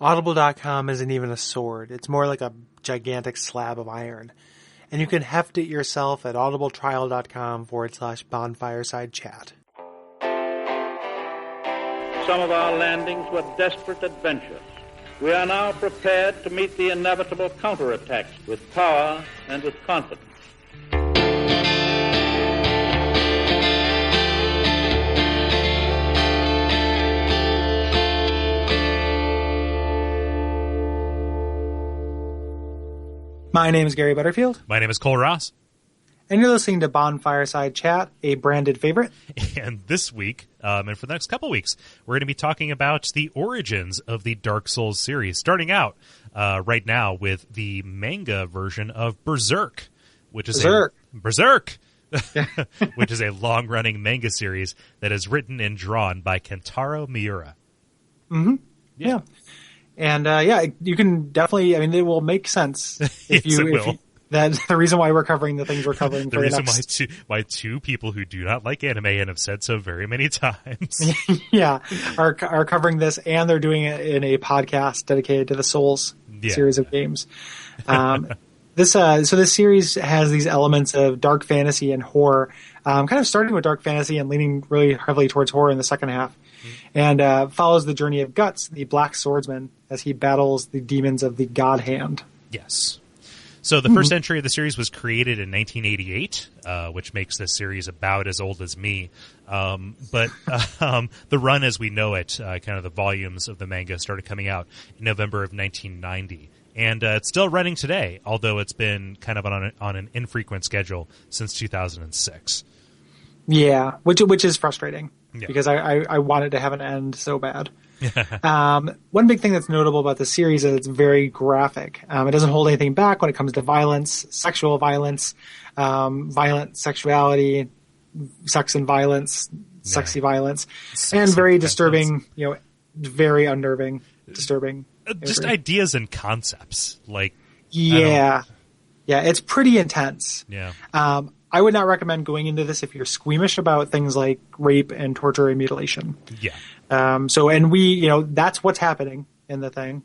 Audible.com isn't even a sword. It's more like a gigantic slab of iron. And you can heft it yourself at audibletrial.com/bonfireside chat. Some of our landings were desperate adventures. We are now prepared to meet the inevitable counterattacks with power and with confidence. My name is Gary Butterfield. My name is Kole Ross. And you're listening to Bonfireside Chat, a branded favorite. And this week, and for the next couple weeks, we're going to be talking about the origins of the Dark Souls series, starting out right now with the manga version of Berserk, which is Berserk, which is a long-running manga series that is written and drawn by Kentaro Miura. Mm-hmm. Yeah. And, you can definitely, it will make sense if you, that's the reason why we're covering the things we're covering. The reason why two people who do not like anime and have said so very many times. are covering this, and they're doing it in a podcast dedicated to the Souls series of games. This series has these elements of dark fantasy and horror, kind of starting with dark fantasy and leaning really heavily towards horror in the second half. And follows the journey of Guts, the Black Swordsman, as he battles the demons of the God Hand. Yes. So the first entry of the series was created in 1988, which makes this series about as old as me. But the run as we know it, kind of the volumes of the manga, started coming out in November of 1990. And it's still running today, although it's been kind of on an infrequent schedule since 2006. Yeah, which is frustrating. Yeah. Because I wanted to have an end so bad. One big thing that's notable about the series is it's very graphic. It doesn't hold anything back when it comes to violence, sexual violence, violent sexuality, sex and violence, sexy violence, and very disturbing, very unnerving, disturbing. Just ideas and concepts. It's pretty intense. Yeah. I would not recommend going into this if you're squeamish about things like rape and torture and mutilation. Yeah. That's what's happening in the thing.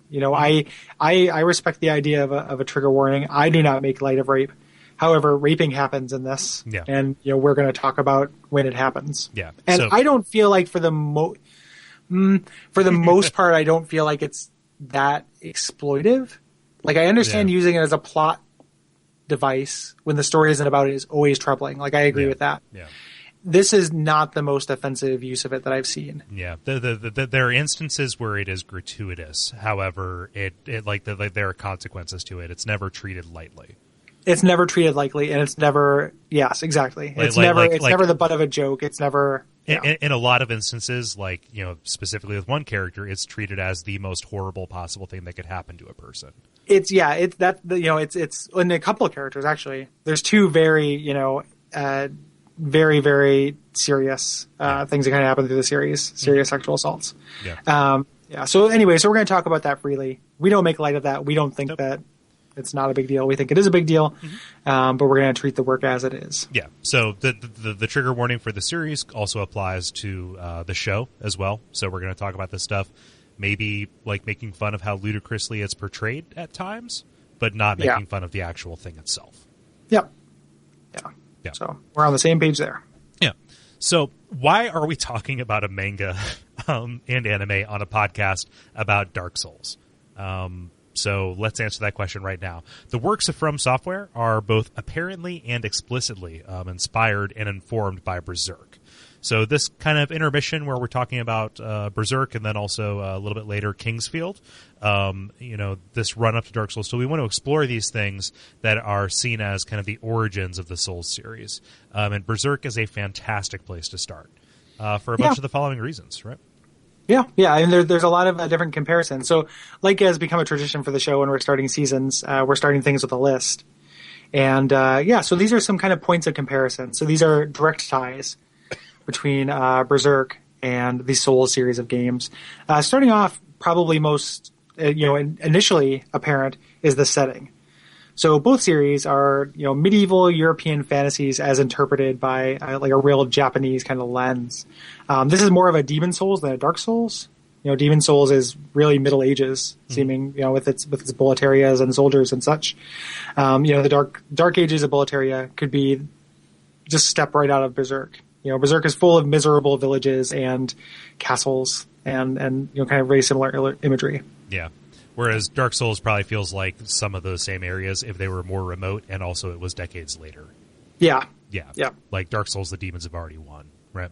I respect the idea of a trigger warning. I do not make light of rape. However, raping happens in this. Yeah. And, we're going to talk about when it happens. Yeah. And I don't feel like for the most part, I don't feel like it's that exploitive. Like, I understand using it as a plot device when the story isn't about it is always troubling. Like, I agree with that. Yeah. This is not the most offensive use of it that I've seen. Yeah. There are instances where it is gratuitous. However, there are consequences to it. It's never treated lightly. It's never treated lightly, and it's never, yes, exactly. It's never the butt of a joke. It's never, in a lot of instances, specifically with one character, it's treated as the most horrible possible thing that could happen to a person. It's in a couple of characters, actually. There's two very, very, very serious things that kind of happen through the series, serious sexual assaults. Yeah. So anyway, we're going to talk about that freely. We don't make light of that. We don't think that it's not a big deal. We think it is a big deal, but we're going to treat the work as it is. Yeah. So the trigger warning for the series also applies to the show as well. So we're going to talk about this stuff. Maybe making fun of how ludicrously it's portrayed at times, but not making fun of the actual thing itself. Yep. Yeah. So we're on the same page there. Yeah. So why are we talking about a manga and anime on a podcast about Dark Souls? So let's answer that question right now. The works of From Software are both apparently and explicitly inspired and informed by Berserk. So this kind of intermission where we're talking about Berserk and then also a little bit later Kingsfield, this run up to Dark Souls. So we want to explore these things that are seen as kind of the origins of the Souls series. And Berserk is a fantastic place to start for a bunch of the following reasons, right? Yeah, and there's a lot of different comparisons. So like has become a tradition for the show when we're starting seasons, we're starting things with a list. And so these are some kind of points of comparison. So these are direct ties between Berserk and the Souls series of games. Starting off, probably most initially apparent is the setting. So both series are medieval European fantasies as interpreted by a real Japanese kind of lens. This is more of a Demon Souls than a Dark Souls. Demon Souls is really Middle Ages seeming, with its Boletarias and soldiers and such. The Dark Ages of Boletaria could be just step right out of Berserk. Berserk is full of miserable villages and castles and kind of very similar imagery. Yeah. Whereas Dark Souls probably feels like some of those same areas if they were more remote and also it was decades later. Yeah. Yeah. Like Dark Souls, the demons have already won, right?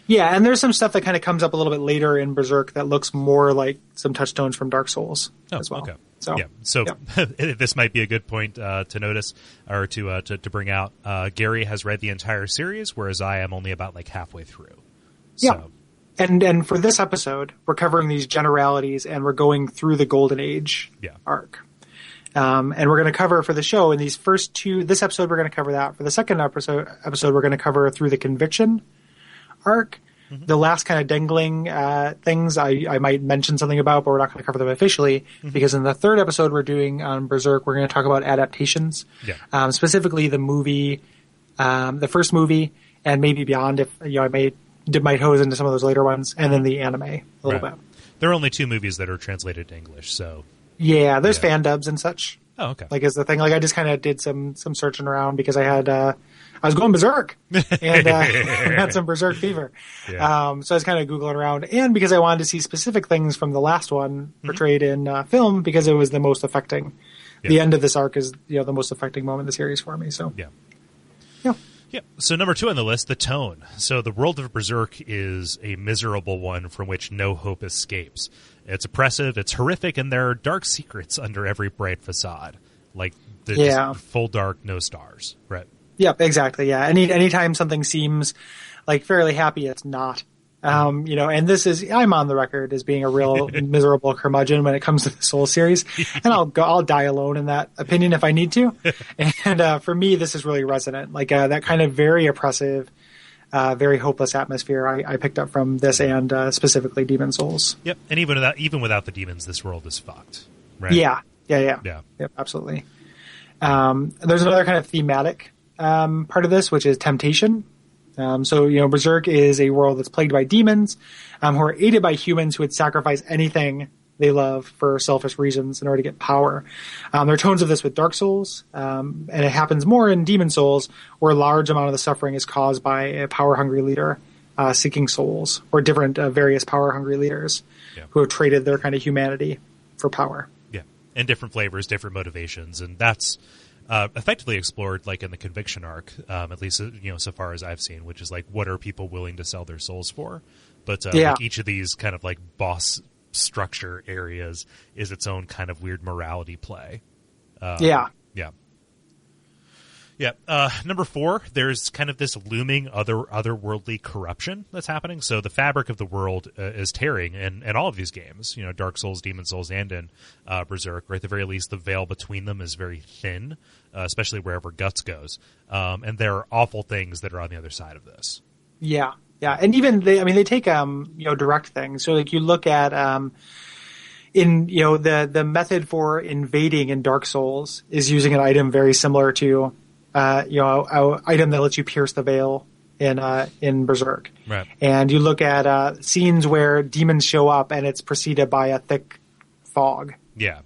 Yeah, and there's some stuff that kind of comes up a little bit later in Berserk that looks more like some touchstones from Dark Souls as well. Okay. So this might be a good point to notice or to bring out. Gary has read the entire series, whereas I am only about like halfway through. Yeah. And for this episode, we're covering these generalities and we're going through the Golden Age arc. And we're going to cover for the show in these first two, this episode we're going to cover that. For the second episode we're going to cover through the Conviction arc. Mm-hmm. The last kind of dangling things I might mention something about, but we're not going to cover them officially because in the third episode we're doing on Berserk, we're going to talk about adaptations, specifically the movie, the first movie, and maybe beyond if I might hose into some of those later ones, and then the anime a little bit. There are only 2 movies that are translated to English, so there's fan dubs and such. Oh, okay. Like is the thing. Like I just kind of did some searching around because I had I was going berserk and I had some berserk fever. Yeah. So I was kind of Googling around, and because I wanted to see specific things from the last one portrayed in film because it was the most affecting. Yeah. The end of this arc is the most affecting moment in the series for me. So yeah. So number 2 on the list, the tone. So the world of Berserk is a miserable one from which no hope escapes. It's oppressive, it's horrific, and there are dark secrets under every bright facade. Like just full dark, no stars. Right. Yep, exactly. Yeah. Anytime something seems like fairly happy, it's not. And this is, I'm on the record as being a real miserable curmudgeon when it comes to the Soul series, and I'll die alone in that opinion if I need to. And, for me, this is really resonant, like, that kind of very oppressive, very hopeless atmosphere I picked up from this and, specifically Demon Souls. Yep. And even without the demons, this world is fucked. Right? Yeah. Yep, absolutely. There's another kind of thematic, part of this, which is temptation. Berserk is a world that's plagued by demons, who are aided by humans who would sacrifice anything they love for selfish reasons in order to get power. There are tones of this with Dark Souls, and it happens more in Demon Souls, where a large amount of the suffering is caused by a power-hungry leader, seeking souls, or different, various power-hungry leaders who have traded their kind of humanity for power. Yeah. And different flavors, different motivations, and that's effectively explored like in the Conviction arc, at least so far as I've seen, which is like what are people willing to sell their souls for? But like each of these kind of like boss structure areas is its own kind of weird morality play. Number 4, there's kind of this looming otherworldly corruption that's happening. So the fabric of the world is tearing in all of these games, Dark Souls, Demon Souls, and in Berserk, or at the very least, the veil between them is very thin, especially wherever Guts goes. And there are awful things that are on the other side of this. Yeah. And even they take, direct things. So like you look at, the method for invading in Dark Souls is using an item very similar to, an item that lets you pierce the veil in Berserk. Right. And you look at scenes where demons show up and it's preceded by a thick fog. Yeah.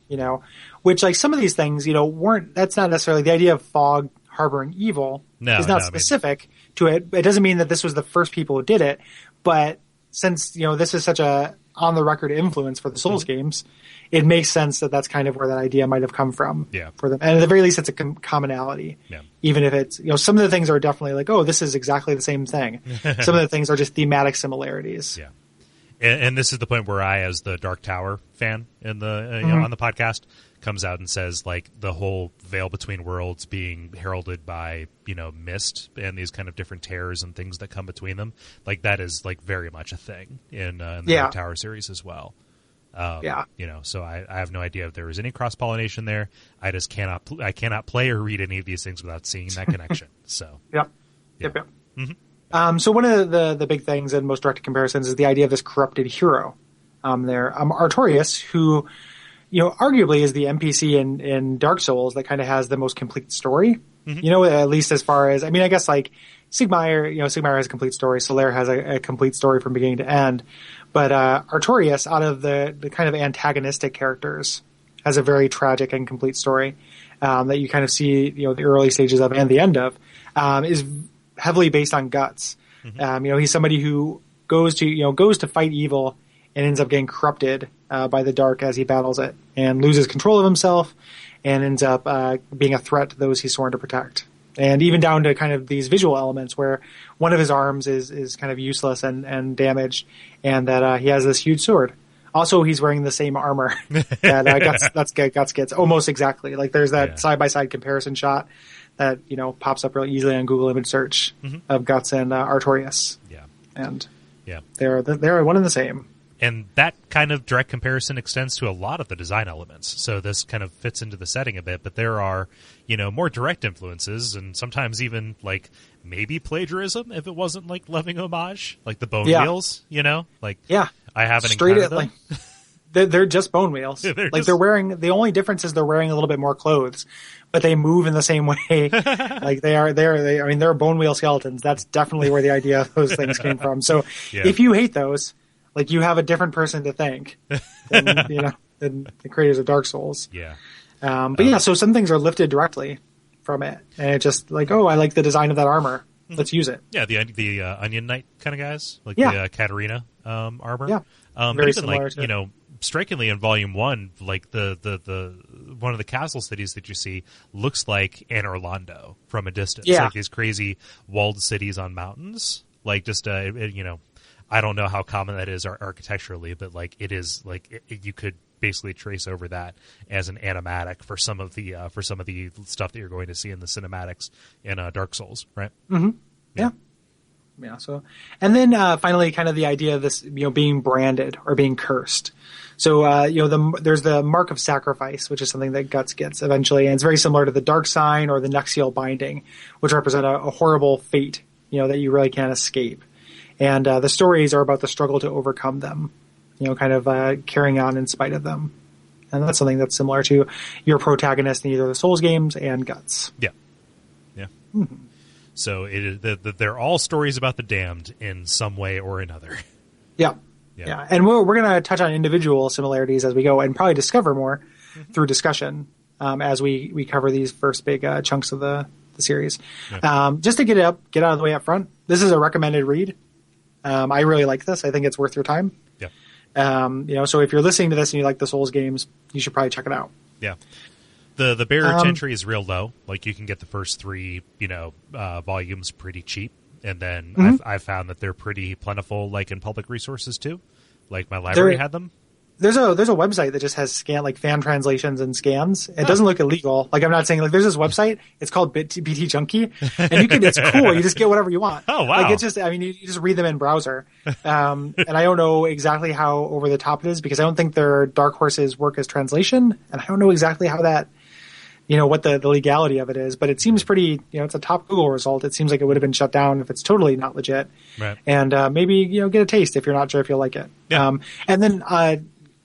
Which like some of these things, that's not necessarily the idea of fog harboring evil is not specific to it. It doesn't mean that this was the first people who did it, but since, this is such a on the record influence for the Souls games, it makes sense that that's kind of where that idea might have come from for them. And at the very least, it's a commonality. Yeah. Even if it's, some of the things are definitely like, oh, this is exactly the same thing. Some of the things are just thematic similarities. Yeah. And this is the point where I, as the Dark Tower fan in the on the podcast, comes out and says like the whole veil between worlds being heralded by mist and these kind of different terrors and things that come between them, like that is like very much a thing in the Dark Tower series as well. So I have no idea if there was any cross pollination there. I just cannot play or read any of these things without seeing that connection. So Yep. Mm-hmm. So one of the big things and most direct comparisons is the idea of this corrupted hero. Artorias, who, arguably is the NPC in Dark Souls that kind of has the most complete story. Mm-hmm. At least as far as, I guess like Sigmar has a complete story. Solaire has a complete story from beginning to end. But Artorias, out of the kind of antagonistic characters, has a very tragic and complete story that you kind of see, the early stages of and the end of, is heavily based on guts. He's somebody who goes to fight evil and ends up getting corrupted by the dark as he battles it, and loses control of himself, and ends up being a threat to those he's sworn to protect. And even down to kind of these visual elements where one of his arms is kind of useless and damaged, and that he has this huge sword. Also, he's wearing the same armor that Guts gets almost exactly. Like there's that side-by-side comparison shot that, pops up real easily on Google image search of Guts and Artorias. Yeah. And they're one and the same. And that kind of direct comparison extends to a lot of the design elements. So this kind of fits into the setting a bit, but there are, more direct influences, and sometimes even like maybe plagiarism if it wasn't like loving homage, like the bone wheels, I haven't encountered them. They're just bone wheels. They're wearing, the only difference is they're wearing a little bit more clothes, but they move in the same way. Like they're bone wheel skeletons. That's definitely where the idea of those things came from. So if you hate those, like you have a different person to thank than the creators of Dark Souls. Yeah. So some things are lifted directly from it, and it's just like, oh, I like the design of that armor. Let's use it. Yeah, the Onion Knight kind of guys, like the Katarina armor. Yeah, very similar. Like strikingly in Volume 1, like the one of the castle cities that you see looks like Anne Orlando from a distance. Yeah, like these crazy walled cities on mountains. Like just I don't know how common that is architecturally, but like it is like you could basically trace over that as an animatic for some of the stuff that you're going to see in the cinematics in Dark Souls, right? Mm-hmm. Yeah. So, and then finally, kind of the idea of this, being branded or being cursed. So, there's the mark of sacrifice, which is something that Guts gets eventually, and it's very similar to the dark sign or the Nexial binding, which represent a horrible fate, that you really can't escape. And the stories are about the struggle to overcome them, kind of carrying on in spite of them. And that's something that's similar to your protagonist in either the Souls games and Guts. Yeah. Mm-hmm. So they're all stories about the damned in some way or another. Yeah. And we're going to touch on individual similarities as we go, and probably discover more through discussion as we cover these first big chunks of the series. Yeah. Just to get out of the way up front, this is a recommended read. I really like this. I think it's worth your time. Yeah. So if you're listening to this and you like the Souls games, you should probably check it out. Yeah. The barrier to entry is real low. Like you can get the first 3, volumes pretty cheap, and then I've found that they're pretty plentiful, like in public resources too. Like my library had them. There's a website that just has fan translations and scans. It doesn't look illegal. Like I'm not saying, like there's this website. It's called BT Junkie, and it's cool. You just get whatever you want. Oh wow! Like it's just, you just read them in browser. And I don't know exactly how over the top it is, because I don't think their Dark Horses work as translation, and I don't know exactly how that, what the legality of it is. But it seems pretty. It's a top Google result. It seems like it would have been shut down if it's totally not legit. Right. And maybe get a taste if you're not sure if you'll like it. Yeah. And then.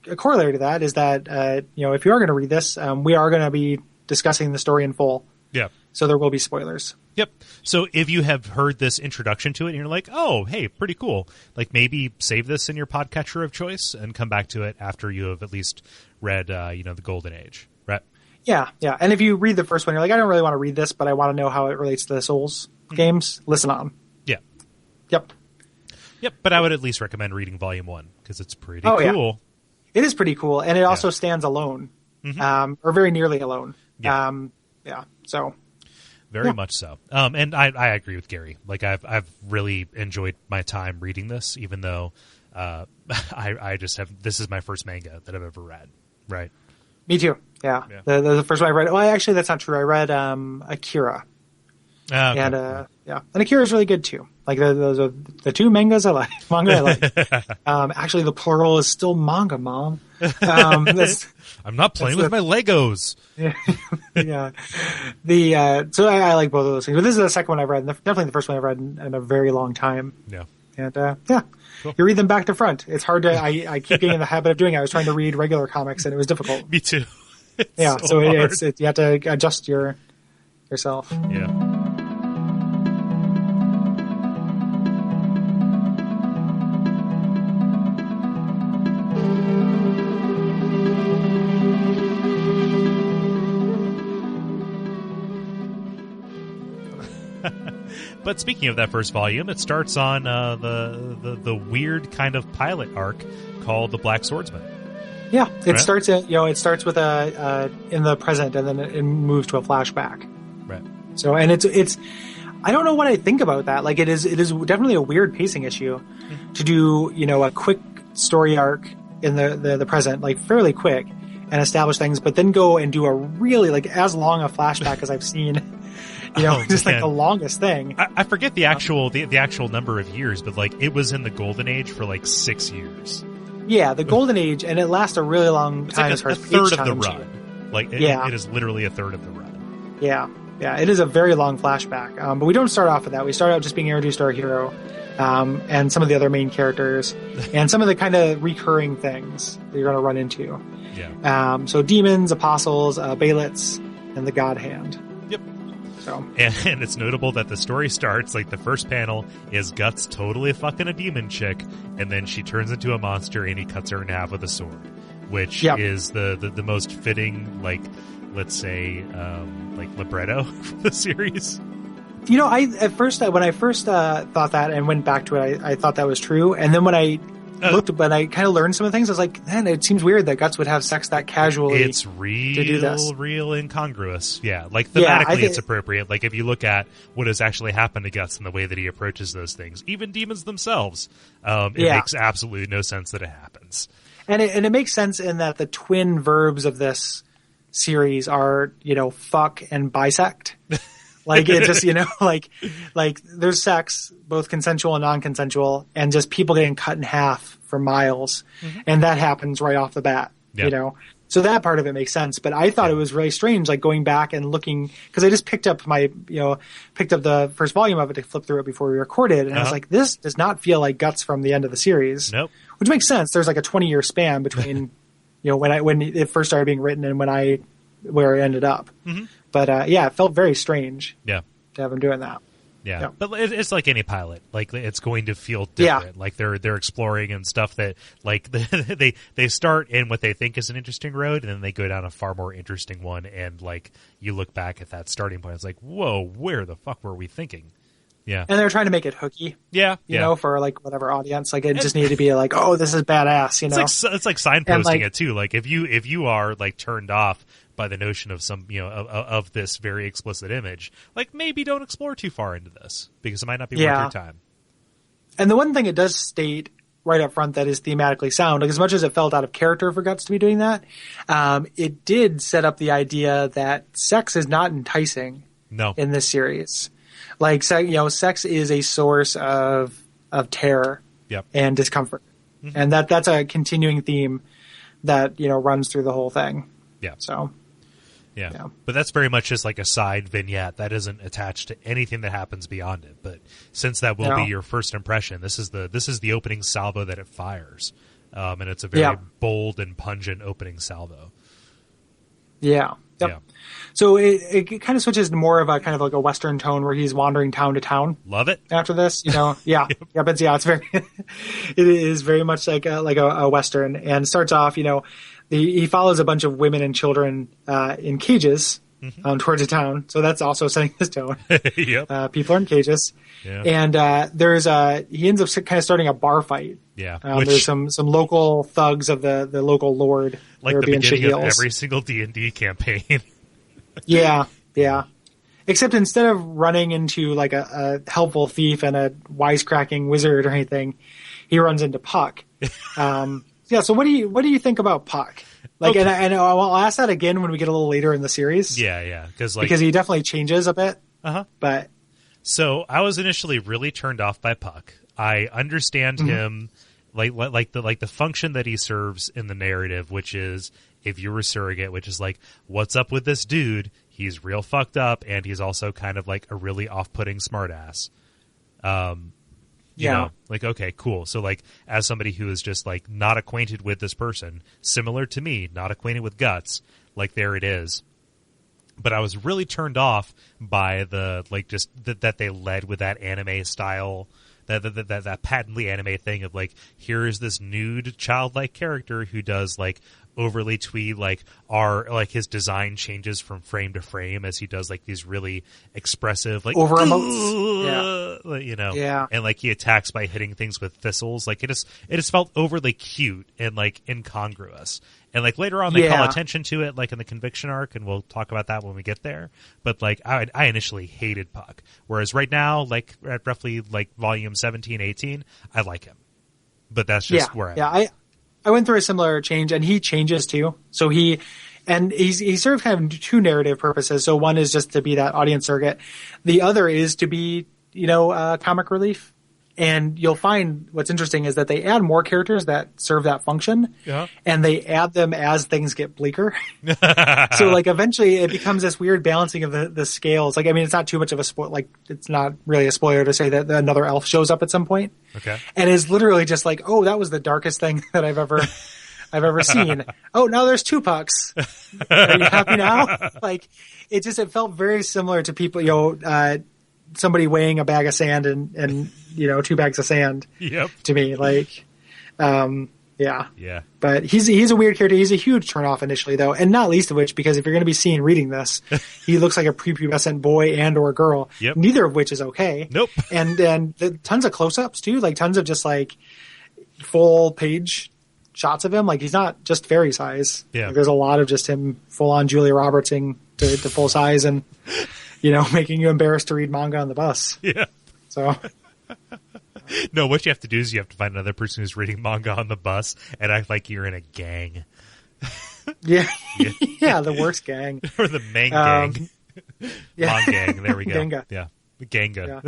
A corollary to that is that, if you are going to read this, we are going to be discussing the story in full. Yeah. So there will be spoilers. Yep. So if you have heard this introduction to it and you're like, oh, hey, pretty cool, like maybe save this in your podcatcher of choice and come back to it after you have at least read, the Golden Age, right? Yeah. And if you read the first one, you're like, I don't really want to read this, but I want to know how it relates to the Souls games, listen on. Yeah. Yep. But I would at least recommend reading Volume 1 because it's pretty cool. Yeah. It is pretty cool, and it also stands alone, or very nearly alone. Yeah. So very much so. And I agree with Gary. Like I've really enjoyed my time reading this, even though I just have. This is my first manga that I've ever read. Right. Me too. Yeah. The first one I read. Well, actually, that's not true. I read Akira. Okay. And Akira is really good too. Like those are the 2 mangas I like. Actually, the plural is still manga, Mom. I'm not playing with my Legos. Yeah. So I like both of those things. But this is the second one I've read, and definitely the first one I've read in a very long time. Yeah. And cool. You read them back to front. It's hard to. I keep getting in the habit of doing it. I was trying to read regular comics, and it was difficult. Me too. So you have to adjust yourself. Yeah. But speaking of that first volume, it starts on the weird kind of pilot arc called the Black Swordsman. Yeah, it Right. starts with in the present, and then it moves to a flashback. Right. So, and it's I don't know what I think about that. Like, it is definitely a weird pacing issue to do, a quick story arc in the present, like fairly quick, and establish things, but then go and do a really, like, as long a flashback as I've seen. Just like the longest thing. I forget the actual the actual number of years, but like it was in the golden age for like 6 years. Yeah, the golden age, and it lasts a really long It's time like as far a as third page of the time, run. Like it is literally a third of the run. Yeah, it is a very long flashback. But we don't start off with that. We start out just being introduced to our hero, and some of the other main characters, and some of the kind of recurring things that you're going to run into. Yeah. So demons, apostles, Baelits, and the God Hand. Yep. So. And it's notable that the story starts, like, the first panel is Guts totally fucking a demon chick, and then she turns into a monster and he cuts her in half with a sword, which is the most fitting, like, let's say, like, libretto for the series. When I first thought that and went back to it, I thought that was true. And then when I when I kind of learned some of the things, I was like, man, it seems weird that Guts would have sex that casually. It's real, to do this. real incongruous. Yeah, like thematically it's appropriate. Like if you look at what has actually happened to Guts and the way that he approaches those things, even demons themselves, it makes absolutely no sense that it happens. And it makes sense in that the twin verbs of this series are, fuck and bisect. Like it just, like there's sex, both consensual and non-consensual, and just people getting cut in half for miles. Mm-hmm. And that happens right off the bat, So that part of it makes sense. But I thought it was really strange, like going back and looking, because I just picked up the first volume of it to flip through it before we recorded. And I was like, this does not feel like Guts from the end of the series. Nope. Which makes sense. There's like a 20-year span between, when it first started being written and where it ended up. Mm-hmm. But it felt very strange. Yeah, to have him doing that. Yeah, but it's like any pilot. Like it's going to feel different. Like they're exploring and stuff that like they start in what they think is an interesting road, and then they go down a far more interesting one. And like you look back at that starting point, it's like, whoa, where the fuck were we thinking? Yeah, and they're trying to make it hooky. Yeah, for like whatever audience. Like it just needed to be like, oh, this is badass. It's like signposting it too. Like if you are like turned off by the notion of some, of this very explicit image, like maybe don't explore too far into this because it might not be worth your time. And the one thing it does state right up front that is thematically sound, like as much as it felt out of character for Guts to be doing that, it did set up the idea that sex is not enticing in this series. Like, sex is a source of terror and discomfort. Mm-hmm. And that's a continuing theme that, runs through the whole thing. Yeah. So. Yeah, but that's very much just like a side vignette that isn't attached to anything that happens beyond it. But since that will be your first impression, this is the opening salvo that it fires, and it's a very bold and pungent opening salvo. Yeah. Yep. Yeah. So it kind of switches to more of a kind of like a Western tone where he's wandering town to town. Love it. After this, it's very, it is very much like a Western, and starts off, he follows a bunch of women and children in cages towards a town. So that's also setting this tone. Yep. People are in cages. Yeah. And he ends up kind of starting a bar fight. Yeah. There's some local thugs of the local lord. Like the beginning of every single D&D campaign. Yeah. Except instead of running into like a helpful thief and a wisecracking wizard or anything, he runs into Puck. So what do you think about Puck? Like, okay. and I'll ask that again when we get a little later in the series. Yeah, because he definitely changes a bit. But so I was initially really turned off by Puck. I understand him, like the function that he serves in the narrative, which is if you're a surrogate, which is like, what's up with this dude? He's real fucked up, and he's also kind of like a really off-putting smartass. Like, okay, cool. So, like, as somebody who is just, like, not acquainted with this person, similar to me, not acquainted with Guts, like, there it is. But I was really turned off by the, like, just that they led with that anime style, that patently anime thing of, like, here is this nude, childlike character who does, like, overly twee, like his design changes from frame to frame as he does like these really expressive like over emotes. You know, yeah, and like he attacks by hitting things with thistles. Like it just felt overly cute and like incongruous. And like later on they call attention to it like in the conviction arc, and we'll talk about that when we get there. But like I initially hated Puck, whereas right now, like at roughly like volume 17, 18, I like him. But that's just where I went through a similar change, and he changes too. So he serves kind of two narrative purposes. So one is just to be that audience surrogate. The other is to be, comic relief. And you'll find what's interesting is that they add more characters that serve that function, and they add them as things get bleaker. So like eventually it becomes this weird balancing of the scales. Like, I mean, it's not too much of a spoil. Like, it's not really a spoiler to say that another elf shows up at some point. Okay. And is literally just like, oh, that was the darkest thing that I've ever seen. Oh, now there's 2 Pucks. Are you happy now? Like, it felt very similar to people, somebody weighing a bag of sand and 2 bags of sand. Yep. To me, like, yeah. But he's a weird character. He's a huge turnoff initially, though, and not least of which because if you're going to be seen reading this, he looks like a prepubescent boy and or girl. Yep. Neither of which is okay. Nope. And tons of close-ups too, like tons of just like full page shots of him. Like, he's not just fairy size. Yeah. Like, there's a lot of just him full on Julia Robertsing to full size and. Making you embarrassed to read manga on the bus. Yeah. So. No, what you have to do is you have to find another person who's reading manga on the bus and act like you're in a gang. Yeah. Yeah, the worst gang. Or the main gang. Yeah. Long gang. There we go. Ganga. Yeah. Ganga.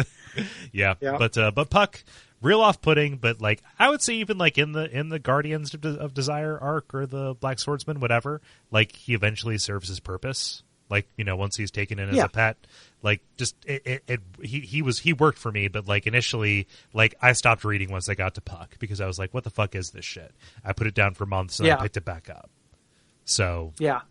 Yeah. Yeah. But Puck, real off-putting, but like I would say even like in the Guardians of Desire arc or the Black Swordsman, whatever, like he eventually serves his purpose. Like, once he's taken in as a pet, like just he worked for me, but like initially, like I stopped reading once I got to Puck because I was like, what the fuck is this shit? I put it down for months and I picked it back up. So yeah.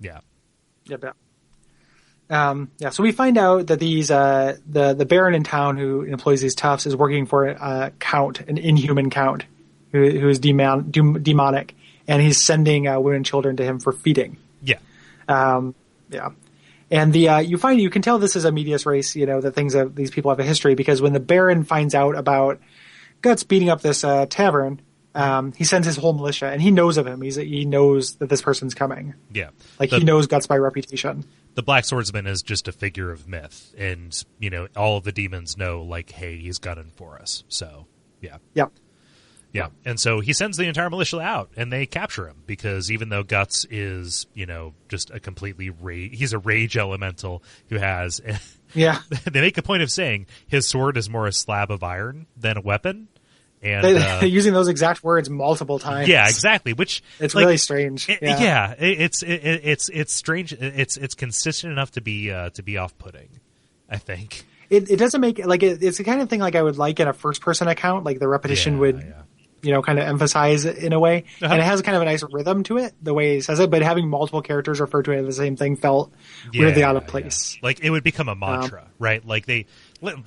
So we find out that these the Baron in town who employs these toughs is working for a count, an inhuman count, who is demonic, and he's sending women and children to him for feeding. Yeah. And you can tell this is a medias race, that these people have a history, because when the Baron finds out about Guts beating up this tavern, he sends his whole militia, and he knows of him. He knows that this person's coming. Yeah. He knows Guts by reputation. The Black Swordsman is just a figure of myth, and, all of the demons know, like, hey, he's gunning for us. So, yeah. Yep. Yeah, and so he sends the entire militia out, and they capture him, because even though Guts is, just a completely he's a rage elemental who has... Yeah. They make a point of saying his sword is more a slab of iron than a weapon. And they're using those exact words multiple times. Yeah, exactly. Which it's really strange. It's strange. It's consistent enough to be off-putting, I think. It doesn't make it's the kind of thing like I would like in a first-person account. Like the repetition would, kind of emphasize it in a way, and it has kind of a nice rhythm to it the way he says it. But having multiple characters refer to it as the same thing felt weirdly out of place. Like it would become a mantra, right? Like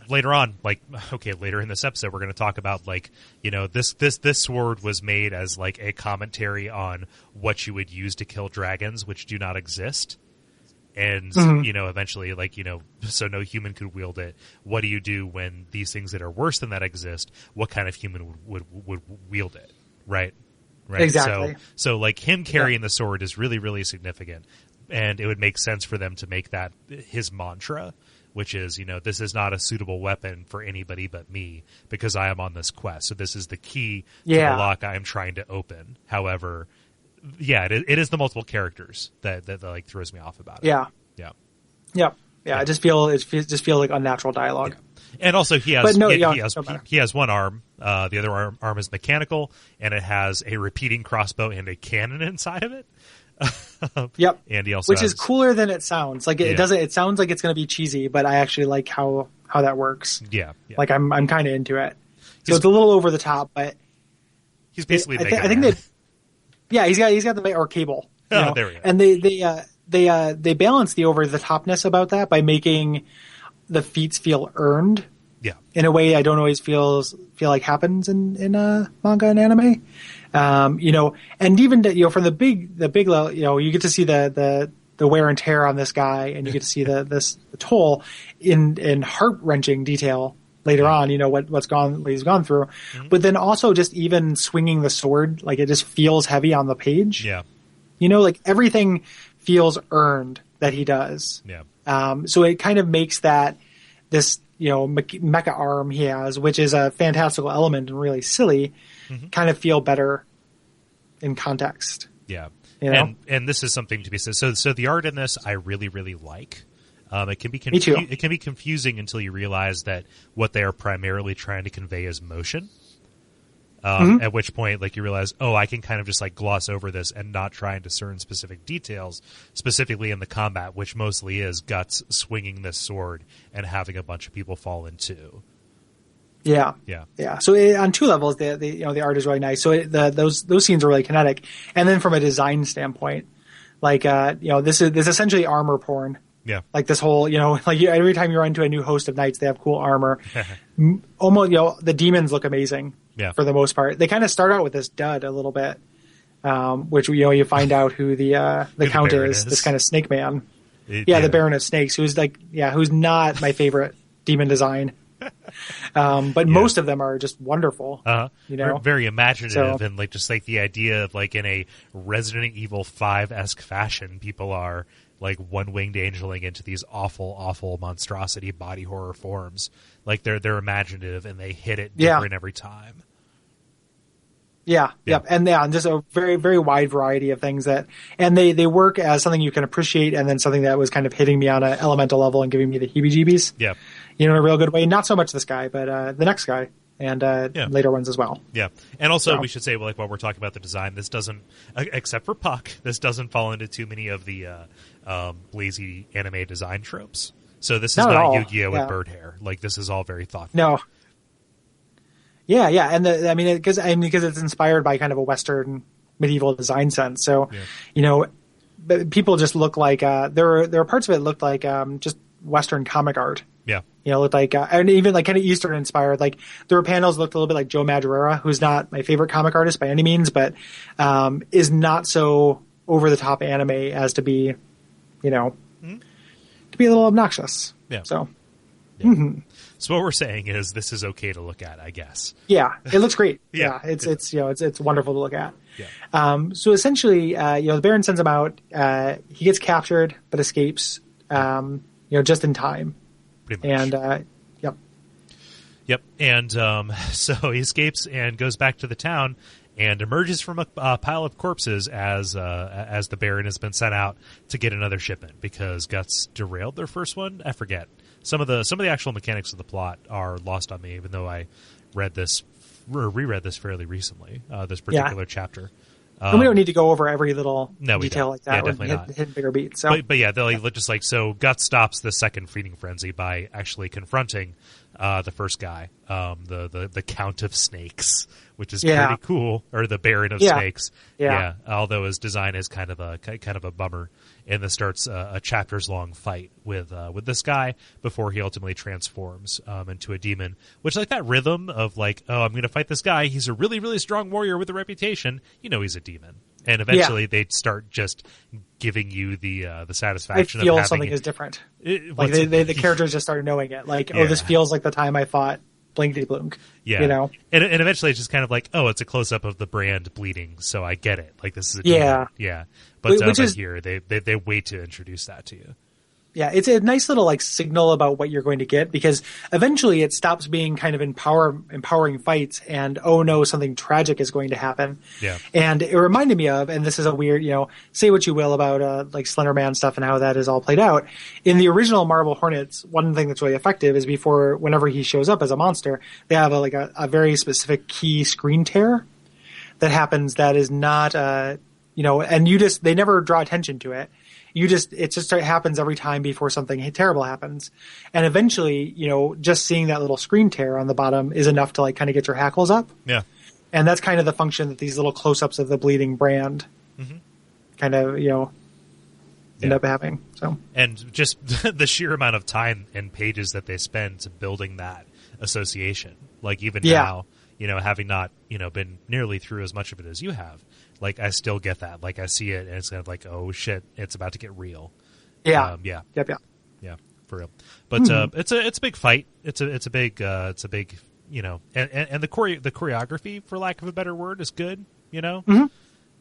later on, later in this episode, we're going to talk about this sword was made as like a commentary on what you would use to kill dragons, which do not exist. And, eventually, so no human could wield it. What do you do when these things that are worse than that exist? What kind of human would wield it? Right? Exactly. So him carrying the sword is really, really significant. And it would make sense for them to make that his mantra, which is, this is not a suitable weapon for anybody but me because I am on this quest. So this is the key to the lock I am trying to open. However... Yeah, it is the multiple characters that throws me off about it. Yeah. I just feel like unnatural dialogue. Yeah. And also he has one arm. The other arm is mechanical, and it has a repeating crossbow and a cannon inside of it. Yep. And he also is cooler than it sounds. Like it doesn't. It sounds like it's going to be cheesy, but I actually like how that works. Yeah. Like I'm kind of into it. So it's a little over the top, but he's basically. I think that. Yeah, he's got the or cable. There we go. And they balance the over the topness about that by making the feats feel earned. Yeah. In a way I don't always feel like happens in manga and anime. And even from the big level, you get to see the wear and tear on this guy, and you get to see the toll in heart wrenching detail later on. What he's gone through, but then also just even swinging the sword, like it just feels heavy on the page. Yeah, like everything feels earned that he does. Yeah. So it kind of makes this mecha arm he has, which is a fantastical element and really silly, kind of feel better in context. Yeah. And this is something to be said. So the art in this I really, really like. It can be it can be confusing until you realize that what they are primarily trying to convey is motion. At which point, you realize, I can kind of just gloss over this and not try and discern specific details, specifically in the combat, which mostly is Guts swinging this sword and having a bunch of people fall in two. Yeah. So on two levels, the art is really nice. So those scenes are really kinetic, and then from a design standpoint, this is essentially armor porn. Yeah. This whole, every time you run into a new host of knights, they have cool armor. Almost, the demons look amazing. Yeah. For the most part, they kind of start out with this dud a little bit, which you find out who the count is. This kind of snake man. The Baron of Snakes, who's who's not my favorite demon design. But most of them are just wonderful. Very imaginative, and just the idea of in a Resident Evil 5-esque fashion, people are one-winged angeling into these awful monstrosity body horror forms. They're imaginative and they hit it different every time. Yeah. And just a very, very wide variety of things and they work as something you can appreciate, and then something that was kind of hitting me on an elemental level and giving me the heebie-jeebies. Yeah. In a real good way. Not so much this guy, but the next guy. And later ones as well. Yeah. And also, we should say, while we're talking about the design, this doesn't, except for Puck, this doesn't fall into too many of the lazy anime design tropes. So this is not Yu-Gi-Oh! With bird hair. This is all very thoughtful. No. Yeah. And because it's inspired by kind of a Western medieval design sense. So, but people just look like there are parts of it looked like just Western comic art. Yeah. Looked like, and even kind of Eastern inspired. There were panels looked a little bit like Joe Madureira, who's not my favorite comic artist by any means, but is not so over the top anime as to be, to be a little obnoxious. Yeah. So. Yeah. Mm-hmm. So what we're saying is this is okay to look at, I guess. Yeah, it looks great. It's wonderful to look at. Yeah. So essentially, the Baron sends him out. He gets captured but escapes. Just in time. Pretty much. And Yep. And so he escapes and goes back to the town and emerges from a pile of corpses as the Baron has been sent out to get another shipment because Guts derailed their first one. I forget. Some of the actual mechanics of the plot are lost on me, even though I reread this fairly recently. This particular chapter. And we don't need to go over every little detail like that. Yeah, definitely not. Hit bigger beats. So. But yeah, they'll just so Guts stops the second feeding frenzy by actually confronting the first guy, the Count of Snakes, which is pretty cool, or the Baron of Snakes. Yeah. Although his design is kind of a bummer, and this starts a chapters long fight with this guy before he ultimately transforms into a demon. Which that rhythm of I'm going to fight this guy. He's a really really strong warrior with a reputation. He's a demon. And eventually they start just giving you the satisfaction. I feel of having something is different. The characters just started knowing it. This feels like the time I fought Blinkety Blunk. Yeah. And eventually it's just kind of it's a close up of the brand bleeding, so I get it. This is a demon. Yeah. But here they wait to introduce that to you. Yeah, it's a nice little signal about what you're going to get, because eventually it stops being kind of empowering fights and, oh no, something tragic is going to happen. Yeah. And it reminded me of, and this is a weird, say what you will about Slender Man stuff and how that is all played out. In the original Marble Hornets, one thing that's really effective is whenever he shows up as a monster, they have a very specific key screen tear that happens that is not and they never draw attention to it. It just happens every time before something terrible happens. And eventually, just seeing that little screen tear on the bottom is enough to kind of get your hackles up. Yeah. And that's kind of the function that these little close-ups of the bleeding brand kind of, end up having. So. And just the sheer amount of time and pages that they spend to building that association. Even now, having not, been nearly through as much of it as you have, like, I still get that. Like, I see it and it's kind of like, oh shit, it's about to get real. Yeah. Yeah. Yep. Yeah, for real. But it's a big fight. It's a big and the choreography, for lack of a better word, is good.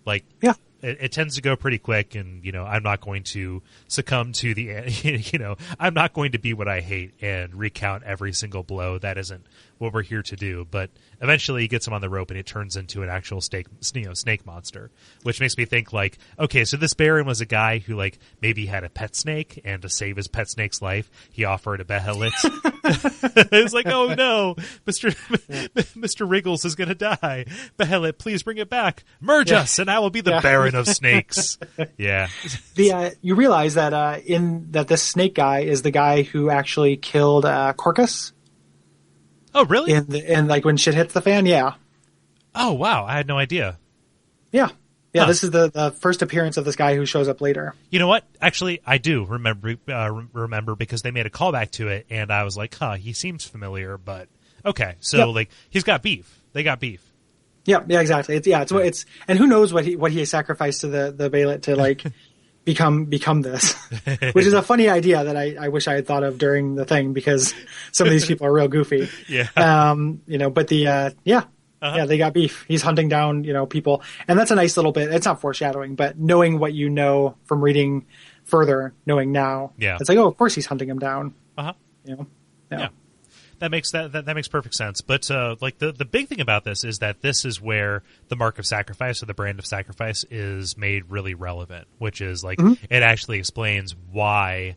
Like, yeah. It tends to go pretty quick, and I'm not going to succumb to the I'm not going to be what I hate and recount every single blow. That isn't what we're here to do. But eventually, he gets him on the rope, and it turns into an actual snake monster, which makes me think, like, okay, so this Baron was a guy who, like, maybe had a pet snake, and to save his pet snake's life, he offered a Behelit. It's like, oh no, Mr. Wriggles is going to die. Behelit, please bring it back. Merge us, and I will be the Baron of snakes. Yeah. You realize that that this snake guy is the guy who actually killed Corcus. Oh, really? And like when shit hits the fan, yeah. Oh, wow! I had no idea. Yeah. Huh. This is the first appearance of this guy who shows up later. You know what? Actually, I do remember because they made a callback to it, and I was like, huh, he seems familiar, but okay. So like, he's got beef. They got beef. Yeah, exactly. It's and who knows what he sacrificed to the Baelit to like become this, which is a funny idea that I wish I had thought of during the thing, because some of these people are real goofy. Yeah. But they got beef. He's hunting down, people, and that's a nice little bit. It's not foreshadowing, but knowing what you know from reading further, knowing now, it's like, oh, of course he's hunting him down. Yeah. That makes perfect sense. But like the big thing about this is that this is where the mark of sacrifice, or the brand of sacrifice, is made really relevant, which is like it actually explains why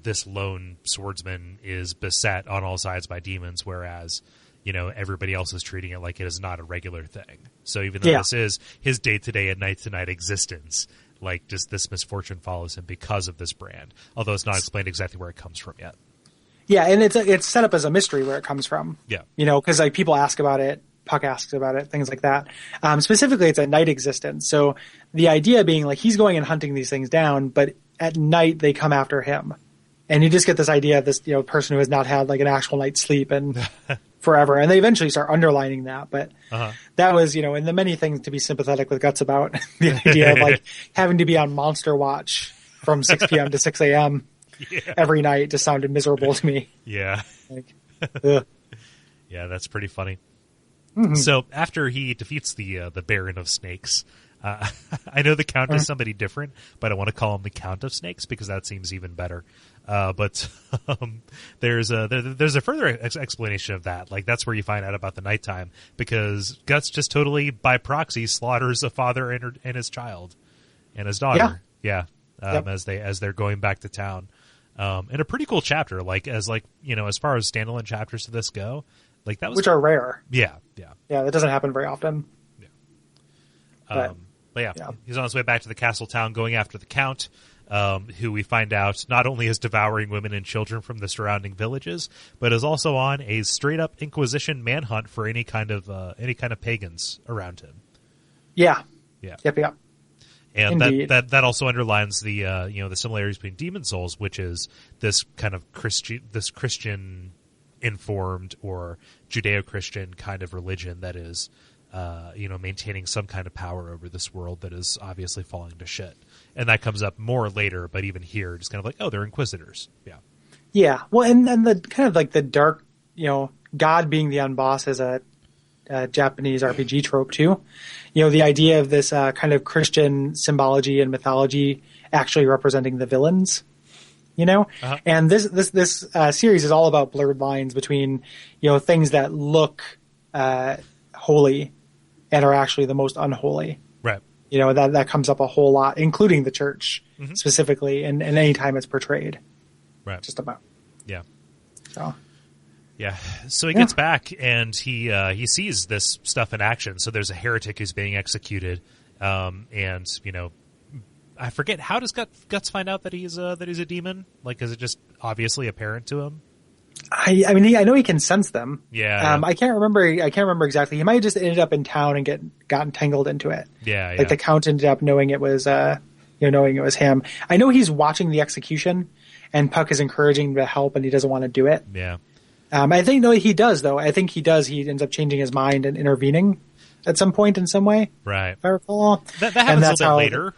this lone swordsman is beset on all sides by demons, whereas everybody else is treating it like it is not a regular thing. So even though this is his day-to-day and night-to-night existence, like, just this misfortune follows him because of this brand, although it's not explained exactly where it comes from yet. Yeah, and it's set up as a mystery where it comes from. Yeah. Because like people ask about it, Puck asks about it, things like that. Specifically, it's a night existence. So the idea being, like, he's going and hunting these things down, but at night they come after him. And you just get this idea of this, person who has not had like an actual night's sleep and forever. And they eventually start underlining that. But that was, in the many things to be sympathetic with Guts about, the idea of like having to be on monster watch from 6 p.m. to 6 a.m. every night just sounded miserable to me. Yeah. Like, yeah, that's pretty funny. Mm-hmm. So after he defeats the Baron of Snakes, I know the Count is somebody different, but I want to call him the Count of Snakes because that seems even better. But there's a further explanation of that. Like, that's where you find out about the nighttime, because Guts just totally by proxy slaughters a father and his child and his daughter. Yeah. As they're going back to town. In a pretty cool chapter, as far as standalone chapters to this go, like, that was, which are rare. Yeah. That doesn't happen very often. Yeah. But he's on his way back to the castle town, going after the Count, who we find out not only is devouring women and children from the surrounding villages, but is also on a straight up Inquisition manhunt for any kind of pagans around him. Yeah. Yep. And that also underlines the the similarities between Demon Souls, which is this kind of Christian informed or Judeo-Christian kind of religion that is maintaining some kind of power over this world that is obviously falling to shit. And that comes up more later, but even here, just kind of like, oh, they're Inquisitors. Yeah. Yeah. Well, and the kind of like the dark, God being the unboss is a Japanese RPG trope too. The idea of this kind of Christian symbology and mythology actually representing the villains. And this series is all about blurred lines between things that look holy and are actually the most unholy. Right. That comes up a whole lot, including the church specifically, and any time it's portrayed. Right. Just about. Yeah. So. Yeah. So he gets back and he sees this stuff in action. So there's a heretic who's being executed, and I forget, how does Guts find out that he's a demon? Like, is it just obviously apparent to him? I mean, I know he can sense them. Yeah. I can't remember exactly. He might have just ended up in town and gotten tangled into it. Yeah. Like the Count ended up knowing it was him. I know he's watching the execution, and Puck is encouraging him to help, and he doesn't want to do it. Yeah. I think no, he does though. I think he does. He ends up changing his mind and intervening at some point in some way. Right. If I recall. That happens a little bit later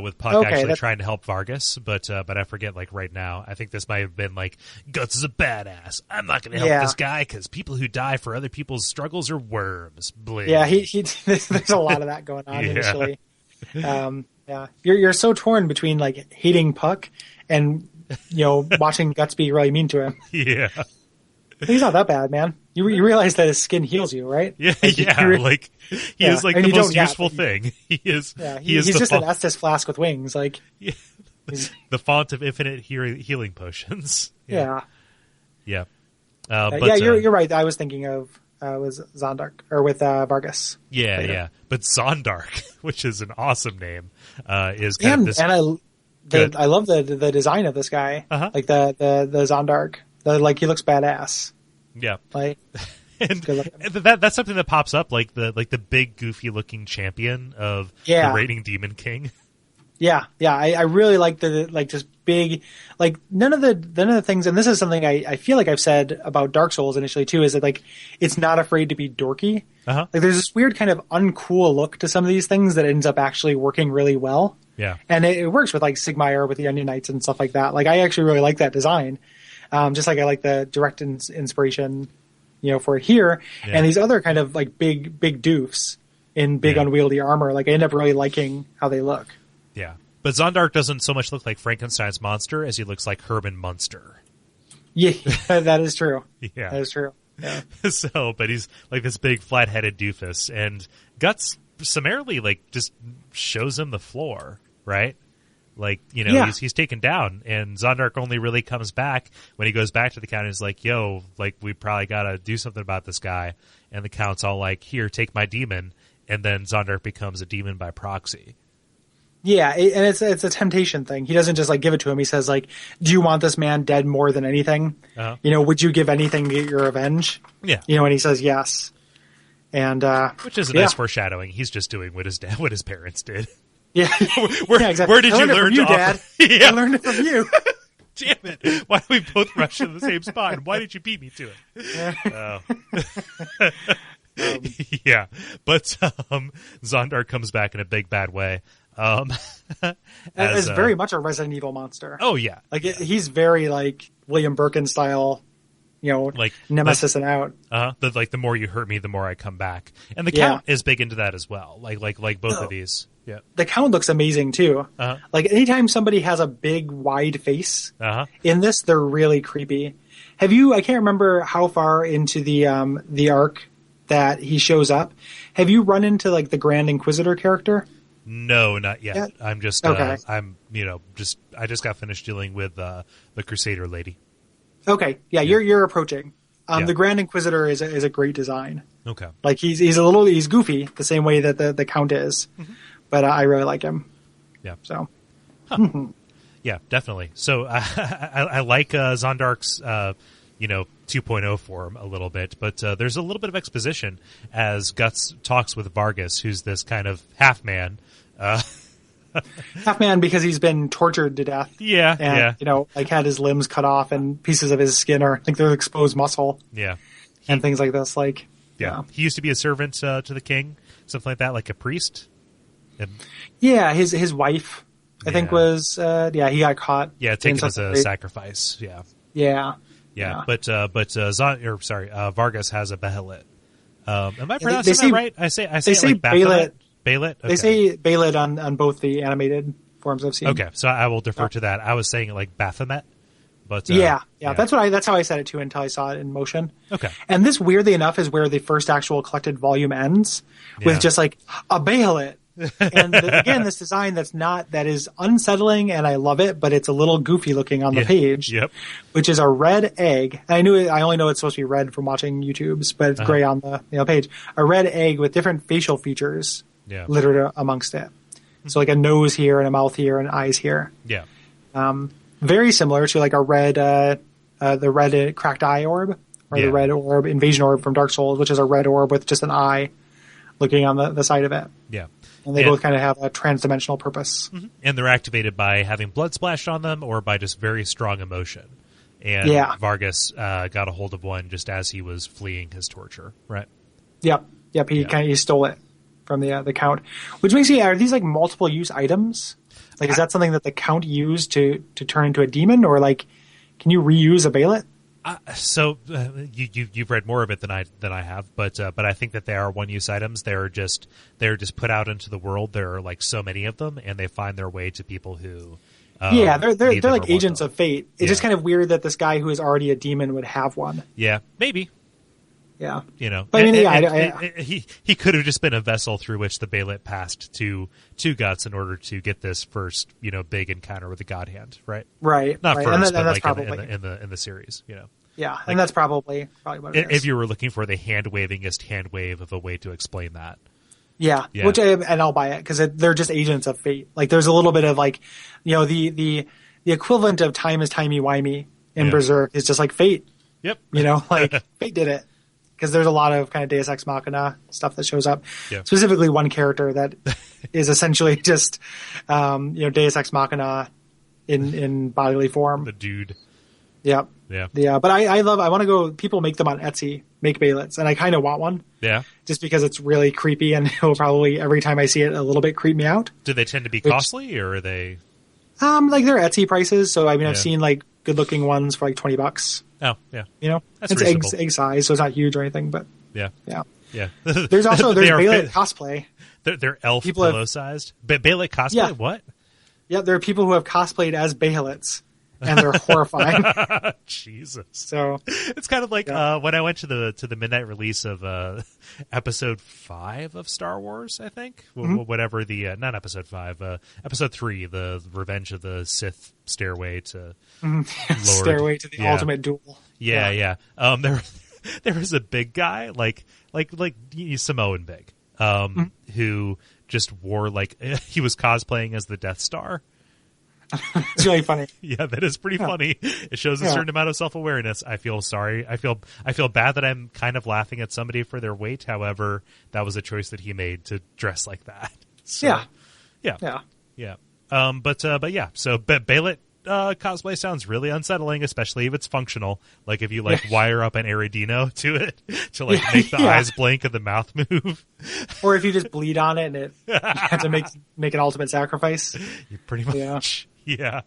with Puck actually trying to help Vargas, but I forget like right now. I think this might have been like Guts is a badass. I'm not going to help this guy because people who die for other people's struggles are worms. Bling. Yeah, there's a lot of that going on initially. Yeah, you're so torn between like hating Puck and watching Guts be really mean to him. Yeah. He's not that bad, man. You realize that his skin heals you, right? Yeah, he is like the most useful thing. He is. Yeah, he's just an Estus flask with wings, like the font of infinite healing potions. Yeah. But you're right. I was thinking of was Zondark or with Vargas. Yeah, later. Yeah. But Zondark, which is an awesome name, is kind of this. And I love the design of this guy, like the Zondark. Like he looks badass. Yeah, like and that's something that pops up, like the big goofy looking champion of the Reigning Demon King. Yeah. I really like just big, like none of the things, and this is something I feel like I've said about Dark Souls initially too, is that like it's not afraid to be dorky. Like there's this weird kind of uncool look to some of these things that ends up actually working really well. Yeah, and it works with like Sigmire with the Onion Knights and stuff like that. Like I actually really like that design. Just like I like the direct inspiration, for it here, and these other kind of like big doofs in big unwieldy armor. Like I end up really liking how they look. Yeah, but Zondark doesn't so much look like Frankenstein's monster as he looks like Herman Munster. Yeah, that is true. Yeah, that is true. Yeah. But he's like this big flat-headed doofus, and Guts summarily like just shows him the floor, right? Like, he's taken down, and Zondark only really comes back when he goes back to the count and is like, yo, like, we probably got to do something about this guy. And the count's all like, here, take my demon. And then Zondark becomes a demon by proxy. Yeah, and it's a temptation thing. He doesn't just, like, give it to him. He says, like, do you want this man dead more than anything? Would you give anything to get your revenge? Yeah. And he says yes. And which is a nice foreshadowing. He's just doing what his parents did. Yeah. Exactly. Where did you learn to Dad? Yeah. I learned it from you. Damn it. Why did we both rush to the same spot? And why did you beat me to it? Yeah. But Zondark comes back in a big bad way. As very much a Resident Evil monster. Oh, yeah. Like, he's very, like, William Birkin style, like Nemesis and out. The more you hurt me, the more I come back. And the Count is big into that as well. Like both of these. Yeah. The Count looks amazing too. Like anytime somebody has a big wide face in this, they're really creepy. I can't remember how far into the arc that he shows up. Have you run into like the Grand Inquisitor character? No, not yet. I'm just okay. I just got finished dealing with the Crusader lady. Okay. Yeah, you're approaching. The Grand Inquisitor is a great design. Okay. Like he's goofy the same way that the Count is. But I really like him. Yeah. So. Yeah, definitely. So I like Zondark's 2.0 form a little bit, but there's a little bit of exposition as Guts talks with Vargas, who's this kind of half man. Half man because he's been tortured to death. Yeah. And, like had his limbs cut off and pieces of his skin are like they're exposed muscle. Yeah. And things like this. Like, yeah. He used to be a servant to the king, something like that, like a priest. And, his wife, I think was, he got caught. Yeah, taken as a sacrifice. Yeah. Yeah. But Vargas has a Behelit. Am I pronouncing that right? I say like Behelit. Behelit? Okay. They say Behelit on both the animated forms I've seen. Okay, so I will defer to that. I was saying it like Baphomet. But yeah. That's how I said it too until I saw it in motion. Okay. And this, weirdly enough, is where the first actual collected volume ends with just like a Behelit. And again, this design that is unsettling, and I love it, but it's a little goofy looking on the page. Yep. Which is a red egg. I only know it's supposed to be red from watching YouTube's, but it's gray on the page. A red egg with different facial features littered amongst it. So like a nose here and a mouth here and eyes here. Yeah. Very similar to like a red, the red cracked eye orb, or the red orb, invasion orb from Dark Souls, which is a red orb with just an eye looking on the side of it. Yeah. And they both kind of have a trans-dimensional purpose. And they're activated by having blood splashed on them or by just very strong emotion. and Yeah. Vargas got a hold of one just as he was fleeing his torture, right? Yep. He stole it from the Count, which makes me, are these like multiple use items? Like, is that something that the Count used to turn into a demon, or like, can you reuse a Bailet? You've read more of it than I have, but I think that they are one-use items. They're just put out into the world. There are like so many of them, and they find their way to people who. They're like agents of fate. It's just kind of weird that this guy who is already a demon would have one. Yeah, maybe. Yeah, But I mean, he could have just been a vessel through which the Bailet passed to Guts in order to get this first, big encounter with the God Hand, right? Right. Not right. first, but that's like probably in the series, Yeah, like, and that's probably what it is. If you were looking for the hand-wavingest hand wave of a way to explain that. Yeah. And I'll buy it because they're just agents of fate. Like, there's a little bit of like, the equivalent of time is timey-wimey in Berserk is just like fate. Yep. Like fate did it. Because there's a lot of kind of Deus Ex Machina stuff that shows up. Yeah. Specifically one character that is essentially just, Deus Ex Machina in bodily form. The dude. Yep. Yeah. But I want to go, people make them on Etsy, make Bailets, and I kind of want one. Yeah. Just because it's really creepy and it will probably, every time I see it, a little bit creep me out. Do they tend to be costly, or are they? Like they're Etsy prices. So, I mean, I've seen like good looking ones for like $20. Oh, yeah. That's it's reasonable. egg size, so it's not huge or anything, but Yeah. There's also, Bailet cosplay. They're elf pillow-sized. Bailet cosplay? Yeah. What? Yeah, there are people who have cosplayed as Bailets, and they're horrifying. Jesus. So it's kind of like when I went to the midnight release of episode 5 of Star Wars, I think. Whatever the not episode 5, episode 3, the Revenge of the Sith Stairway to Lord. Stairway to the Ultimate Duel. Yeah. There was a big guy, like Samoan big, who just wore he was cosplaying as the Death Star. It's really funny. Yeah, that is pretty funny. It shows a certain amount of self-awareness. I feel sorry. I feel bad that I'm kind of laughing at somebody for their weight. However, that was a choice that he made to dress like that. So, yeah. But yeah. So Bailet cosplay sounds really unsettling, especially if it's functional. Like if you wire up an Aradino to it to make the eyes blink and the mouth move, or if you just bleed on it and you have to make an ultimate sacrifice. You pretty much. Yeah.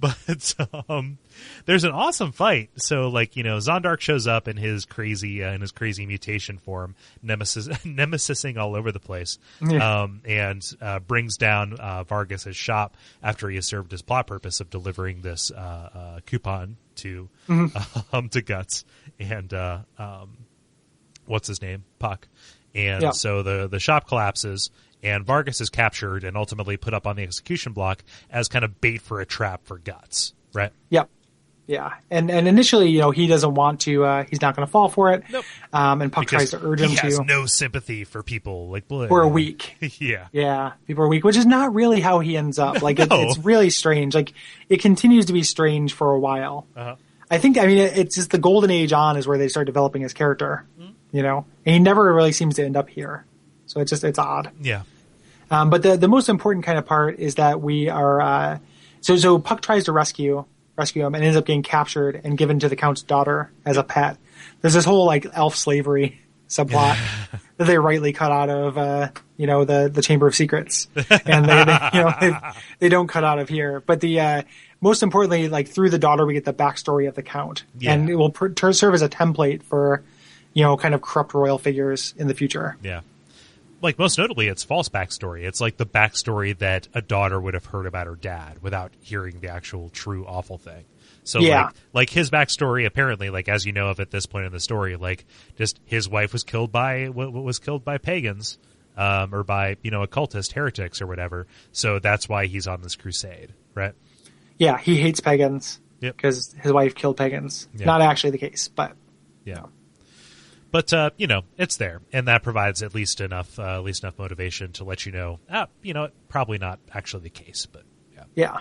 But there's an awesome fight. So Zondark shows up in his crazy mutation form, nemesising all over the place, and brings down Vargas's shop after he has served his plot purpose of delivering this coupon to Guts and what's his name, Puck, and so the shop collapses. And Vargas is captured and ultimately put up on the execution block as kind of bait for a trap for Guts, right? Yep. Yeah. And initially, he doesn't want to, he's not going to fall for it. Nope. And Puck tries to urge him to. He has no sympathy for people like Blood. Who are weak. Yeah. Yeah. People are weak, which is not really how he ends up. It's really strange. It continues to be strange for a while. Uh-huh. It's just the golden age on is where they start developing his character, and he never really seems to end up here. So it's odd. Yeah. But the most important kind of part is that we are, so Puck tries to rescue him and ends up getting captured and given to the Count's daughter as a pet. There's this whole elf slavery subplot that they rightly cut out of, the Chamber of Secrets, and they don't cut out of here. But the most importantly, through the daughter, we get the backstory of the Count, and it will serve as a template for, kind of corrupt royal figures in the future. Yeah. Most notably, it's false backstory. It's like the backstory that a daughter would have heard about her dad without hearing the actual true awful thing. So, his backstory, apparently, as you know of at this point in the story, just his wife was killed by pagans, or by, occultist heretics or whatever. So that's why he's on this crusade, right? Yeah, he hates pagans because his wife killed pagans. Yeah. Not actually the case, but yeah. But, it's there, and that provides at least enough motivation to let you know, probably not actually the case, but yeah.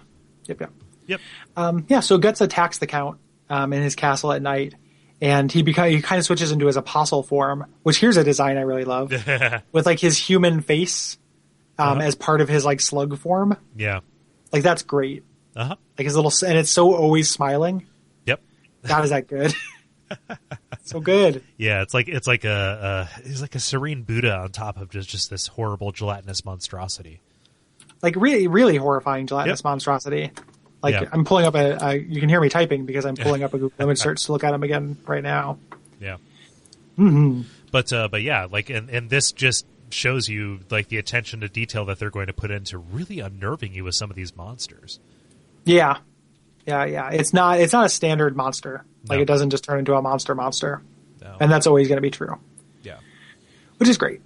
Yep. So Guts attacks the Count in his castle at night, and he kind of switches into his apostle form, which here's a design I really love, with his human face as part of his slug form. Yeah. That's great. Uh-huh. His little, and it's so always smiling. God, is that good? So good. Yeah, it's like he's like a serene Buddha on top of just this horrible gelatinous monstrosity. Like really, really horrifying gelatinous Yep. monstrosity. Like Yeah. I'm pulling up you can hear me typing because I'm pulling up a Google image search to look at him again right now. Yeah. Mm-hmm. But yeah, like and this just shows you like the attention to detail that they're going to put into really unnerving you with some of these monsters. Yeah. It's not a standard monster. Like No. it doesn't just turn into a monster. No. And that's always going to be true. Yeah. Which is great.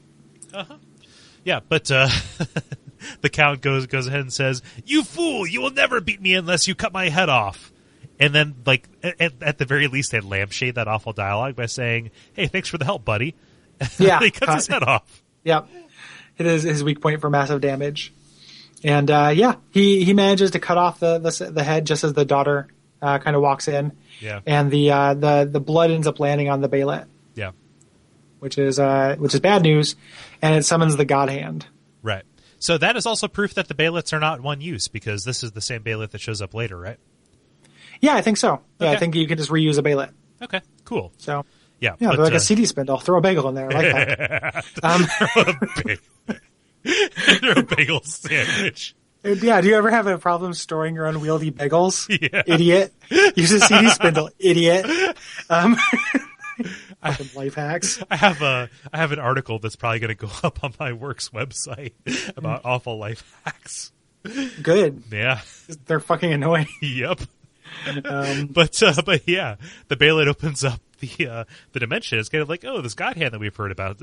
Uh-huh. Yeah, but the Count goes ahead and says, "You fool! You will never beat me unless you cut my head off." And then, like at the very least, they lampshade that awful dialogue by saying, "Hey, thanks for the help, buddy." Yeah. He cuts his head off. Yep. It is his weak point for massive damage. And he manages to cut off the head just as the daughter kind of walks in. Yeah. And the blood ends up landing on the Bailet, Yeah. which is bad news, and it summons the God Hand. Right. So that is also proof that the Bailets are not one use, because this is the same Bailet that shows up later, right? Yeah, I think so. Yeah, Okay. I think you can just reuse a Bailet. Okay, cool. So Yeah, yeah, but, they're like a CD spindle. Throw a bagel in there. I like that. They're a bagel sandwich. Yeah, do you ever have a problem storing your unwieldy bagels? Yeah. Idiot. Use a CD spindle. Idiot. Fucking life hacks. I have an article that's probably going to go up on my work's website about awful life hacks. Good. Yeah. They're fucking annoying. Yep. But yeah, the Bailet opens up the dimension. It's kind of like, oh, this God Hand that we've heard about.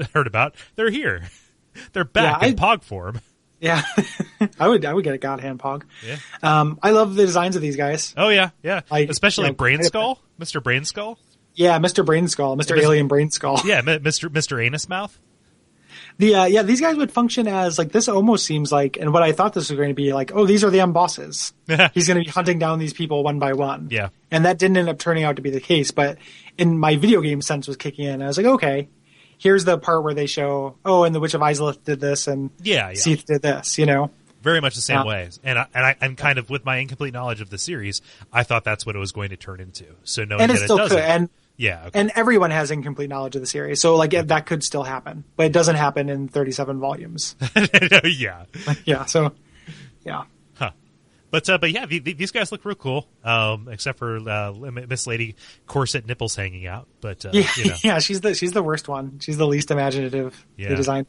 They're here. They're back in Pog form. Yeah, I would get a God Hand Pog. Yeah. I love the designs of these guys. Oh yeah, yeah. Like, especially you know, Brain Skull, Mr. Brain Skull. Yeah, Mr. Brain Skull, Mr. Alien Brain Skull. Yeah, Mr. Anus Mouth. These guys would function as like this. Almost seems like, and what I thought this was going to be like, oh, these are the M bosses. He's going to be hunting down these people one by one. Yeah, and that didn't end up turning out to be the case. But in my video game sense was kicking in. I was like, okay, here's the part where they show, oh, and the Witch of Izalith did this, and Seath did this. You know, very much the same way. And kind of with my incomplete knowledge of the series, I thought that's what it was going to turn into. So knowing that it doesn't. Yeah, okay. And everyone has incomplete knowledge of the series, so like that could still happen, but it doesn't happen in 37 volumes. Yeah, yeah. So, yeah. Huh. But yeah, these guys look real cool, except for Miss Lady corset nipples hanging out. But yeah, she's the worst one. She's the least imaginative design.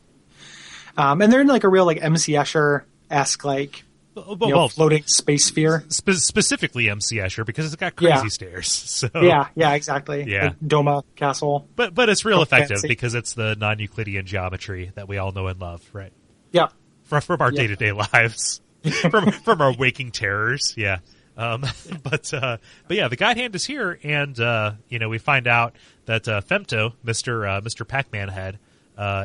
And they're in like a real like MC Escher-esque like. Floating space sphere. Specifically MC Escher, because it's got crazy stairs. So yeah, exactly. Yeah. Like Doma Castle. But it's real effective because it's the non-Euclidean geography that we all know and love, right? Yeah. From our day-to-day lives. from our waking terrors, yeah. But yeah, the God Hand is here, and we find out that Femto, Mr. Pac-Man Head,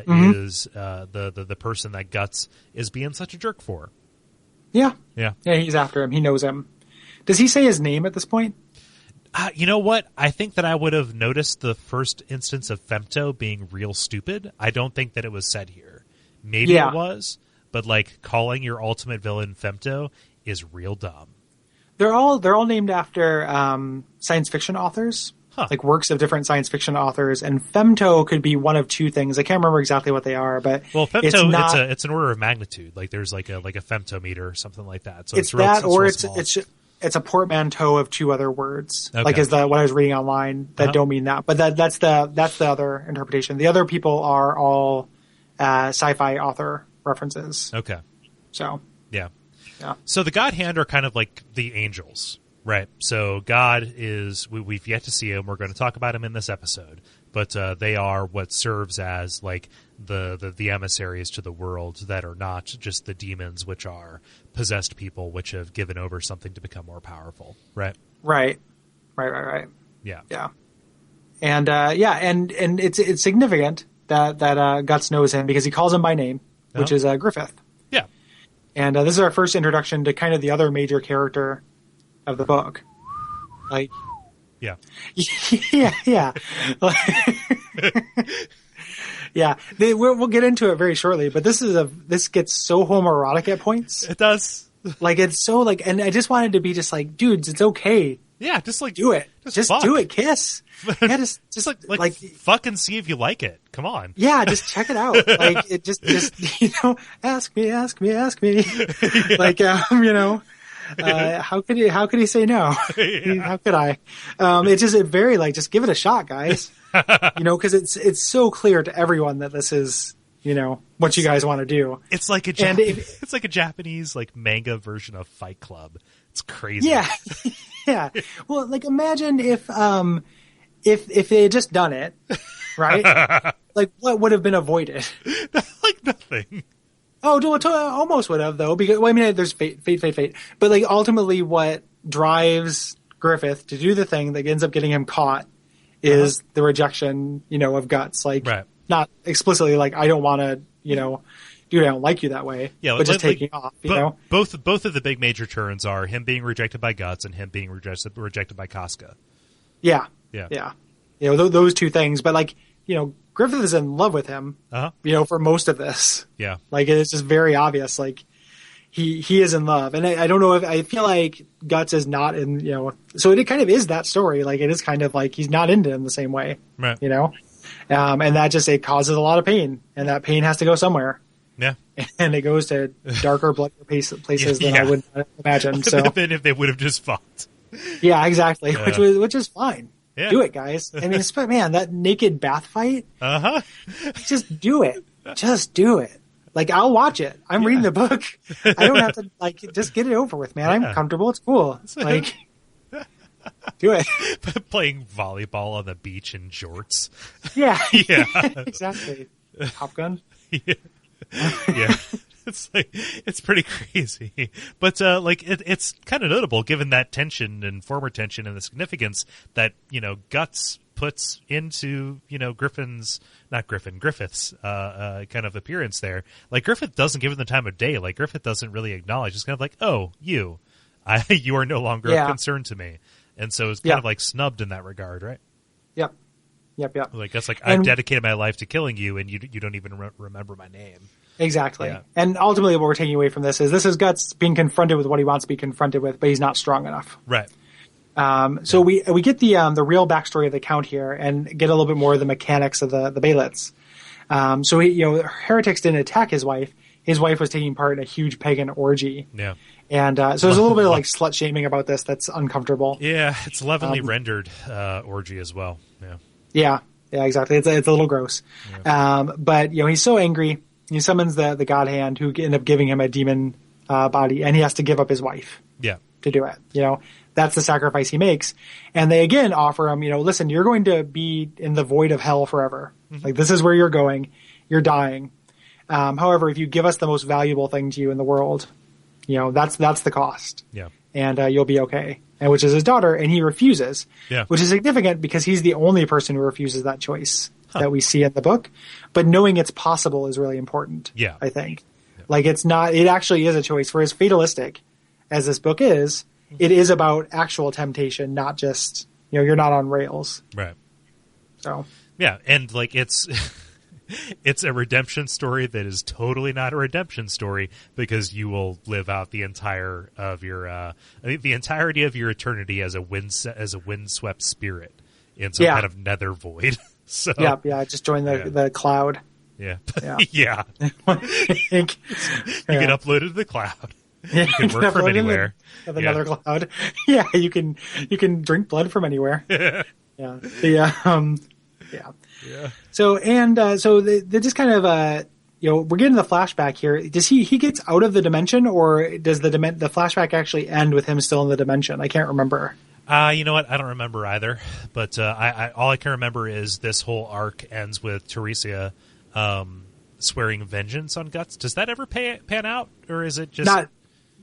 is the person that Guts is being such a jerk for. Yeah. Yeah. Yeah, he's after him. He knows him. Does he say his name at this point? You know what? I think that I would have noticed the first instance of Femto being real stupid. I don't think that it was said here. Maybe it was, but like calling your ultimate villain Femto is real dumb. They're all named after science fiction authors. Like works of different science fiction authors, and Femto could be one of two things. I can't remember exactly what they are, but Femto it's an order of magnitude. Like there's like a femtometer or something like that. So it's that, or it's a portmanteau of two other words. Okay. Like is what I was reading online that don't mean that, but that's the other interpretation. The other people are all sci-fi author references. Okay, so yeah. So the God Hand are kind of like the angels. Right. So God is, we've yet to see him. We're going to talk about him in this episode, but they are what serves as like the emissaries to the world that are not just the demons, which are possessed people, which have given over something to become more powerful. Right. Right. Yeah. Yeah. And and it's significant that Guts knows him because he calls him by name, which is Griffith. Yeah. And this is our first introduction to kind of the other major character of the book. Like, yeah. Yeah. Yeah. We'll get into it very shortly, but this gets so homoerotic at points. It does. Like, it's so like, and I just wanted to be just like, dudes, it's okay Yeah, just like do it. Just fuck. do it. Kiss. Yeah, just like fucking see if you like it. Come on. Yeah, just check it out. Like it just ask me. Yeah. Like how could he say no? Yeah. How could I? It very like just give it a shot, guys. Because it's so clear to everyone that this is what you guys want to do. It's like it's like a Japanese like manga version of Fight Club. It's crazy. Yeah. Yeah. Well, like imagine if they had just done it, right? Like what would have been avoided? Like nothing. Oh, almost would have though, because there's fate. But like ultimately, what drives Griffith to do the thing that ends up getting him caught is the rejection, of Guts. Like not explicitly like I don't want to, dude, I don't like you that way. Yeah, but just taking off. Both of the big major turns are him being rejected by Guts and him being rejected by Casca. Yeah. Those two things, but like Griffith is in love with him. For most of this. Yeah. Like it's just very obvious. Like he is in love, and I don't know if I feel like Guts is not in. So it kind of is that story. Like it is kind of like he's not into him the same way. Right. And that just it causes a lot of pain, and that pain has to go somewhere. Yeah. And it goes to darker, bloodier places than I would imagine. So than if they would have just fought. Yeah, exactly. Which is fine. Yeah. Do it, guys. I mean, man, that naked bath fight. Just do it. Just do it. Like I'll watch it. I'm reading the book. I don't have to just get it over with, man. I'm comfortable. It's cool. Like do it. Playing volleyball on the beach in jorts. Yeah. Yeah. Exactly. Top Gun. Yeah. Yeah. It's pretty crazy, but it's kind of notable given that tension and former tension and the significance that Guts puts into Griffith's kind of appearance there. Like Griffith doesn't give him the time of day. Like Griffith doesn't really acknowledge. It's kind of like, oh, you are no longer a concern to me, and so it's kind of like snubbed in that regard, right? Yep. Like that's like I've dedicated my life to killing you, and you don't even remember my name. Exactly. Yeah. And ultimately what we're taking away from this is Guts being confronted with what he wants to be confronted with, but he's not strong enough. Right. So we get the real backstory of the Count here and get a little bit more of the mechanics of the Baylets. So heretics didn't attack his wife. His wife was taking part in a huge pagan orgy. Yeah. And so there's a little bit of like slut shaming about this that's uncomfortable. Yeah, it's lovingly rendered orgy as well. Yeah. Yeah, exactly. It's a little gross. Yeah. But he's so angry. He summons the God Hand, who end up giving him a demon body, and he has to give up his wife. Yeah. To do it. That's the sacrifice he makes. And they again offer him, listen, you're going to be in the void of hell forever. Mm-hmm. Like this is where you're going. You're dying. However, if you give us the most valuable thing to you in the world, that's the cost. Yeah. And you'll be okay. And which is his daughter, and he refuses. Yeah. Which is significant because he's the only person who refuses that choice. That we see in the book, but knowing it's possible is really important. Yeah. I think. Yeah. Like it actually is a choice for as fatalistic as this book is. It is about actual temptation, not just, you're not on rails. Right. So. Yeah. And like it's a redemption story that is totally not a redemption story because you will live out the entirety of your eternity as a windswept spirit in some kind of nether void. So, yeah. Just join the cloud. Yeah. Yeah. You can upload it to the cloud. You can work from anywhere. Another cloud. Yeah, you can drink blood from anywhere. Yeah. Yeah. So they just kind of we're getting the flashback here. Does he gets out of the dimension, or does the flashback actually end with him still in the dimension? I can't remember. You know what? I don't remember either. But all I can remember is this whole arc ends with Teresia swearing vengeance on Guts. Does that ever pan out, or is it just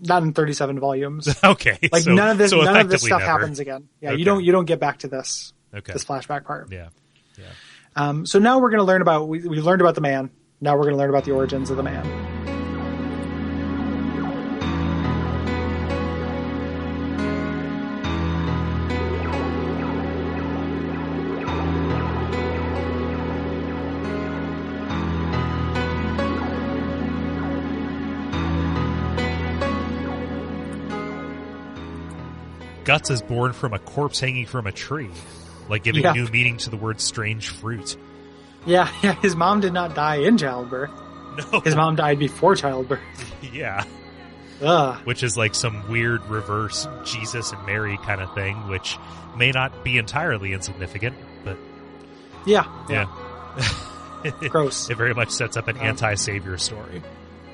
not in 37 volumes? Okay, like none of this stuff happens again. Yeah, okay. You don't get back to this flashback part. Yeah. So now we're going to learn about we learned about the man. Now we're going to learn about the origins of the man. Guts is born from a corpse hanging from a tree, like giving new meaning to the word strange fruit. Yeah, his mom did not die in childbirth. No. His mom died before childbirth. Yeah. Ugh. Which is like some weird reverse Jesus and Mary kind of thing, which may not be entirely insignificant, but... Yeah. Gross. It very much sets up an anti-savior story.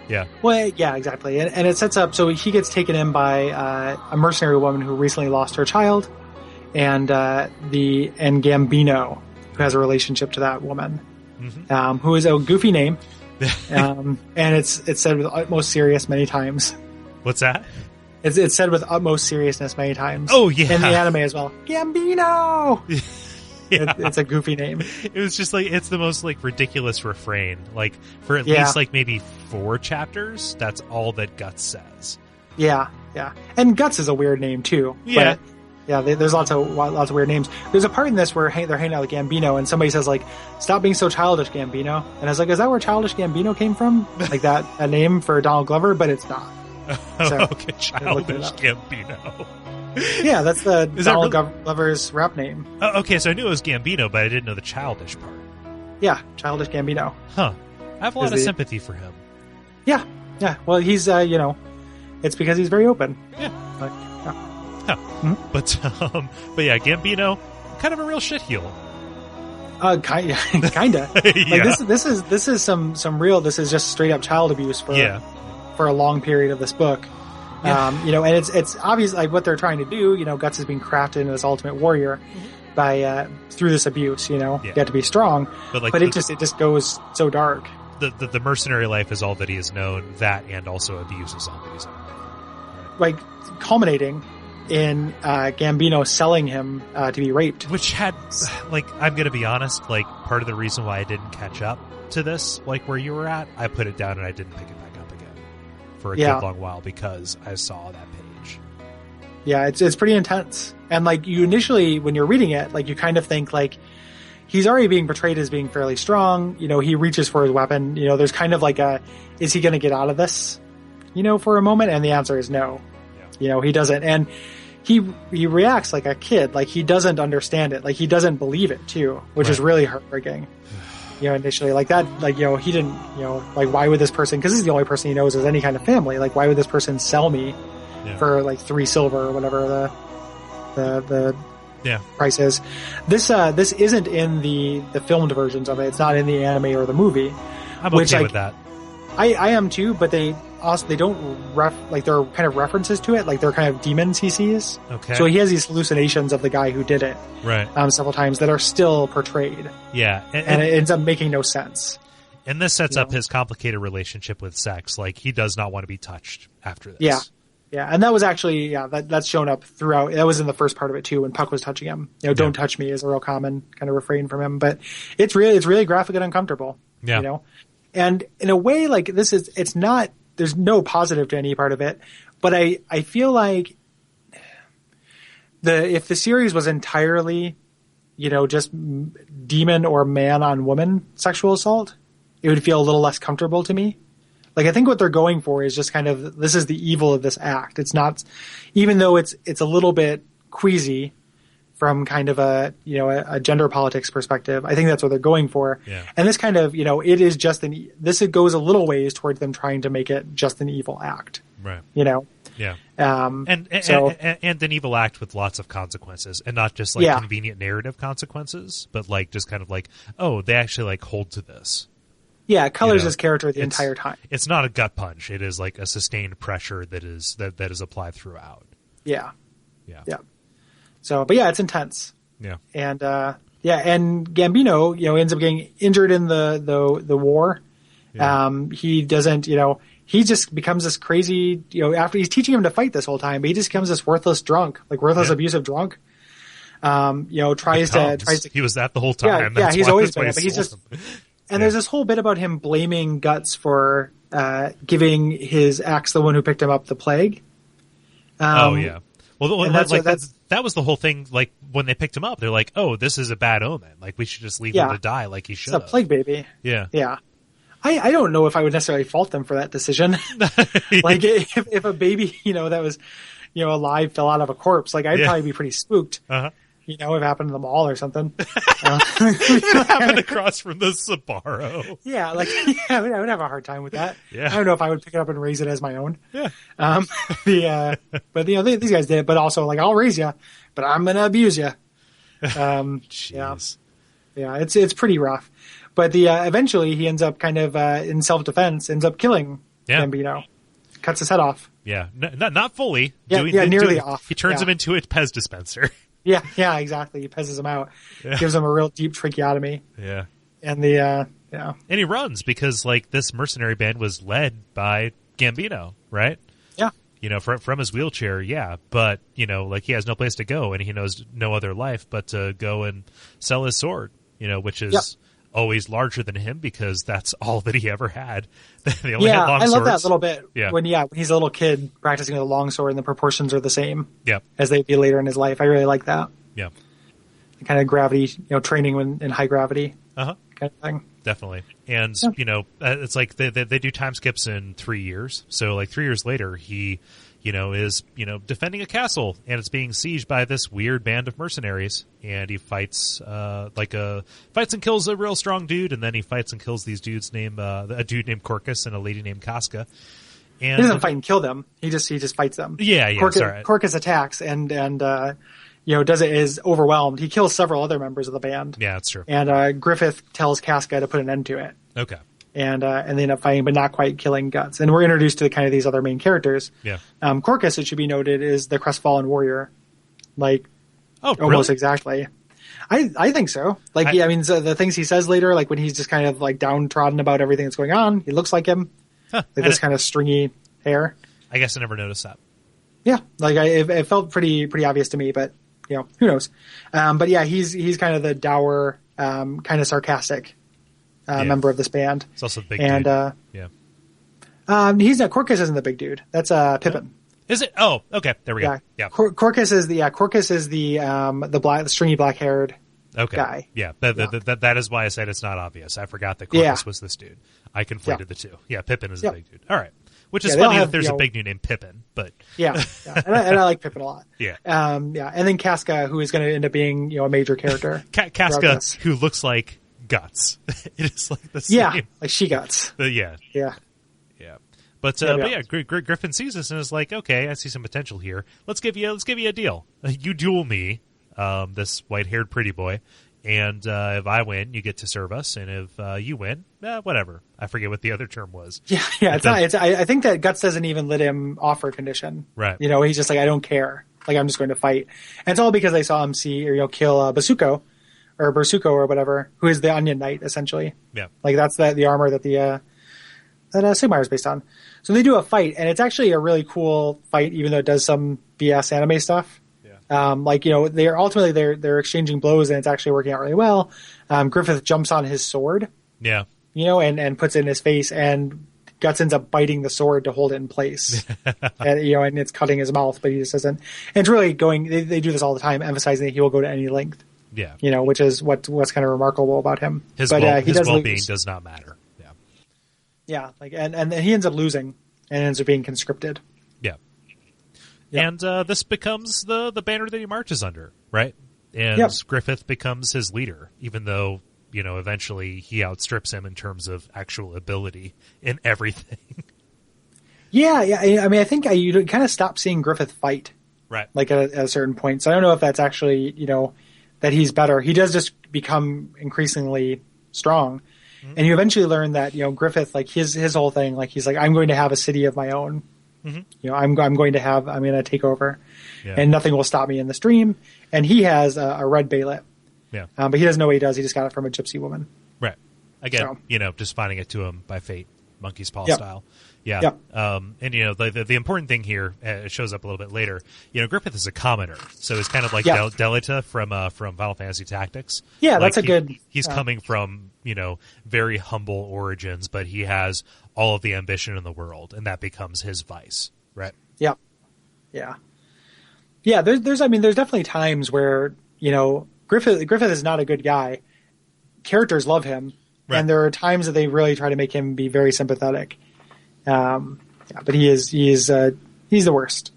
Yeah. Well, yeah, exactly. And it sets up, so he gets taken in by a mercenary woman who recently lost her child, and Gambino, who has a relationship to that woman, who is a goofy name, and it's said with utmost seriousness many times. What's that? It's said with utmost seriousness many times. Oh, yeah. In the anime as well. Gambino! Yeah. It's a goofy name. It was just like, it's the most like ridiculous refrain. Like for at least like maybe 4 chapters, that's all that Guts says. Yeah. And Guts is a weird name too. Yeah. But, there's lots of weird names. There's a part in this where they're hanging out with Gambino and somebody says like, "Stop being so childish, Gambino." And I was like, is that where Childish Gambino came from? Like that, a name for Donald Glover, but it's not. So, okay, Childish Gambino. Yeah, that's the Donald Glover's rap name. Okay, so I knew it was Gambino, but I didn't know the childish part. Yeah, Childish Gambino. Huh. I have a lot of sympathy for him. Yeah. Well, he's, it's because he's very open. Yeah. Like, Huh. Mm-hmm. But yeah, Gambino, kind of a real shitheel. Kinda. Yeah. Like this is some real. This is just straight up child abuse for a long period of this book. Yeah. And it's obvious like what they're trying to do. Guts is being crafted into this ultimate warrior by through this abuse. You have to be strong, but it just goes so dark. The mercenary life is all that he has known. That and also abuse is all that he's known. Right. Like culminating in Gambino selling him to be raped. Which had, like, I'm going to be honest, like, part of the reason why I didn't catch up to this, like, where you were at, I put it down and I didn't pick it back up again for a good long while because I saw that page. Yeah, it's pretty intense. And, like, you initially, when you're reading it, like, you kind of think, like, he's already being portrayed as being fairly strong. He reaches for his weapon. There's kind of like is he going to get out of this, for a moment? And the answer is no. Yeah. He doesn't. And he reacts like a kid, like he doesn't understand it, like he doesn't believe it too, which is really heartbreaking. Initially, like that, like he didn't, like why would this person? Because this is the only person he knows as any kind of family. Like why would this person sell me for like 3 silver or whatever the price is? This isn't in the filmed versions of it. It's not in the anime or the movie. I'm okay with that. I am too, but they don't there are kind of references to it, like they're kind of demons he sees. Okay. So he has these hallucinations of the guy who did it, right? Several times that are still portrayed. Yeah, and it ends up making no sense. And this sets up his complicated relationship with sex. Like he does not want to be touched after this. Yeah, and that was actually that's shown up throughout. That was in the first part of it too when Puck was touching him. Don't touch me is a real common kind of refrain from him, but it's really graphic and uncomfortable. Yeah, and in a way, like it's not. There's no positive to any part of it, but I feel like if the series was entirely, just demon or man on woman sexual assault, it would feel a little less comfortable to me. Like I think what they're going for is just kind of this is the evil of this act. It's not, even though it's a little bit queasy from kind of a gender politics perspective. I think that's what they're going for. Yeah. And this kind of, it is just it goes a little ways towards them trying to make it just an evil act. Right. Yeah. And an evil act with lots of consequences and not just like convenient narrative consequences, but like just kind of like, oh, they actually like hold to this. Yeah. It colors his character the entire time. It's not a gut punch. It is like a sustained pressure that is applied throughout. Yeah. So, but it's intense. Yeah. And, and Gambino, ends up getting injured in the war. Yeah. He doesn't, he just becomes this crazy, after he's teaching him to fight this whole time, but he just becomes this worthless drunk, like worthless abusive drunk. Tries to. He was that the whole time. Yeah, he's always been, but he's just, and there's this whole bit about him blaming Guts for, giving his ex, the one who picked him up, the plague. Well, that was the whole thing. Like when they picked him up, they're like, "Oh, this is a bad omen. Like we should just leave him to die, like he should." It's a plague baby. Yeah. I don't know if I would necessarily fault them for that decision. Like if a baby, that was, alive fell out of a corpse. Like, I'd probably be pretty spooked. Uh-huh. It happened in the mall or something. It happened across from the Sbarro. Yeah, I would have a hard time with that. Yeah. I don't know if I would pick it up and raise it as my own. Yeah. But these guys did. But also, like, I'll raise you, but I'm gonna abuse you. Jeez. Yeah, it's pretty rough. But eventually he ends up kind of in self-defense, ends up killing Gambino, cuts his head off. Yeah, not fully. Yeah, nearly off. He turns him into a Pez dispenser. Yeah, exactly. He pezzes him out, gives him a real deep tracheotomy. Yeah, and and he runs because like this mercenary band was led by Gambino, right? Yeah, from his wheelchair. Yeah, but like he has no place to go, and he knows no other life but to go and sell his sword. Which is always larger than him because that's all that he ever had. They only had long swords. I love that little bit. Yeah. When he's a little kid practicing with a long sword and the proportions are the same. Yeah. As they'd be later in his life. I really like that. Yeah. The kind of gravity, training in high gravity. Uh-huh. Kind of thing. Definitely. And, it's like they do time skips in 3 years. So like 3 years later, he, is, defending a castle and it's being sieged by this weird band of mercenaries. And he fights, fights and kills a real strong dude. And then he fights and kills these dudes named, a dude named Corcus and a lady named Casca. And he doesn't fight and kill them. He just fights them. Yeah. Corcus attacks and does it is overwhelmed. He kills several other members of the band. Yeah, that's true. And Griffith tells Casca to put an end to it. Okay. And they end up fighting, but not quite killing Guts. And we're introduced to kind of these other main characters. Yeah. Corcus, it should be noted, is the crestfallen warrior. Like, almost really? exactly. I think so. Like, so the things he says later, like when he's just kind of like downtrodden about everything that's going on, he looks like him. Huh. Like this kind of stringy hair. I guess I never noticed that. Yeah. Like it felt pretty obvious to me, but who knows? But yeah, he's kind of the dour, kind of sarcastic member of this band. It's also the big dude. He's not. Corcus isn't the big dude. That's Pippin. Is it? Oh, okay. There we go. Yeah. Corcus is the black, stringy black haired guy. Yeah. That is why I said it's not obvious. I forgot that Corcus was this dude. I conflated the two. Yeah. Pippin is the big dude. All right. Which is funny that there's a big dude named Pippin, but yeah. And I like Pippin a lot. Yeah. And then Casca, who is going to end up being a major character. Casca, who looks like Guts. It is like the same. Yeah, like she Guts. Yeah. But Griffin sees this and is like, okay, I see some potential here. Let's give you a deal. You duel me, this white-haired pretty boy, and if I win, you get to serve us, and if you win, whatever. I forget what the other term was. Yeah. I think that Guts doesn't even let him offer a condition. Right. He's just like, I don't care. Like, I'm just going to fight. And it's all because they saw him kill Bersuko or whatever, who is the Onion Knight essentially. Yeah. Like that's the armor that that Sigmar is based on. So they do a fight, and it's actually a really cool fight, even though it does some BS anime stuff. Yeah. They're ultimately they're exchanging blows, and it's actually working out really well. Griffith jumps on his sword. Yeah. And puts it in his face, and Guts ends up biting the sword to hold it in place. and it's cutting his mouth, but he just doesn't. And it's really going. They do this all the time, emphasizing that he will go to any length. Yeah. Which is what's kind of remarkable about him. His well-being does not matter. Yeah, and he ends up losing and ends up being conscripted. Yeah. And this becomes the banner that he marches under, right? And Griffith becomes his leader, even though, eventually he outstrips him in terms of actual ability in everything. Yeah. I mean, I think you kind of stop seeing Griffith fight. Right. Like at a certain point. So I don't know if that's actually, that he's better. He does just become increasingly strong. Mm-hmm. And you eventually learn that, Griffith, like his whole thing, like he's like, I'm going to have a city of my own. Mm-hmm. I'm going to take over and nothing will stop me in this dream. And he has a red bayonet. Yeah. But he doesn't know what he does. He just got it from a gypsy woman. Right. Again, just finding it to him by fate, monkey's paw style. Yeah. Yep. And the important thing here, it shows up a little bit later. Griffith is a commoner, so he's kind of like Delita from Final Fantasy Tactics. Yeah, like that's good. He's coming from very humble origins, but he has all of the ambition in the world, and that becomes his vice, right? Yeah. There's definitely times where Griffith is not a good guy. Characters love him, and there are times that they really try to make him be very sympathetic. But he's the worst.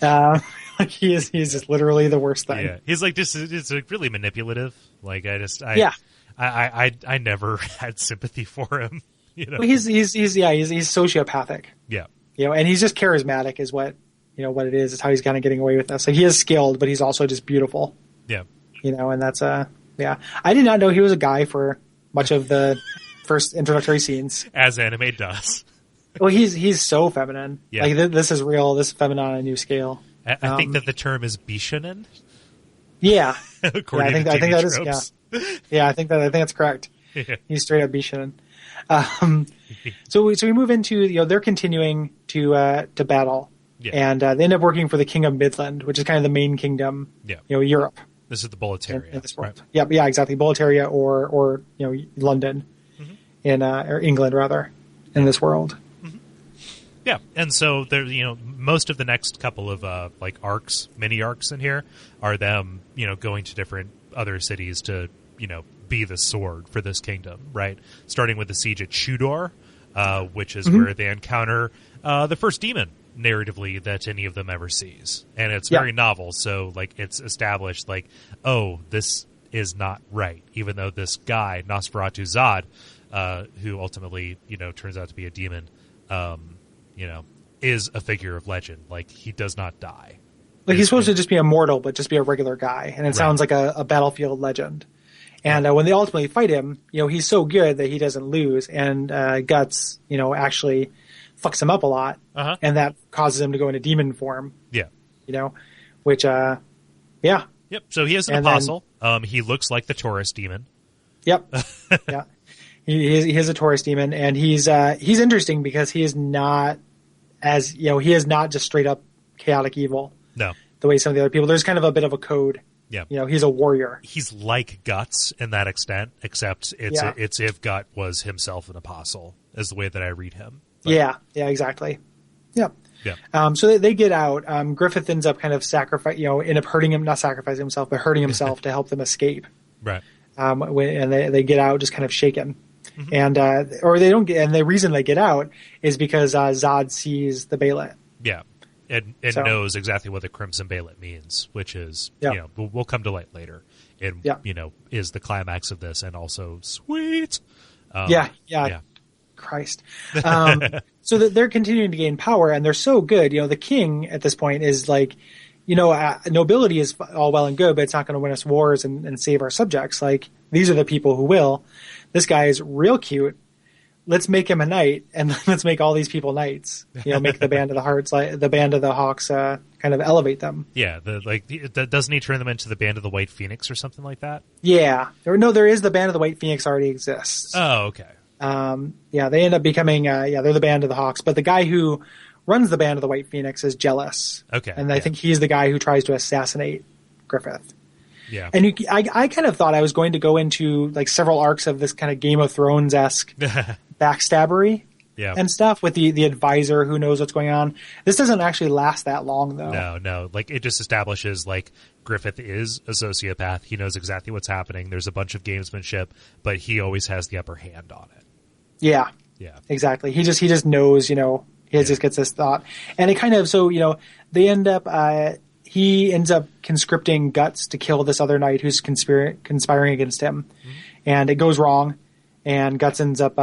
Like he's just literally the worst thing. Yeah, he's like just it's like really manipulative. Like Yeah. I never had sympathy for him. You know, Well, he's sociopathic. yeah, And he's just charismatic is what it is. It's how he's kind of getting away with this. Like he is skilled, but he's also just beautiful. yeah. And that's yeah. I did not know he was a guy for much of the first introductory scenes. As anime does. Well, he's so feminine. Yeah. Like this is real. This is feminine on a new scale. I think that the term is bishonen. Yeah. According I to think TV that is tropes. Yeah, I think that's correct. Yeah. He's straight up Bishonen. So we move into they're continuing to battle, Yeah. and they end up working for the King of Midland, which is kind of the main kingdom. Yeah. Europe. This is the Boletaria. In this world. Right. Yep, yeah, exactly. Boletaria or London, in or England rather, in this world. Yeah, and so there, most of the next couple of mini arcs in here are them, going to different other cities to, be the sword for this kingdom, right? Starting with the siege at Chudor, which is where they encounter the first demon narratively that any of them ever sees, and it's very novel. So it's established oh, this is not right, even though this guy Nosferatu Zod, who ultimately turns out to be a demon. Is a figure of legend. Like, he does not die. Like, he's supposed to just be immortal, but just be a regular guy. And it sounds like a battlefield legend. And when they ultimately fight him, he's so good that he doesn't lose. And Guts, actually fucks him up a lot. Uh-huh. And that causes him to go into demon form. Yeah. Which, yeah. Yep. So he is an And apostle. He looks like the Taurus demon. Yep. Yeah. He is a Taurus demon. And he's interesting because he is not he is not just straight up chaotic evil. No. The way some of the other people, there's kind of a bit of a code. Yeah. He's a warrior. He's like Guts in that extent, except it's if Gut was himself an apostle, is the way that I read him. But, Yeah, exactly. Yeah. Yeah. So they get out. Griffith ends up kind of end up hurting him, not sacrificing himself, but hurting himself to help them escape. Right. And they get out just kind of shaken. And, or they don't get, and the reason they get out is because, Zod sees the Bailet. Yeah. And knows exactly what the Crimson Bailet means, which is, we'll come to light later. And, is the climax of this, and also sweet. Yeah. Christ. So that they're continuing to gain power, and they're so good. The king at this point is like, nobility is all well and good, but it's not going to win us wars and save our subjects. Like, these are the people who will. This guy is real cute. Let's make him a knight, and let's make all these people knights. Make the Band of the Hearts, the Band of the Hawks, kind of elevate them. Yeah, doesn't he turn them into the Band of the White Phoenix or something like that? Yeah, there is the Band of the White Phoenix already exists. Oh, okay. They end up becoming, they're the Band of the Hawks, but the guy who runs the Band of the White Phoenix is jealous. Okay, and I think he's the guy who tries to assassinate Griffith. Yeah. And I kind of thought I was going to go into several arcs of this kind of Game of Thrones-esque backstabbery and stuff with the advisor who knows what's going on. This doesn't actually last that long, though. No. It just establishes Griffith is a sociopath. He knows exactly what's happening. There's a bunch of gamesmanship, but he always has the upper hand on it. Yeah. Yeah. Exactly. He just knows, he just gets this thought. And it kind of, they end up, he ends up conscripting Guts to kill this other knight who's conspiring against him. Mm-hmm. And it goes wrong. And Guts ends up,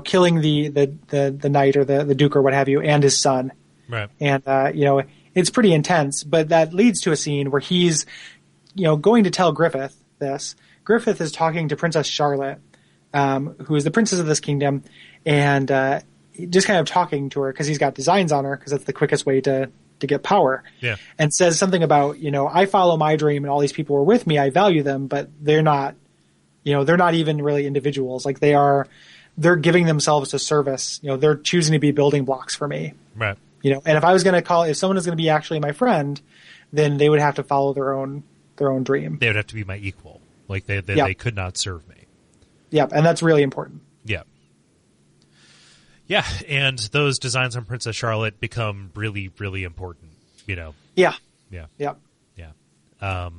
killing the knight or the duke or what have you, and his son. Right. And, it's pretty intense, but that leads to a scene where he's, going to tell Griffith this. Griffith is talking to Princess Charlotte, who is the princess of this kingdom, and, just kind of talking to her because he's got designs on her because that's the quickest way to get power. Yeah. And says something about, I follow my dream and all these people are with me. I value them, but they're not, they're not even really individuals. Like they're giving themselves to service. They're choosing to be building blocks for me. Right. And if I was going to if someone is going to be actually my friend, then they would have to follow their own dream. They would have to be my equal. They could not serve me. Yep. And that's really important. Yeah. Yeah, and those designs on Princess Charlotte become really, really important. Yeah. Yeah. Yep. Yeah.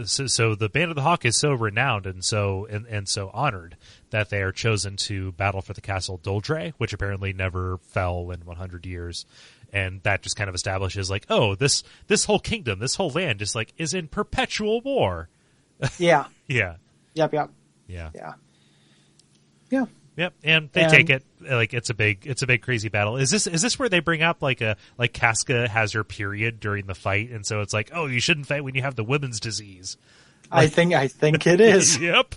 So the Band of the Hawk is so renowned and so honored that they are chosen to battle for the castle Doldre, which apparently never fell in 100 years, And that just kind of establishes like, oh, this whole kingdom, this whole land just like is in perpetual war. Yeah. Yeah. Yep. Yeah. Yeah. Yeah. Yep. And they take it like it's a big crazy battle. Is this where they bring up like Casca has her period during the fight, and so it's like, oh, you shouldn't fight when you have the women's disease. I think it is. Yep.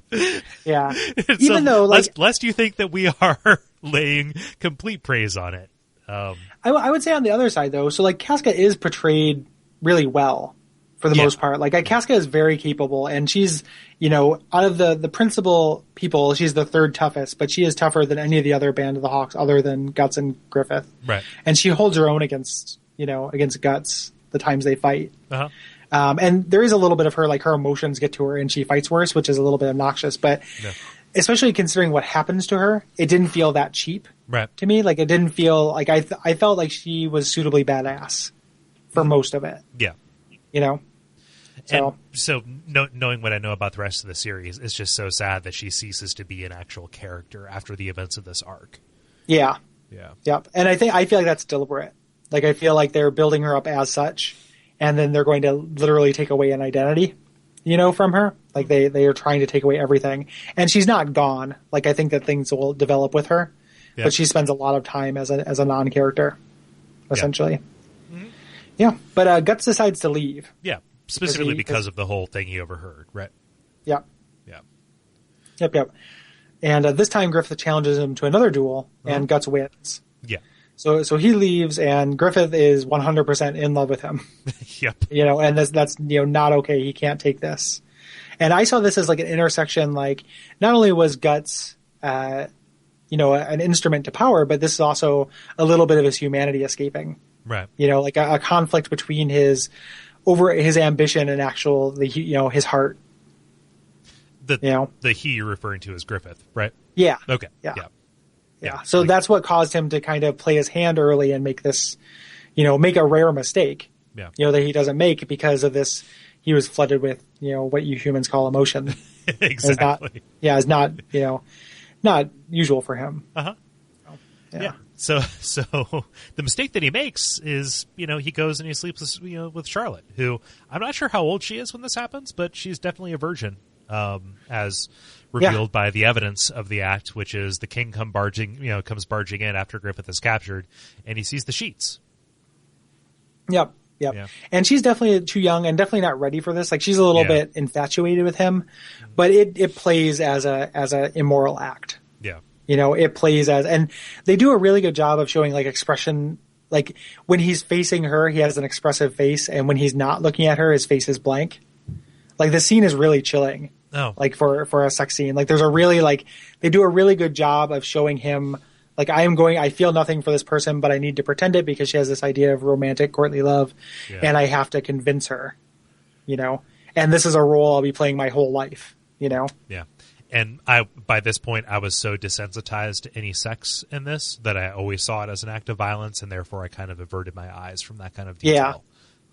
Yeah. Even though, like, lest you think that we are laying complete praise on it. I would say on the other side though, so like Casca is portrayed really well for the most part. Like Casca is very capable, and she's, out of the principal people, she's the third toughest, but she is tougher than any of the other Band of the Hawks other than Guts and Griffith. Right. And she holds her own against Guts the times they fight. Uh-huh. And there is a little bit of her, like her emotions get to her and she fights worse, which is a little bit obnoxious, but especially considering what happens to her, it didn't feel that cheap to me. Like it didn't feel like I felt like she was suitably badass for most of it. Yeah. So knowing what I know about the rest of the series, it's just so sad that she ceases to be an actual character after the events of this arc. Yeah. Yeah. Yep. And I feel like that's deliberate. Like I feel like they're building her up as such, and then they're going to literally take away an identity, from her. Like they are trying to take away everything, and she's not gone. Like I think that things will develop with her, but she spends a lot of time as a non-character, essentially. Mm-hmm. Yeah. But Guts decides to leave. Yeah. Specifically because of the whole thing he overheard, right? Yep. Yeah. Yep. And this time Griffith challenges him to another duel, and Guts wins. Yeah. So he leaves, and Griffith is 100% in love with him. Yep. And that's not okay. He can't take this. And I saw this as like an intersection. Like not only was Guts, an instrument to power, but this is also a little bit of his humanity escaping. Right. Like a conflict between his ambition and his heart. The he you're referring to is Griffith, right? Yeah. Okay. Yeah. So that's what caused him to kind of play his hand early and make this, make a rare mistake. Yeah. That he doesn't make because of this. He was flooded with, what you humans call emotion. Exactly. It's not, not usual for him. Uh-huh. So the mistake that he makes is, he goes and he sleeps, with Charlotte, who I'm not sure how old she is when this happens, but she's definitely a virgin, as revealed by the evidence of the act, which is the king comes barging in after Griffith is captured, and he sees the sheets. Yep. Yeah. And she's definitely too young and definitely not ready for this. Like she's a little bit infatuated with him, but it plays as a immoral act. Yeah. It plays as, and they do a really good job of showing like expression. Like when he's facing her, he has an expressive face, and when he's not looking at her, his face is blank. Like the scene is really chilling. Oh. Like for a sex scene. Like there's a really they do a really good job of showing him like I feel nothing for this person, but I need to pretend it because she has this idea of romantic courtly love, and I have to convince her, and this is a role I'll be playing my whole life, Yeah. And by this point, I was so desensitized to any sex in this that I always saw it as an act of violence, and therefore I kind of averted my eyes from that kind of detail. Yeah.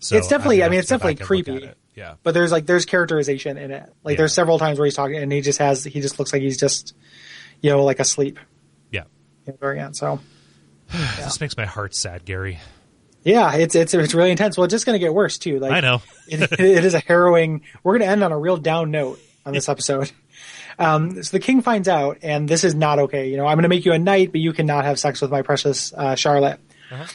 So it's definitely, it's definitely creepy. Yeah. But there's characterization in it. Like there's several times where he's talking and he just looks like he's just, like asleep. Yeah. At the very end. So this makes my heart sad, Gary. Yeah, it's really intense. Well, it's just going to get worse too. Like I know. it is a harrowing. We're going to end on a real down note on this episode. So the king finds out, and this is not okay. I'm going to make you a knight, but you cannot have sex with my precious Charlotte. Uh-huh.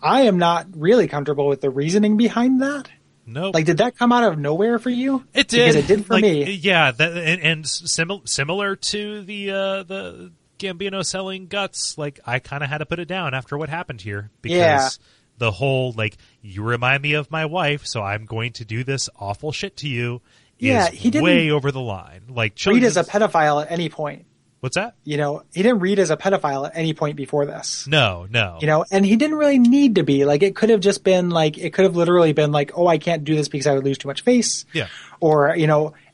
I am not really comfortable with the reasoning behind that. No, like did that come out of nowhere for you? It did. Because it did for me. Yeah, and similar to the Gambino selling Guts. Like I kind of had to put it down after what happened here because the whole you remind me of my wife, so I'm going to do this awful shit to you. He didn't way over the line. Read as a pedophile at any point. What's that? He didn't read as a pedophile at any point before this. No. And he didn't really need to be. It could have just been it could have literally been oh, I can't do this because I would lose too much face. Yeah. Or,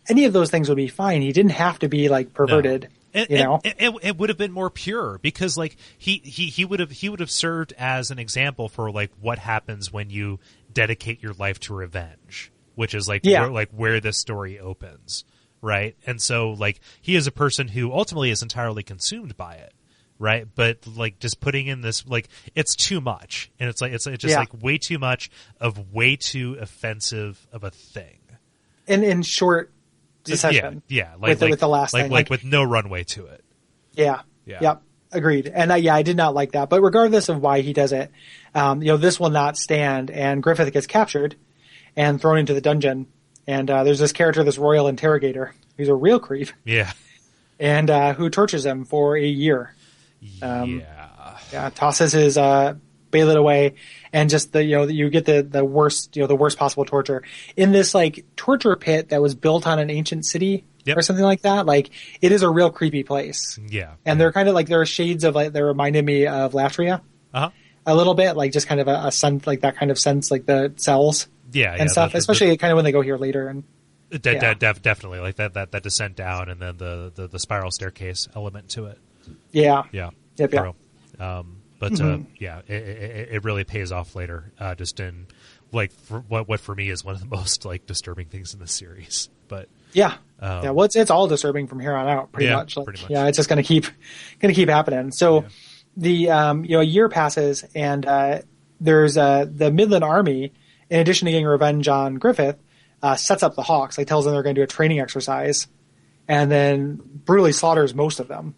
any of those things would be fine. He didn't have to be perverted. No. It would have been more pure because he would have served as an example for what happens when you dedicate your life to revenge, which is where this story opens. Right. And so he is a person who ultimately is entirely consumed by it. right? But like just putting in this, like, it's too much, and it's just like way too much of way too offensive of a thing. In short succession. Like with the last thing, like with no runway to it. Yeah. Yep. Agreed. And I did not like that. But regardless of why he does it, this will not stand. And Griffith gets captured and thrown into the dungeon. And there's this character, this royal interrogator, who's a real creep. Yeah. And who tortures him for a year. Tosses his bayonet away, and just you get the worst possible torture in this like torture pit that was built on an ancient city. Yep. Or something like that. Like, it is a real creepy place. Yeah. And they're kind of like, there are shades of like, they reminded me of Latria. Uh-huh. A little bit, like just kind of a sense, like that kind of sense, like the cells. And stuff, especially kind of when they go here later. And definitely like that descent down, and then the spiral staircase element to it. Yeah. Yeah. Yep. It really pays off later, just in like what for me is one of the most like disturbing things in the series. But it's all disturbing from here on out, pretty much. Pretty much. Yeah, it's just gonna keep happening. So the a year passes, and there's the Midland Army, in addition to getting revenge on Griffith, sets up the Hawks, like tells them they're going to do a training exercise, and then brutally slaughters most of them.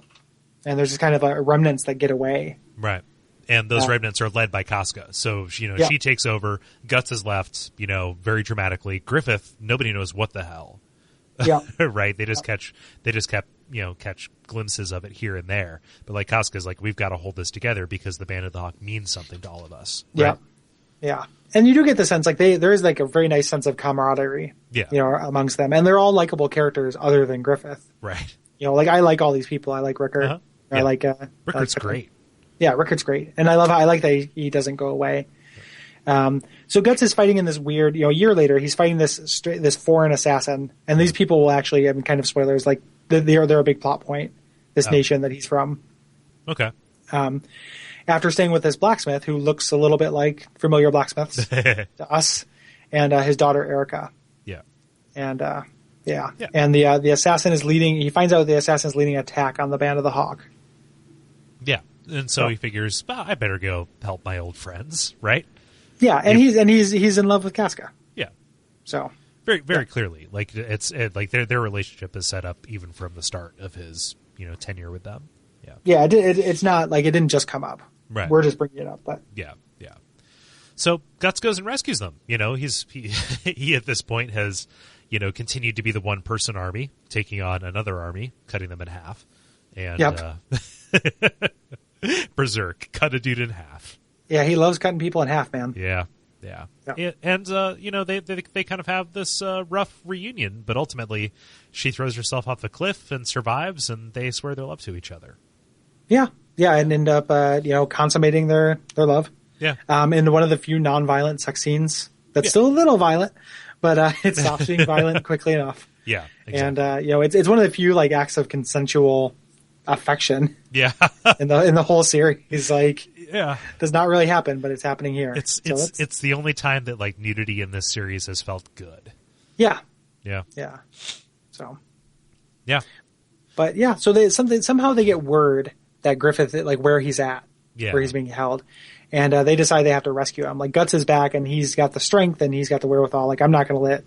And there's just kind of remnants that get away. Right. And those remnants are led by Casca. So, she takes over. Guts is left, very dramatically. Griffith, nobody knows what the hell. Yeah. Right. They just catch glimpses of it here and there. But like Casca's like, we've got to hold this together because the Band of the Hawk means something to all of us. Right? Yeah. And you do get the sense, like there is like a very nice sense of camaraderie, amongst them. And they're all likable characters other than Griffith. Right. Like I like all these people. I like Rickard. Uh-huh. I like, Rickard's great. Yeah, Rickard's great. And I like that he doesn't go away. So Guts is fighting in this weird, a year later, he's fighting this foreign assassin. And these people will actually, kind of spoilers, like they're a big plot point, this nation that he's from. Okay. After staying with this blacksmith who looks a little bit like familiar blacksmiths to us, and his daughter Erica. Yeah. And and the assassin is leading. He finds out the assassin is leading an attack on the Band of the Hawk. Yeah, and so he figures, I better go help my old friends, right? Yeah, and he's in love with Casca. Yeah. So very clearly, like like their relationship is set up even from the start of his tenure with them. Yeah. Yeah, it's not like it didn't just come up. Right. We're just bringing it up, but yeah. So Guts goes and rescues them. He at this point has continued to be the one-person army, taking on another army, cutting them in half, and Berserk cut a dude in half. Yeah, he loves cutting people in half, man. Yeah. And they kind of have this rough reunion, but ultimately she throws herself off the cliff and survives, and they swear their love to each other. Yeah, and end up consummating their love. Yeah. In one of the few non-violent sex scenes that's still a little violent, but it stops being violent quickly enough. Yeah, exactly. And it's one of the few like acts of consensual affection. Yeah. in the whole series, like, does not really happen, but it's happening here. It's the only time that like nudity in this series has felt good. Yeah. So. Yeah. But so somehow they get word that Griffith, like where he's at, where he's being held, and they decide they have to rescue him. Like Guts is back, and he's got the strength and he's got the wherewithal. Like, I'm not going to let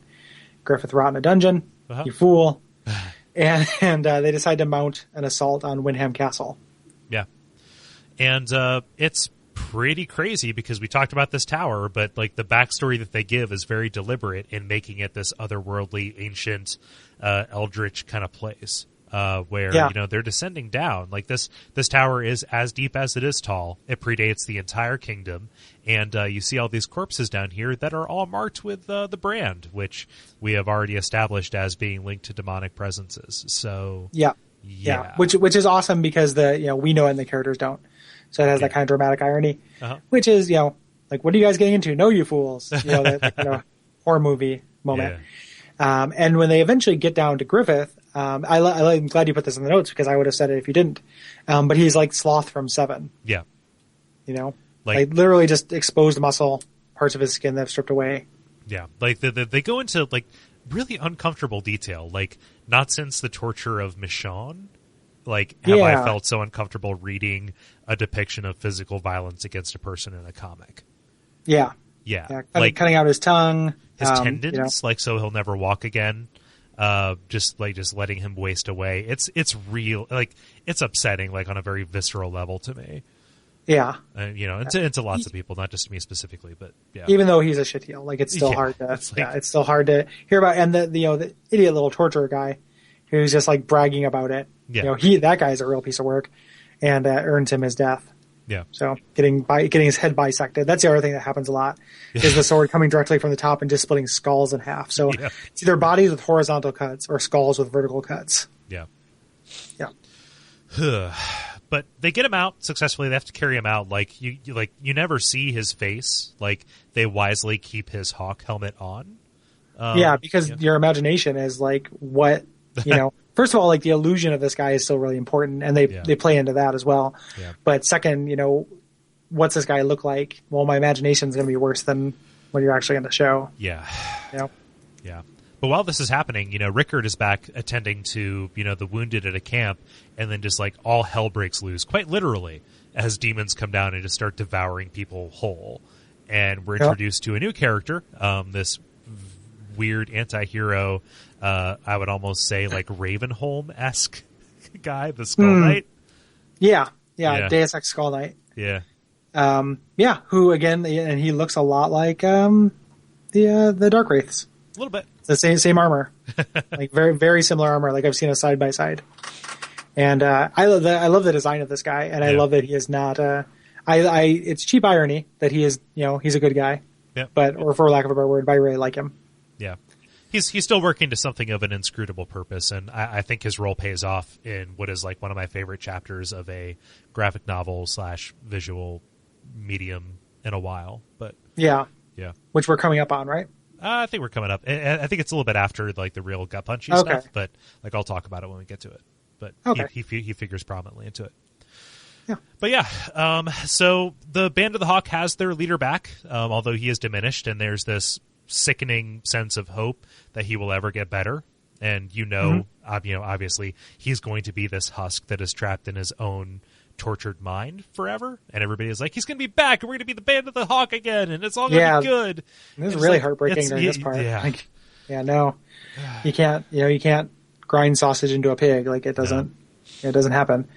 Griffith rot in a dungeon, you fool. And they decide to mount an assault on Windham Castle. Yeah. And it's pretty crazy because we talked about this tower, but like the backstory that they give is very deliberate in making it this otherworldly, ancient, eldritch kind of place. Where they're descending down. Like this tower is as deep as it is tall. It predates the entire kingdom, and you see all these corpses down here that are all marked with the brand, which we have already established as being linked to demonic presences. So which is awesome because we know it and the characters don't. So it has that kind of dramatic irony, which is like, what are you guys getting into? No, you fools! That horror movie moment. Yeah. And when they eventually get down to Griffith. I'm glad you put this in the notes because I would have said it if you didn't. But he's like Sloth from Seven. Yeah. Like literally just exposed muscle, parts of his skin that have stripped away. Yeah. Like they go into like really uncomfortable detail. Like not since the torture of Michonne. Like, have I felt so uncomfortable reading a depiction of physical violence against a person in a comic? Yeah. Yeah. Like cutting out his tongue. His tendons, like, so he'll never walk again. Just letting him waste away. It's real, like, it's upsetting, like, on a very visceral level to me. Yeah. To lots of people, not just to me specifically, but yeah. Even though he's a shit heel, like, it's still hard to, it's still hard to hear about. And the idiot little torturer guy who's just like bragging about it. Yeah. That guy's a real piece of work and earns him his death. Yeah. So getting his head bisected. That's the other thing that happens a lot is the sword coming directly from the top and just splitting skulls in half. So it's either bodies with horizontal cuts or skulls with vertical cuts. Yeah. Yeah. But they get him out successfully. They have to carry him out. Like you never see his face. Like, they wisely keep his hawk helmet on. Because your imagination is like what, first of all, like, the illusion of this guy is still really important, and they play into that as well. Yeah. But second, what's this guy look like? Well, my imagination is going to be worse than what you're actually going to show. Yeah. Yeah. But while this is happening, Rickard is back attending to, the wounded at a camp, and then just, like, all hell breaks loose, quite literally, as demons come down and just start devouring people whole. And we're introduced to a new character, this weird anti-hero, I would almost say, like, Ravenholm-esque guy, the Skull Knight. Yeah, Deus Ex Skull Knight. Yeah. Who, again, and he looks a lot like the Dark Wraiths. A little bit. It's the same armor. Like, very, very similar armor. Like, I've seen a side by side. And I love the design of this guy, and I love that he is not it's cheap irony that he is, he's a good guy. Yeah. Or for lack of a better word, but I really like him. Yeah. He's still working to something of an inscrutable purpose, and I think his role pays off in what is, like, one of my favorite chapters of a graphic novel / visual medium in a while. But yeah, which we're coming up on, right? I think we're coming up. I think it's a little bit after, like, the real gut punchy stuff, but, like, I'll talk about it when we get to it. But he figures prominently into it. Yeah. But so the Band of the Hawk has their leader back, although he is diminished, and there's this sickening sense of hope that he will ever get better. And obviously he's going to be this husk that is trapped in his own tortured mind forever. And everybody is like, he's going to be back, and we're going to be the Band of the Hawk again, and it's all going to be good. This is really heartbreaking during this part. Yeah. Like, no, you can't grind sausage into a pig. Like, it doesn't happen.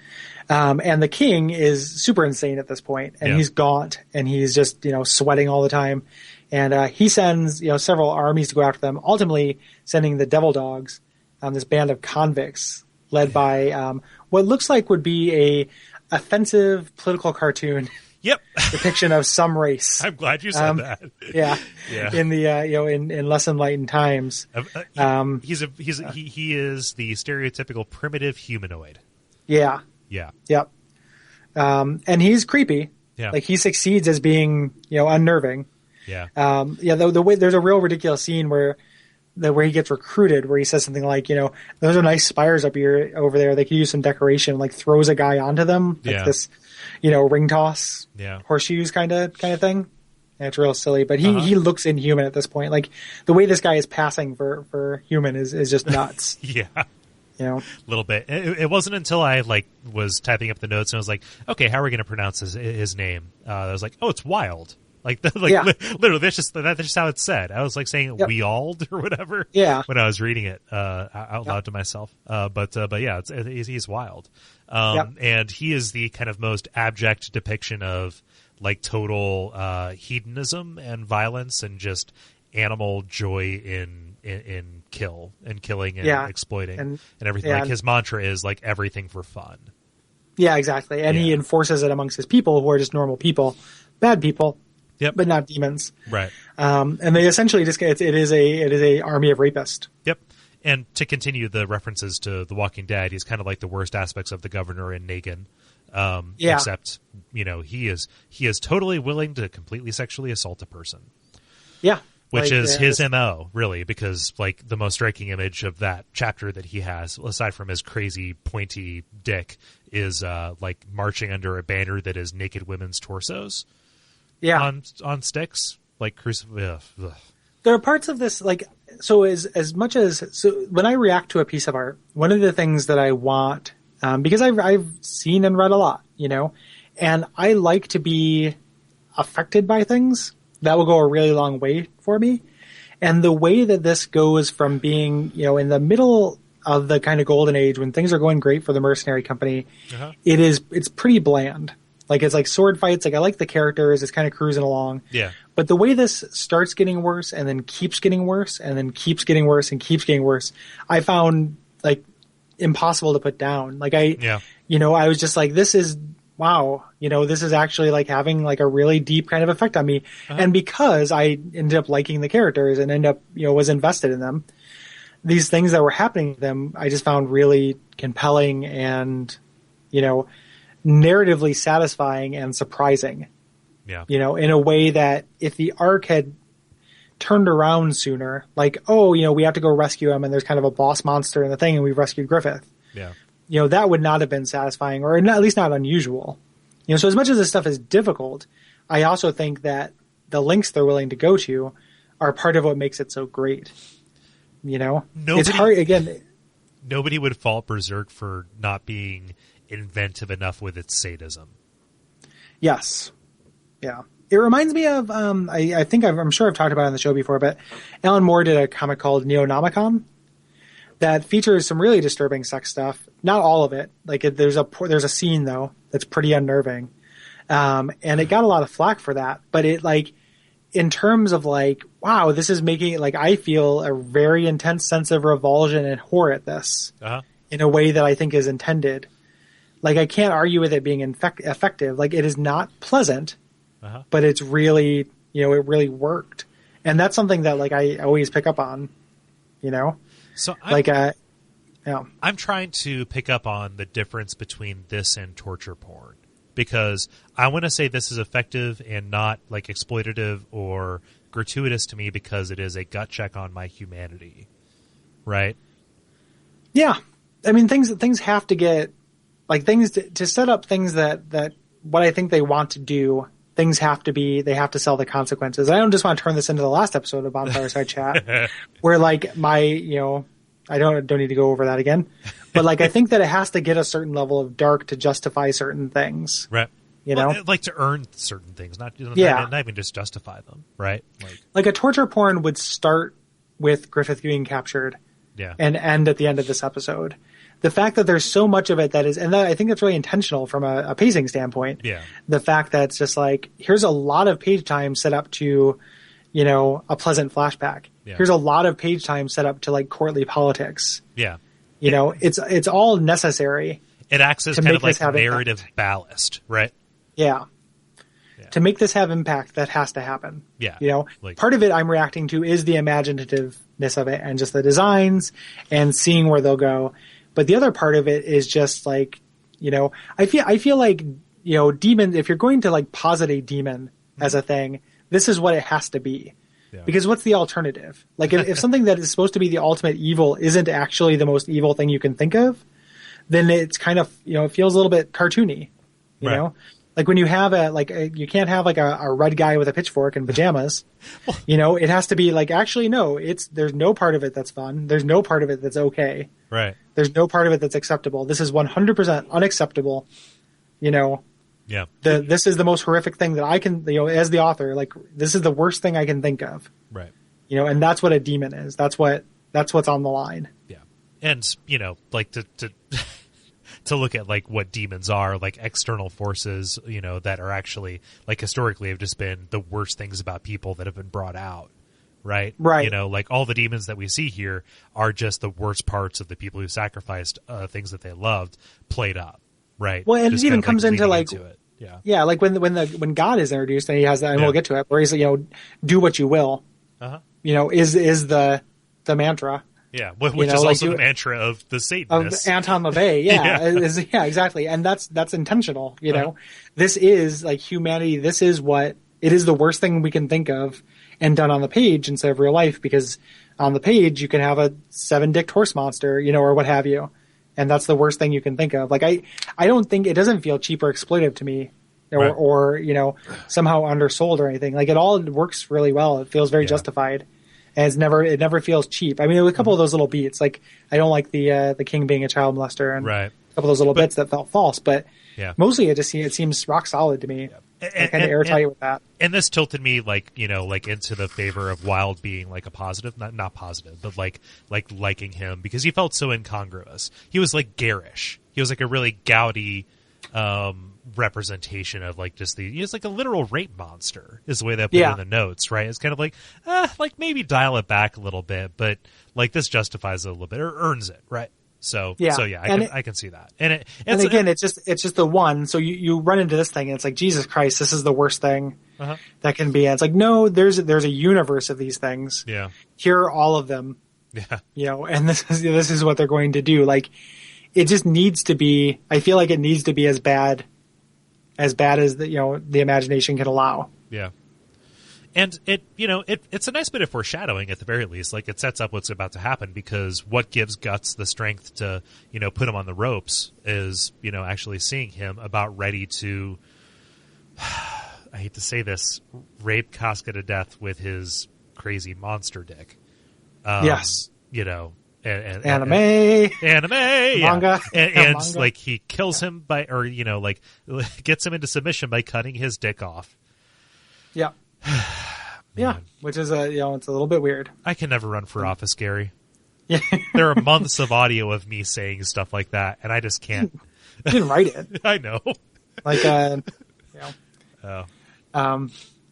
And the king is super insane at this point, and he's gaunt, and he's just, sweating all the time. And he sends, several armies to go after them, ultimately sending the Devil Dogs, this band of convicts led by what looks like would be a offensive political cartoon. Yep. Depiction of some race. I'm glad you said that. Yeah. In the in less enlightened times. He is the stereotypical primitive humanoid. Yeah. Yeah. Yep. And he's creepy. Yeah. Like, he succeeds as being, unnerving. Yeah. The way there's a real ridiculous scene where he gets recruited, where he says something like, those are nice spires over there. They could use some decoration, like, throws a guy onto them. Like this, ring toss, horseshoes kind of thing. And it's real silly, but he looks inhuman at this point. Like, the way this guy is passing for human is just nuts. Yeah. A little bit. It wasn't until I, like, was typing up the notes and I was like, okay, how are we going to pronounce his name? I was like, oh, it's Wild. Literally, that's just how it's said. I was, like, saying Weald or whatever. Yeah. When I was reading it out loud to myself. But yeah, he's Wild. And he is the kind of most abject depiction of, like, total hedonism and violence and just animal joy in killing and exploiting and everything. Like, his mantra is, like, everything for fun. Yeah, exactly. And he enforces it amongst his people, who are just normal people, bad people. Yep. But not demons. Right. And they essentially just it is a army of rapists. Yep. And to continue the references to The Walking Dead, he's kind of like the worst aspects of the governor in Negan. Except, he is totally willing to completely sexually assault a person. Yeah. Which is his MO, really, because, like, the most striking image of that chapter that he has, aside from his crazy pointy dick, is like marching under a banner that is naked women's torsos. Yeah. On sticks, like crucifix. There are parts of this, like, so when I react to a piece of art, one of the things that I want because I've seen and read a lot, and I like to be affected by things. That will go a really long way for me. And the way that this goes from being, in the middle of the kind of golden age when things are going great for the mercenary company, it's pretty bland. Like, it's like sword fights. Like, I like the characters. It's kind of cruising along. Yeah. But the way this starts getting worse and then keeps getting worse and then keeps getting worse and keeps getting worse, I found like impossible to put down. Like, I was just like, this is, wow, this is actually like having like a really deep kind of effect on me. And because I ended up liking the characters and was invested in them, these things that were happening to them, I just found really compelling and, narratively satisfying and surprising. Yeah. In a way that if the arc had turned around sooner, like, we have to go rescue him and there's kind of a boss monster in the thing and we've rescued Griffith. Yeah. That would not have been satisfying or at least not unusual. So as much as this stuff is difficult, I also think that the lengths they're willing to go to are part of what makes it so great. It's hard again. Nobody would fault Berserk for not being inventive enough with its sadism. Yes. Yeah. It reminds me of, I think I'm sure I've talked about it on the show before, but Alan Moore did a comic called Neonomicon that features some really disturbing sex stuff. Not all of it. Like, there's a scene though that's pretty unnerving. And it got a lot of flack for that, but it like, in terms of like, wow, this is making it like, I feel a very intense sense of revulsion and horror at this in a way that I think is intended. Like, I can't argue with it being effective. Like, it is not pleasant, but it's really, it really worked. And that's something that like I always pick up on, So I'm trying to pick up on the difference between this and torture porn, because I want to say this is effective and not like exploitative or gratuitous to me because it is a gut check on my humanity, right? Yeah. I mean, things have to get, like, things to set up things that what I think they want to do, they have to sell the consequences. I don't just want to turn this into the last episode of Bonfire Side Chat where like I don't need to go over that again, but like, I think that it has to get a certain level of dark to justify certain things. Right. Like to earn certain things, not even just justify them. Right. Like a torture porn would start with Griffith being captured and end at the end of this episode. The fact that there's so much of it that is, and I think that's really intentional from a pacing standpoint. Yeah. The fact that it's just like, here's a lot of page time set up to, a pleasant flashback. Yeah. Here's a lot of page time set up to like courtly politics. Yeah. It's all necessary. It acts as kind of like narrative ballast, right? Yeah. To make this have impact, that has to happen. Yeah. Part of it I'm reacting to is the imaginativeness of it and just the designs and seeing where they'll go. But the other part of it is just like, I feel like, demons, if you're going to like posit a demon as a thing, this is what it has to be. Yeah. Because what's the alternative? Like if something that is supposed to be the ultimate evil isn't actually the most evil thing you can think of, then it's kind of, it feels a little bit cartoony, you know? Like when you have you can't have like a red guy with a pitchfork and pajamas, it has to be like, actually, no, there's no part of it that's fun. There's no part of it that's okay. Right. There's no part of it that's acceptable. This is 100% unacceptable. Yeah. This is the most horrific thing that I can, as the author, like this is the worst thing I can think of. Right. And that's what a demon is. That's what's on the line. Yeah. And, like to to look at like what demons are, like external forces, that are actually like historically have just been the worst things about people that have been brought out. Right. Right. Like all the demons that we see here are just the worst parts of the people who sacrificed things that they loved played up. Right. Well, and just it even comes into like, it. Yeah. Like when God is introduced and he has that, and we'll get to it, where he's, do what you will, is the mantra. Yeah, which is also the mantra of the Satanists. Of Anton LaVey, yeah, exactly. And that's intentional, This is like humanity, this is what, it is the worst thing we can think of and done on the page instead of real life, because on the page you can have a 7-dicked horse monster, or what have you. And that's the worst thing you can think of. Like I don't think, it doesn't feel cheap or exploitive to me or somehow undersold or anything. Like it all works really well. It feels very justified. And it never feels cheap. I mean, a couple of those little beats, like I don't like the king being a child molester, and couple of those little bits that felt false, but yeah. mostly it seems rock solid to me. And kind of airtight with that. And this tilted me into the favor of Wilde being like a positive, not positive, but like liking him because he felt so incongruous. He was like garish. He was like a really gouty representation of like just he was like a literal rape monster is the way they put it in the notes, right? It's kind of like maybe dial it back a little bit, but like this justifies it a little bit or earns it, right? So yeah, I can see that. And it's just the one. So you run into this thing and it's like, Jesus Christ, this is the worst thing that can be. And it's like, no, there's a universe of these things. Yeah. Here are all of them. Yeah. And this is what they're going to do. Like, it just needs to be, I feel like it needs to be as bad as the imagination can allow. Yeah. And it's a nice bit of foreshadowing at the very least. Like it sets up what's about to happen because what gives Guts the strength to, put him on the ropes is, actually seeing him about ready to, I hate to say this, rape Casca to death with his crazy monster dick. Yes. And anime, manga, yeah. and manga. like he kills him by, or gets him into submission by cutting his dick off. Yeah. Yeah, which is it's a little bit weird. I can never run for office, Gary. Yeah. There are months of audio of me saying stuff like that, and I just can't. You didn't write it. I know. Like, Oh.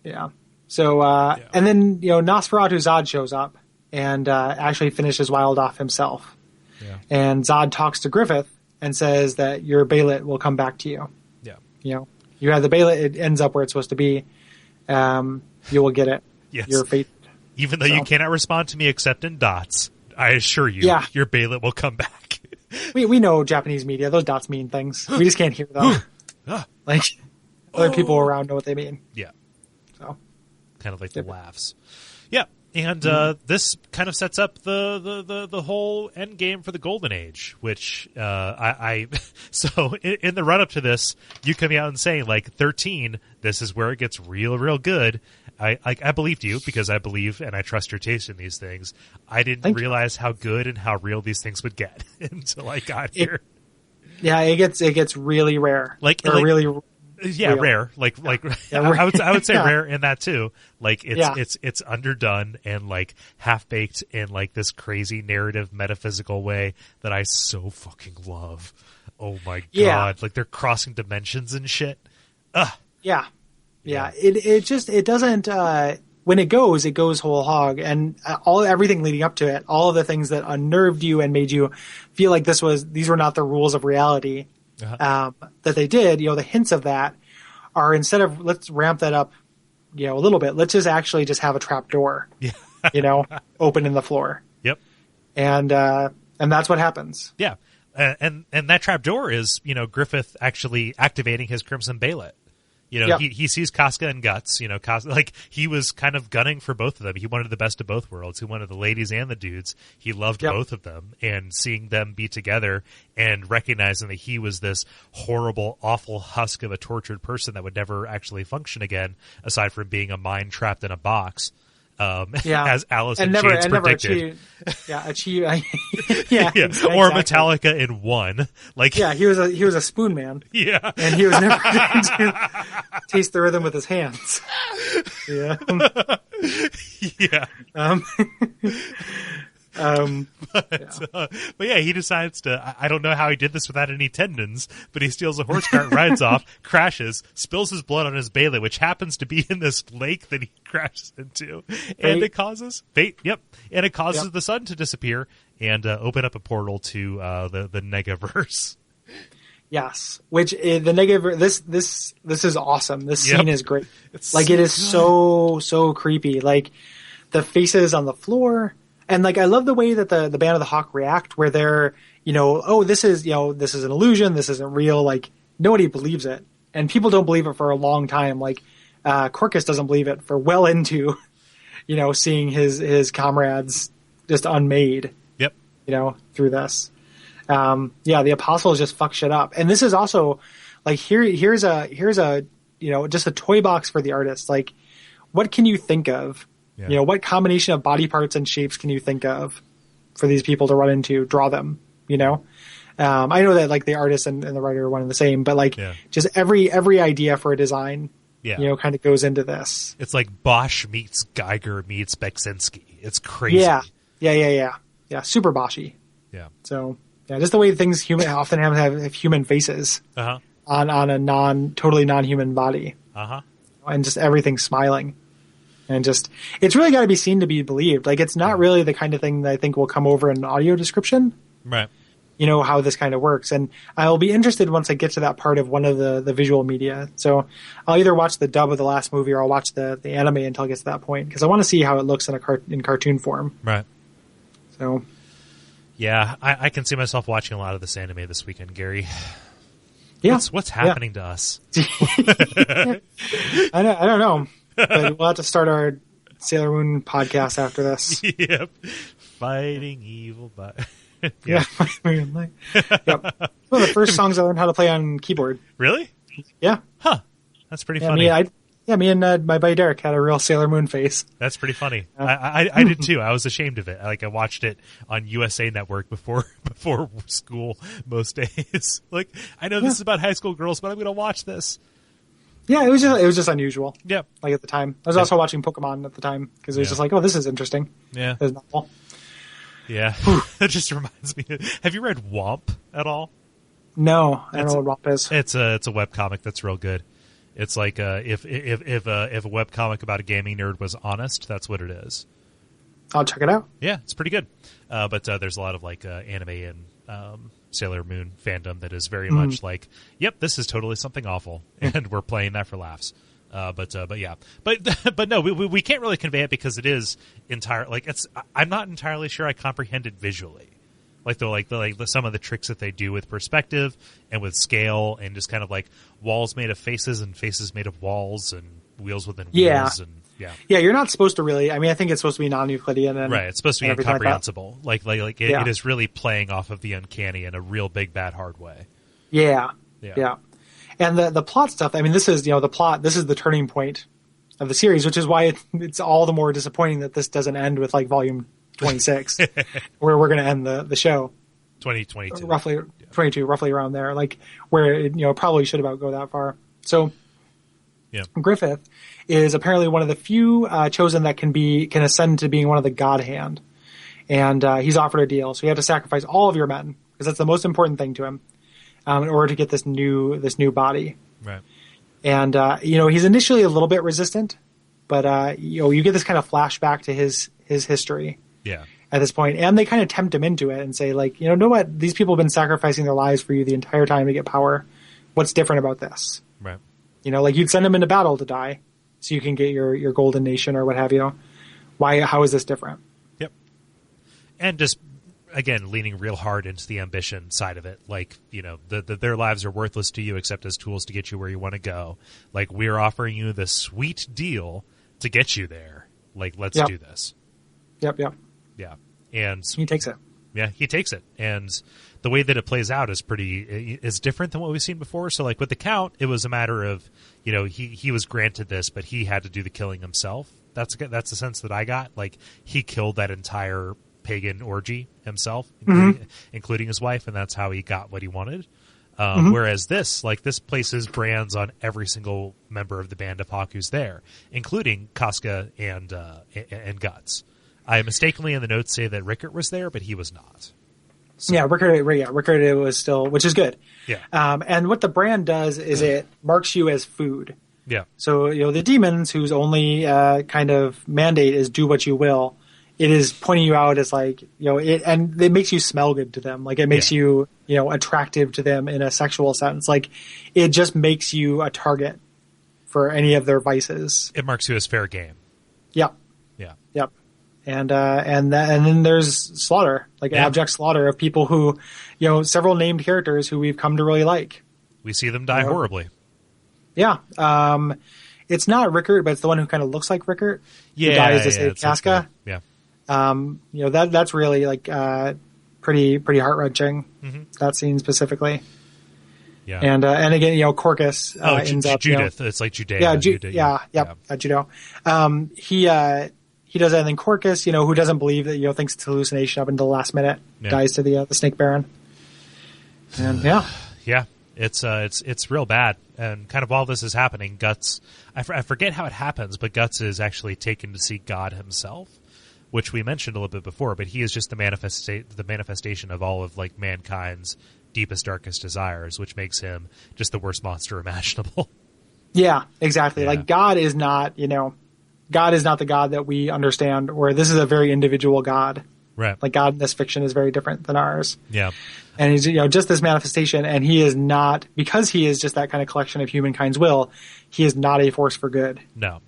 Yeah. So, and then, Nosferatu Zod shows up and actually finishes Wilde off himself. Yeah. And Zod talks to Griffith and says that your Bailet will come back to you. Yeah. You have the Bailet, it ends up where it's supposed to be. You will get it. Yes. Your fate. Even though you cannot respond to me except in dots, I assure you, your Bailet will come back. We know Japanese media. Those dots mean things. We just can't hear them. Like, other people around know what they mean. Yeah. So, kind of like the laughs. Yeah. And this kind of sets up the whole end game for the Golden Age, which so in the run up to this, you coming out and saying like 13, this is where it gets real good. I believed you because I believe and I trust your taste in these things. I didn't realize how good and how real these things would get until I got here. Yeah, it gets really rare. Really. Yeah, real. Rare. I would say rare in that too. Like it's underdone and like half baked in like this crazy narrative metaphysical way that I so fucking love. Oh my god! Like they're crossing dimensions and shit. Yeah. It doesn't. When it goes whole hog, and everything leading up to it, all of the things that unnerved you and made you feel like these were not the rules of reality. That they did, the hints of that are, instead of let's ramp that up, a little bit, let's just actually just have a trap door, open in the floor. Yep. And that's what happens. Yeah. And that trap door is, Griffith actually activating his Crimson Bailet. He sees Casca and Guts, Casca, like he was kind of gunning for both of them. He wanted the best of both worlds. He wanted the ladies and the dudes. He loved both of them, and seeing them be together and recognizing that he was this horrible, awful husk of a tortured person that would never actually function again, aside from being a mind trapped in a box. As Alice in Chains predicted. Achieve. Exactly. Or Metallica in one. Like, he was a spoon man. Yeah. And he was never going to taste the rhythm with his hands. Yeah. Yeah. But he decides to, I don't know how he did this without any tendons, but he steals a horse cart, rides off, crashes, spills his blood on his Bailet, which happens to be in this lake that he crashes into. And it causes fate. Yep. And it causes the sun to disappear and open up a portal to the Negaverse. Yes, which the negative. This is awesome. This scene is great. It is so creepy. Like the faces on the floor. And I love the way that the Band of the Hawk react, where they're, this is an illusion. This isn't real. Like nobody believes it, and people don't believe it for a long time. Like Corcus doesn't believe it for well into, seeing his comrades just unmade. Yep. Through this. The apostles just fuck shit up, and this is also like here's a just a toy box for the artist. Like, what can you think of? Yeah. What combination of body parts and shapes can you think of for these people to run into, draw them, I know that like the artist and the writer are one and the same, but like just every idea for a design, kind of goes into this. It's like Bosch meets Geiger meets Beksinski. It's crazy. Yeah. Super Boshy. Yeah. So just the way things often have human faces on a totally non-human body. And just everything smiling. And just, it's really got to be seen to be believed. Like, it's not really the kind of thing that I think will come over in an audio description. Right. How this kind of works. And I'll be interested once I get to that part of one of the visual media. So I'll either watch the dub of the last movie or I'll watch the anime until it gets to that point. Because I want to see how it looks in cartoon form. Right. So. Yeah, I can see myself watching a lot of this anime this weekend, Gary. Yeah. What's happening to us? I don't know. But we'll have to start our Sailor Moon podcast after this. Yep. Fighting evil by... Yep. One of the first songs I learned how to play on keyboard. Really? Yeah. Huh. That's pretty funny. Me and my buddy Derek had a real Sailor Moon face. That's pretty funny. I did too. I was ashamed of it. I watched it on USA Network before school most days. Like, I know this is about high school girls, but I'm going to watch this. Yeah, it was just unusual. Yep. Like at the time. I was also watching Pokemon at the time because it was just like, oh, this is interesting. Yeah. It was novel. Yeah. That just reminds me. Have you read Womp at all? No, I don't know what Womp is. It's a webcomic that's real good. It's like if a webcomic about a gaming nerd was honest, that's what it is. I'll check it out. Yeah, it's pretty good. But there's a lot of like anime and Sailor Moon fandom that is very much like, yep, this is totally something awful, and we're playing that for laughs. But yeah, but no, we can't really convey it because it is entire. Like I'm not entirely sure I comprehend it visually. Like some of the tricks that they do with perspective and with scale and just kind of like walls made of faces and faces made of walls and wheels within wheels and you're not supposed to really. I mean, I think it's supposed to be non-Euclidean and right. It's supposed to be incomprehensible. Like it is really playing off of the uncanny in a real big bad hard way. Yeah. And the plot stuff. I mean, this is the plot. This is the turning point of the series, which is why it's all the more disappointing that this doesn't end with like volume 26, where we're going to end the show. 2022. Roughly 22, roughly around there, like where it probably should about go that far. So Griffith is apparently one of the few chosen that can ascend to being one of the God Hand. And he's offered a deal. So you have to sacrifice all of your men, because that's the most important thing to him, in order to get this new body. Right. And he's initially a little bit resistant, but you get this kind of flashback to his history. Yeah. At this point, and they kind of tempt him into it and say, like, know what? These people have been sacrificing their lives for you the entire time to get power. What's different about this? Right. Like you'd send them into battle to die so you can get your golden nation or what have you. How is this different? Yep. And just, again, leaning real hard into the ambition side of it. Like, their lives are worthless to you except as tools to get you where you want to go. Like, we're offering you this sweet deal to get you there. Like, let's do this. Yep. Yeah. And he takes it. Yeah, he takes it. And the way that it plays out is different than what we've seen before. So like with the Count, it was a matter of, he was granted this, but he had to do the killing himself. That's the sense that I got. Like he killed that entire pagan orgy himself, including his wife. And that's how he got what he wanted. Whereas this places brands on every single member of the band of Hawk who's there, including Casca and Guts. I mistakenly in the notes say that Rickert was there, but he was not. So. Yeah, Rickert was still, which is good. Yeah. And what the brand does is it marks you as food. Yeah. So, the demons whose only kind of mandate is do what you will, it is pointing you out as like, and it makes you smell good to them. Like it makes you, attractive to them in a sexual sense. Like it just makes you a target for any of their vices. It marks you as fair game. Yep. Yeah. Yep. And then there's slaughter, like abject slaughter of people who, several named characters who we've come to really like. We see them die horribly. Yeah. It's not Rickert, but it's the one who kind of looks like Rickert. Yeah. Who dies to save Casca. Yeah. That's really like, pretty heart wrenching. That scene specifically. Yeah. And again, Corcus, ends up, Judith. It's like Judea. Judo. He does that, and then Corcus, who doesn't believe that, thinks it's a hallucination up until the last minute, dies to the Snake Baron. And yeah. Yeah. It's real bad. And kind of while this is happening, Guts, I forget how it happens, but Guts is actually taken to see God himself, which we mentioned a little bit before, but he is just the manifestation of all of like mankind's deepest, darkest desires, which makes him just the worst monster imaginable. Yeah, exactly. Yeah. Like God is not the God that we understand, or this is a very individual God. Right. Like God in this fiction is very different than ours. Yeah. And he's, just this manifestation, and he is not, because he is just that kind of collection of humankind's will, he is not a force for good. No.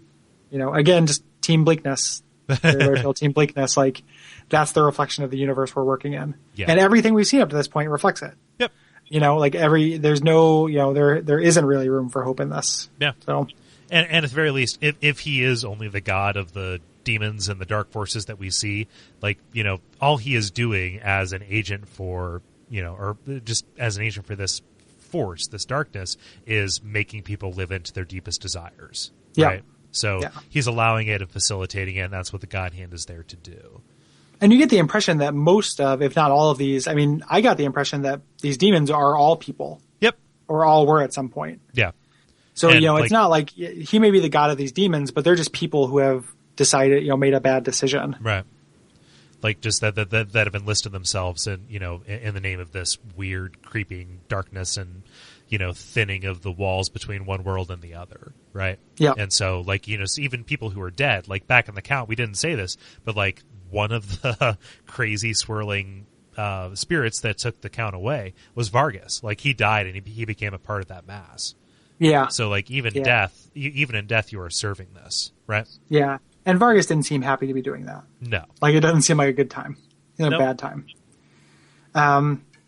Again, just team bleakness. Very team bleakness. Like, that's the reflection of the universe we're working in. Yeah. And everything we've seen up to this point reflects it. Yep. There's no, there isn't really room for hope in this. Yeah. So. And at the very least, if he is only the god of the demons and the dark forces that we see, like, all he is doing as an agent for, or just as an agent for this force, this darkness, is making people live into their deepest desires. Yeah. Right? So he's allowing it and facilitating it, and that's what the God Hand is there to do. And you get the impression that most of, if not all of these, I got the impression that these demons are all people. Yep. Or all were at some point. Yeah. So, And, it's not like he may be the god of these demons, but they're just people who have decided, made a bad decision. Right. Like just that have enlisted themselves in, in the name of this weird, creeping darkness and, thinning of the walls between one world and the other. Right. Yeah. And so, like, so even people who are dead, like back in the count, we didn't say this, but like one of the crazy swirling spirits that took the count away was Vargas. Like, he died and he became a part of that mass. Yeah. So, like, even in death, you are serving this, right? Yeah. And Vargas didn't seem happy to be doing that. No. Like, it doesn't seem like a good time. A Nope. bad time.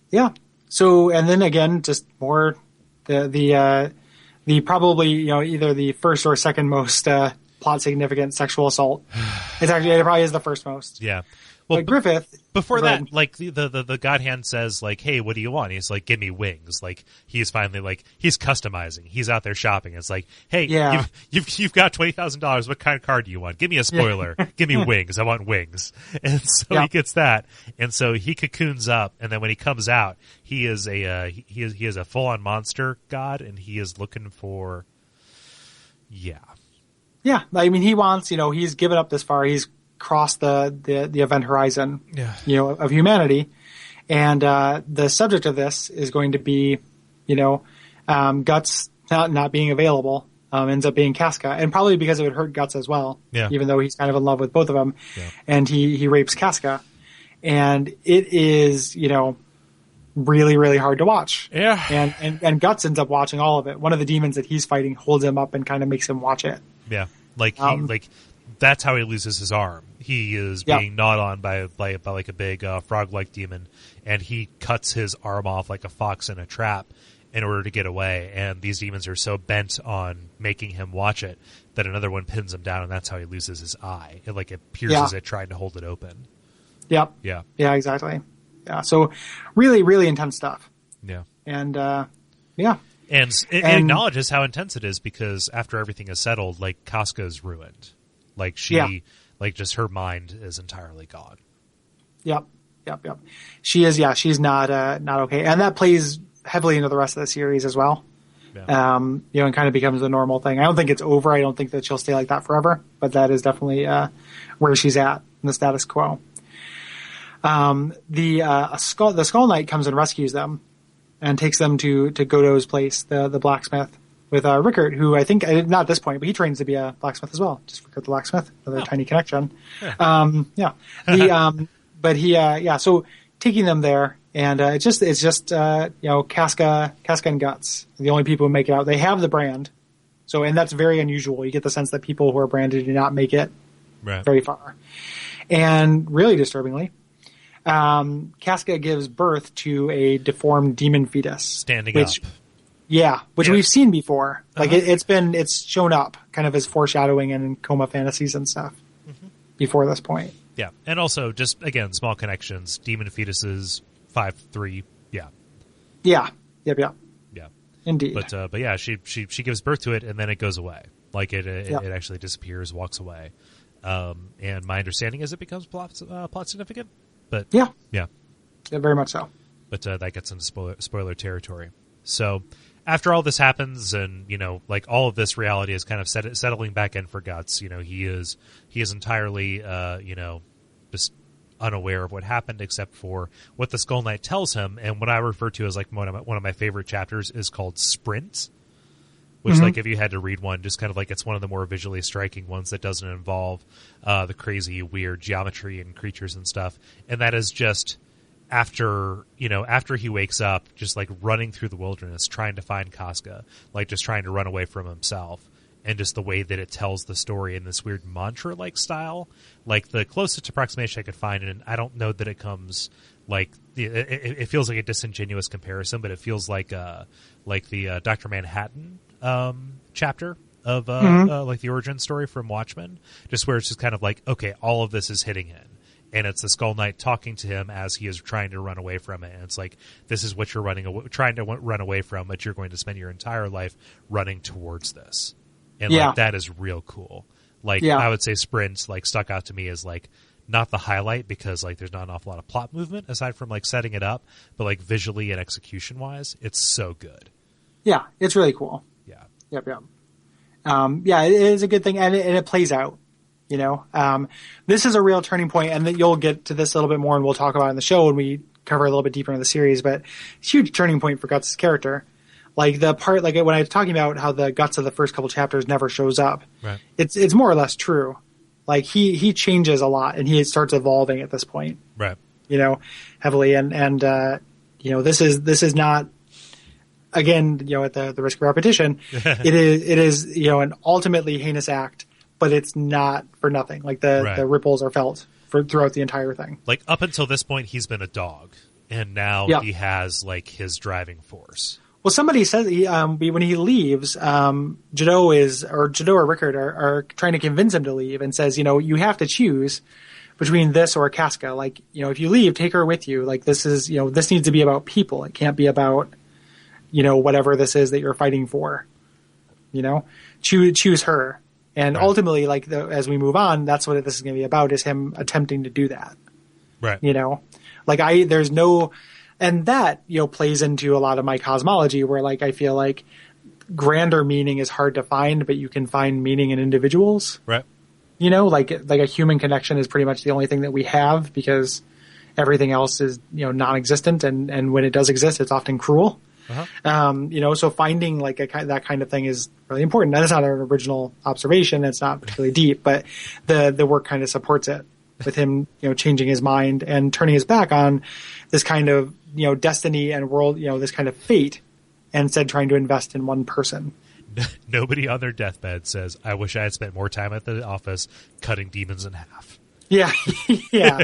Yeah. So, and then again, just more the probably, either the first or second most plot significant sexual assault. It probably is the first most. Yeah. Well, But Griffith. before Right. that, like the God Hand says, like, "Hey, what do you want?" He's like, "Give me wings." Like, he's finally like, he's customizing. He's out there shopping. It's like, "Hey, Yeah. you've got $20,000. What kind of car do you want? Give me a spoiler. Give me wings. I want wings." And so he gets that, and so he cocoons up, and then when he comes out, he is a full on monster god, and he is looking for, Yeah. He wants, he's given up this far. He's crossed the event horizon, of humanity. And the subject of this is going to be, Guts not being available, ends up being Casca. And probably because it would hurt Guts as well, even though he's kind of in love with both of them. Yeah. And he rapes Casca. And it is, really, really hard to watch. Yeah. And Guts ends up watching all of it. One of the demons that he's fighting holds him up and kind of makes him watch it. Yeah. Like that's how he loses his arm. He is being gnawed on by like a big frog-like demon, and he cuts his arm off like a fox in a trap in order to get away. And these demons are so bent on making him watch it that another one pins him down, and that's how he loses his eye. It pierces it trying to hold it open. Yep. Yeah. Yeah, exactly. Yeah. So really, really intense stuff. Yeah. And And it acknowledges how intense it is, because after everything is settled, like, Casca is ruined. Like, just her mind is entirely gone. Yep. She is, she's not okay. And that plays heavily into the rest of the series as well. Yeah. And kind of becomes a normal thing. I don't think it's over. I don't think that she'll stay like that forever, but that is definitely, where she's at in the status quo. The Skull Knight comes and rescues them and takes them to Godot's place, the blacksmith, with Rickert, who I think, not at this point, but he trains to be a blacksmith as well. Just Rickert the blacksmith, another tiny connection. Yeah. So taking them there, and it's just Casca and Guts, the only people who make it out. They have the brand, and that's very unusual. You get the sense that people who are branded do not make it very far. And really disturbingly, Casca gives birth to a deformed demon fetus. Standing up. Yeah, which we've seen before. Like, it's shown up kind of as foreshadowing in coma fantasies and stuff before this point. Yeah. And also, just, again, small connections. Demon fetuses, 5'3". Yeah. Yeah. Yep. Yeah. Indeed. But yeah, she gives birth to it, and then it goes away. Like, it actually disappears, walks away. And my understanding is it becomes plot significant. But yeah, yeah, very much so. but that gets into spoiler territory. So after all this happens, and like all of this reality is kind of settling back in for Guts. He is entirely just unaware of what happened, except for what the Skull Knight tells him. And what I refer to as like one of my favorite chapters is called Sprint, which like if you had to read one, just kind of like it's one of the more visually striking ones that doesn't involve the crazy weird geometry and creatures and stuff. And that is just after he wakes up, just like running through the wilderness, trying to find Casca, like just trying to run away from himself. And just the way that it tells the story in this weird mantra-like style, like the closest approximation I could find, and I don't know that it comes like it feels like a disingenuous comparison, but it feels like the Dr. Manhattan chapter of like the origin story from Watchmen, just where it's just kind of like, okay, all of this is hitting in. And it's the Skull Knight talking to him as he is trying to run away from it. And it's like, this is what you're trying to run away from, but you're going to spend your entire life running towards this. And like that is real cool. Like I would say Sprint like stuck out to me as like not the highlight, because like there's not an awful lot of plot movement aside from like setting it up, but like visually and execution wise, it's so good. Yeah, it's really cool. Yeah. Yep. It is a good thing, and it plays out. This is a real turning point, and you'll get to this a little bit more, and we'll talk about it in the show when we cover a little bit deeper in the series. But it's a huge turning point for Guts' character. Like the part, like when I was talking about how the Guts of the first couple chapters never shows up, right. It's more or less true. Like he changes a lot, and he starts evolving at this point, right? Heavily, and this is not, again, at the risk of repetition, it is an ultimately heinous act, but it's not for nothing. Like the ripples are felt throughout the entire thing. Like up until this point, he's been a dog, and now he has like his driving force. Well, somebody says when he leaves, Jado or Rickard are trying to convince him to leave, and says, you have to choose between this or Casca. Like, if you leave, take her with you. Like, this is, this needs to be about people. It can't be about, whatever this is that you're fighting for. Choose her. And ultimately, like as we move on, that's what this is going to be about: is him attempting to do that. Right. There's no. And that, plays into a lot of my cosmology, where like I feel like grander meaning is hard to find, but you can find meaning in individuals. Right. Like a human connection is pretty much the only thing that we have, because everything else is, non-existent, and when it does exist, it's often cruel. Uh-huh. So finding like that kind of thing is really important. That is not an original observation. It's not particularly deep, but the work kind of supports it, with him, changing his mind and turning his back on this kind of, destiny and world, this kind of fate, and instead trying to invest in one person. Nobody on their deathbed says, I wish I had spent more time at the office cutting demons in half. Yeah. Yeah.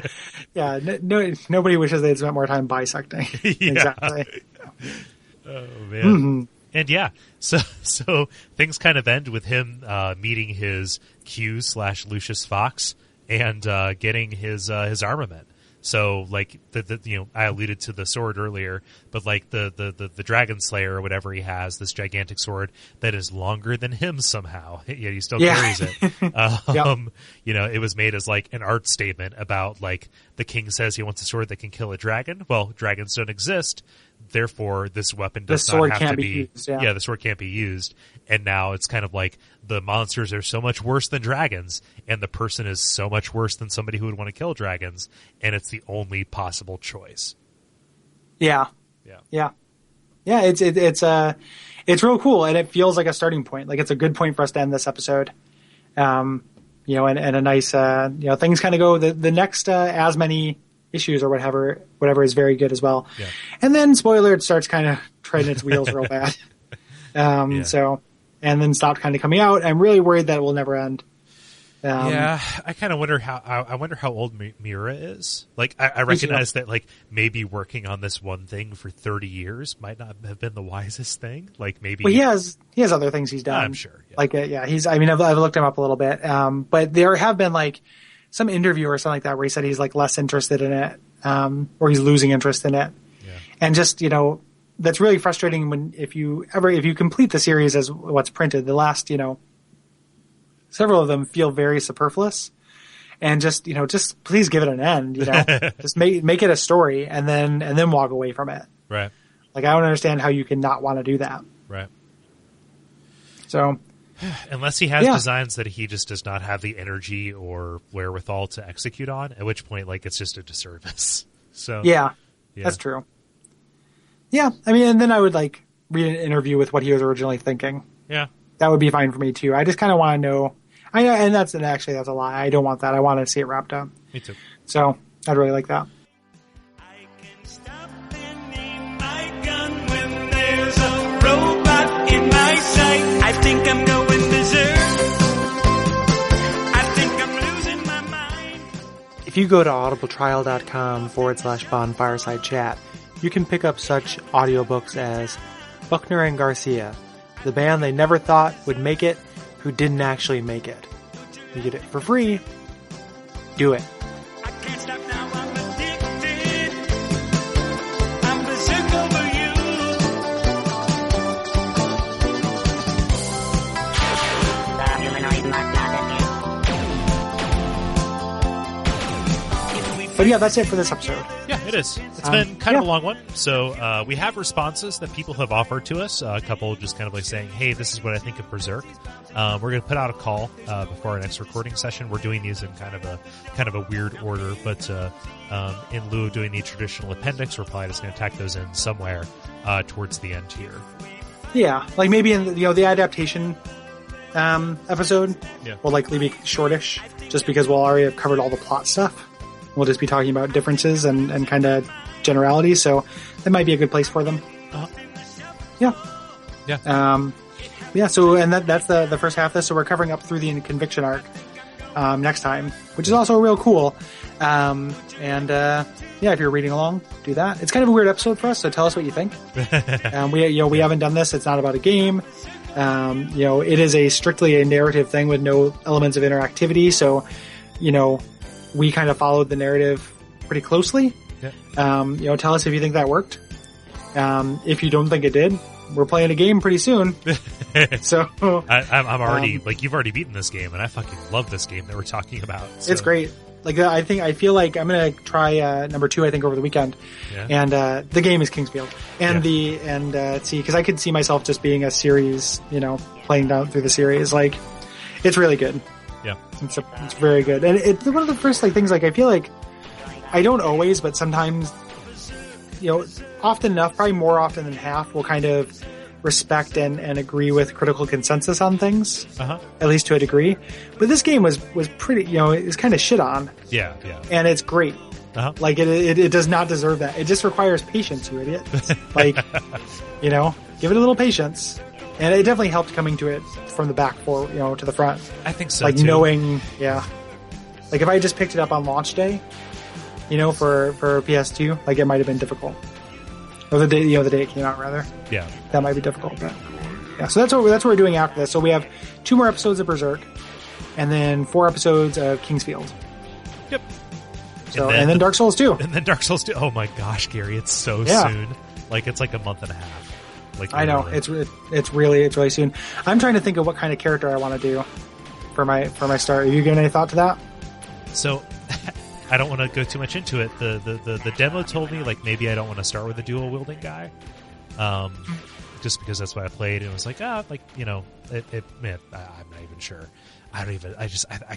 Nobody wishes they had spent more time bisecting. Exactly. Oh man. And so things kind of end with him meeting his Q/Lucius Fox and getting his armament. So like I alluded to the sword earlier, but like the Dragon Slayer or whatever he has, this gigantic sword that is longer than him somehow, yet he still carries it. It was made as like an art statement about like the king says he wants a sword that can kill a dragon. Well, dragons don't exist. Therefore, this weapon does not have to be used. Yeah, the sword can't be used. And now it's kind of like the monsters are so much worse than dragons, and the person is so much worse than somebody who would want to kill dragons, and it's the only possible choice. Yeah. It's real cool, and it feels like a starting point. Like it's a good point for us to end this episode. And a nice, things kind of go the next as many issues or whatever is very good as well. Yeah. And then, spoiler, it starts kind of treading its wheels real bad. And then stopped kind of coming out. I'm really worried that it will never end. I kind of wonder how old Miura is. Like, I recognize that like maybe working on this one thing for 30 years might not have been the wisest thing. Like maybe he has other things he's done. I'm sure. Yeah. Like I've looked him up a little bit. But there have been like some interview or something like that where he said he's like less interested in it, or he's losing interest in it. Yeah. And just, that's really frustrating when, if you complete the series as what's printed, the last, several of them feel very superfluous. and just please give it an end. Just make it a story, and then walk away from it. Right. Like, I don't understand how you can not want to do that. Right. So, unless he has designs that he just does not have the energy or wherewithal to execute on, at which point, like, it's just a disservice. So yeah, that's true. Yeah, I mean, and then I would like read an interview with what he was originally thinking. Yeah, that would be fine for me too. I just kind of want to know. And that's a lie. I don't want that. I want to see it wrapped up. Me too. So I'd really like that. I can stop and aim my gun when there's a robot in my sight. I think I'm going berserk. I think I'm losing my mind. If you go to audibletrial.com/bonfireside chat, you can pick up such audiobooks as Buckner and Garcia, the band they never thought would make it, who didn't actually make it. You get it for free. Do it. I can't stop now, I'm addicted. I'm berserk over you. The humanoid must not But yeah, that's it for this episode. Yeah, it is. It's been kind of a long one. So we have responses that people have offered to us. A couple just kind of like saying, hey, this is what I think of Berserk. We're going to put out a call before our next recording session. We're doing these in kind of a weird order, but in lieu of doing the traditional appendix, we're probably just going to tack those in somewhere towards the end here. Yeah, like maybe in the adaptation episode will likely be shortish, just because we'll already have covered all the plot stuff. We'll just be talking about differences and kind of generalities, so that might be a good place for them. Yeah. So, and that's the first half of this, so we're covering up through the conviction arc next time, which is also real cool. If you're reading along, do that. It's kind of a weird episode for us, so tell us what you think. We haven't done this. It's not about a game. It is strictly a narrative thing with no elements of interactivity, so, we kind of followed the narrative pretty closely. Yeah. Tell us if you think that worked. If you don't think it did, we're playing a game pretty soon. So I'm already you've already beaten this game, and I fucking love this game that we're talking about. So. It's great. Like, I feel like I'm gonna try number 2. I think over the weekend, and the game is Kingsfield, and because I could see myself just being a series, playing down through the series. Like, it's really good. Yeah, it's very good, and it's one of the first things. Like, I feel like I don't always, but sometimes, often enough, probably more often than half, will kind of respect and agree with critical consensus on things, at least to a degree. But this game was pretty, it's kind of shit on. Yeah. And it's great. Like, it does not deserve that. It just requires patience, you idiot. Like, give it a little patience. And it definitely helped coming to it from the back to the front. I think so, like, too. knowing, like, if I just picked it up on launch day, for PS2, like, it might have been difficult. Or the day it came out, rather. Yeah. That might be difficult, but yeah. So that's what we're doing after this. So we have 2 more episodes of Berserk, and then 4 episodes of Kingsfield. Yep. So and then Dark Souls 2. And then Dark Souls 2. Oh my gosh, Gary, it's so soon. Like, it's like a month and a half. Like, I know, it's really soon. I'm trying to think of what kind of character I want to do for my start. Are you giving any thought to that? So, I don't want to go too much into it. The demo told me, like, maybe I don't want to start with a dual wielding guy, just because that's what I played, and it was like, man, I'm not even sure. I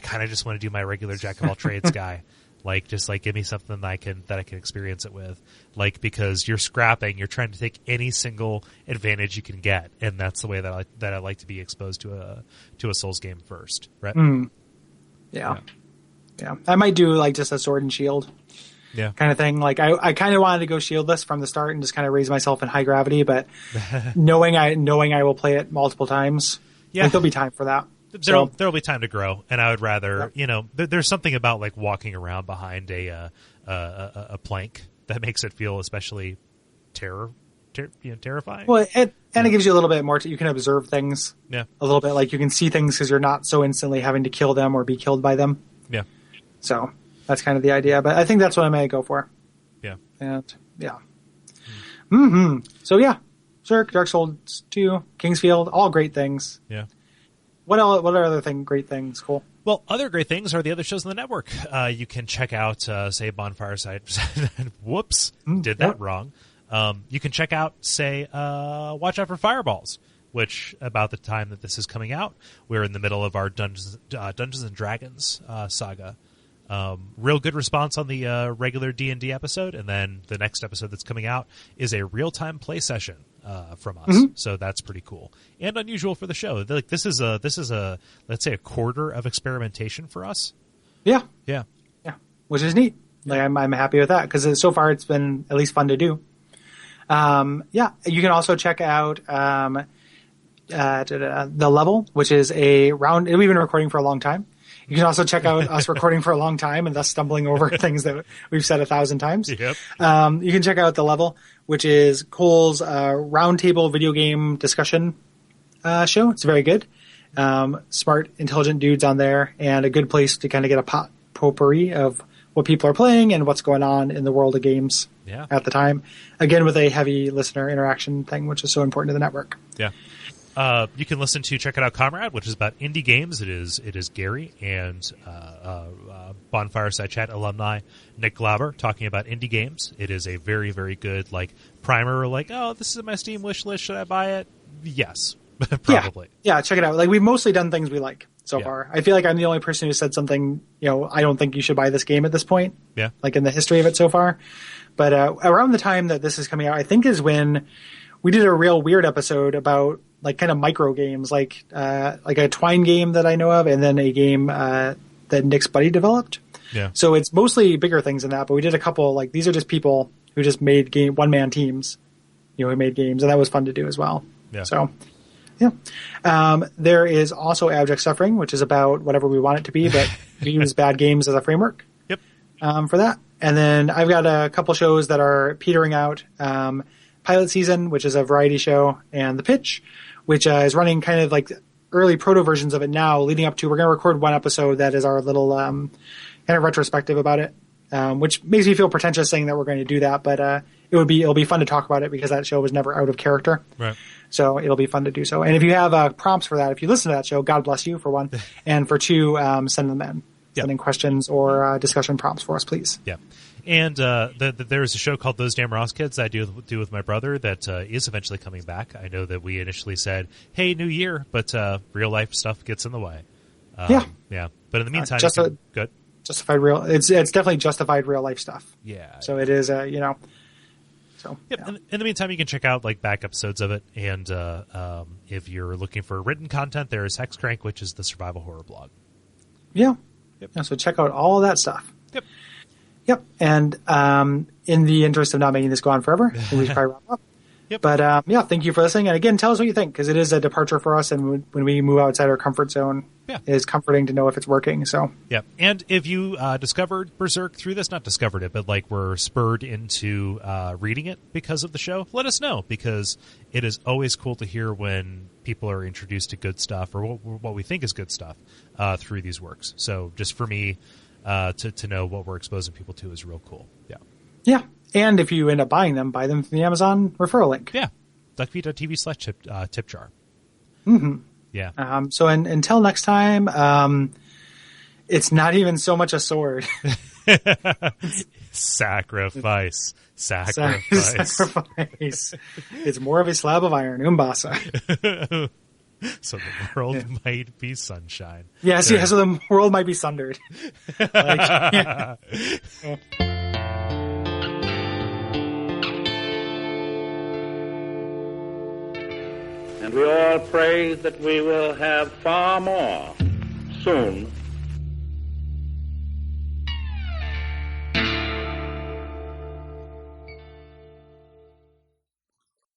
kind of just want to do my regular jack of all trades guy. Like, just like, give me something that I can experience it with. Like, because you're scrapping, you're trying to take any single advantage you can get, and that's the way that I like to be exposed to a Souls game first, right? Yeah. I might do like just a sword and shield, kind of thing. Like, I kind of wanted to go shieldless from the start and just kind of raise myself in high gravity, but knowing I will play it multiple times, like, there'll be time for that. There'll be time to grow, and I would rather, there's something about, like, walking around behind a plank that makes it feel especially terrifying. Well, it gives you a little bit more. You can observe things, a little bit. Like, you can see things because you're not so instantly having to kill them or be killed by them. Yeah. So that's kind of the idea, but I think that's what I may go for. Yeah. And So Berserk, Dark Souls 2, Kingsfield, all great things. Yeah. What are other great things? Cool. Well, other great things are the other shows on the network. You can check out, say, Bonfireside. Whoops, did that wrong. You can check out, say, Watch Out for Fireballs, which about the time that this is coming out, we're in the middle of our Dungeons and Dragons saga. Real good response on the regular D&D episode, and then the next episode that's coming out is a real-time play session from us. So that's pretty cool and unusual for the show. Like this is a let's say a quarter of experimentation for us. Yeah, which is neat. Like I'm happy with that because so far it's been at least fun to do. You can also check out The Level, which is a round. We've been recording for a long time. You can also check out us recording for a long time and thus stumbling over things that we've said 1,000 times. Yep. You can check out The Level, which is Cole's roundtable video game discussion show. It's very good. Smart, intelligent dudes on there, and a good place to kind of get a potpourri of what people are playing and what's going on in the world of games at the time. Again, with a heavy listener interaction thing, which is so important to the network. Yeah. You can listen to Check It Out Comrade, which is about indie games. It is Gary and Bonfireside Chat alumni Nick Glauber talking about indie games. It is a very, very good primer. Like, oh, this is my Steam wish list. Should I buy it? Yes, probably. Yeah, check it out. Like, we've mostly done things we like so far. I feel like I'm the only person who said something. I don't think you should buy this game at this point. Yeah, like in the history of it so far. But around the time that this is coming out, I think is when we did a real weird episode about kind of micro games, like a Twine game that I know of, and then a game that Nick's buddy developed. Yeah. So it's mostly bigger things than that, but we did a couple, these are just people who just made one-man teams, who made games, and that was fun to do as well. Yeah. So, yeah. There is also Abject Suffering, which is about whatever we want it to be, but we use bad games as a framework. Yep. For that. And then I've got a couple shows that are petering out. Pilot Season, which is a variety show, and The Pitch, which is running kind of like early proto versions of it now, leading up to, we're going to record one episode that is our little kind of retrospective about it, which makes me feel pretentious saying that we're going to do that, but it'll be fun to talk about it because that show was never out of character. Right. So it'll be fun to do so. And if you have prompts for that, if you listen to that show, God bless you, for one, and for two, send them in. Send in questions or discussion prompts for us, please. Yeah. And there is a show called Those Damn Ross Kids that I do with my brother that is eventually coming back. I know that we initially said, hey, new year, but real life stuff gets in the way. Yeah. But in the meantime, good. Justified real. It's definitely justified real life stuff. Yeah. So it is, So. Yep. Yeah. In the meantime, you can check out back episodes of it. And if you're looking for written content, there is Hexcrank, which is the survival horror blog. Yeah. Yep. Yeah, so check out all of that stuff. Yep. Yep. And in the interest of not making this go on forever, I think we should probably wrap up. Yep. But thank you for listening. And again, tell us what you think, because it is a departure for us. And when we move outside our comfort zone, it is comforting to know if it's working. So, yeah. And if you discovered Berserk through this, not discovered it, but were spurred into reading it because of the show, let us know, because it is always cool to hear when people are introduced to good stuff or what we think is good stuff through these works. So just for me to know what we're exposing people to is real cool. Yeah. Yeah. And if you end up buying them, buy them from the Amazon referral link. Yeah. Duckfeed.tv/tip jar. Mm-hmm. Yeah. So until next time, it's not even so much a sword. Sacrifice. It's more of a slab of iron. Umbasa. So the world might be sunshine. Yes, yeah, so the world might be sundered. And we all pray that we will have far more soon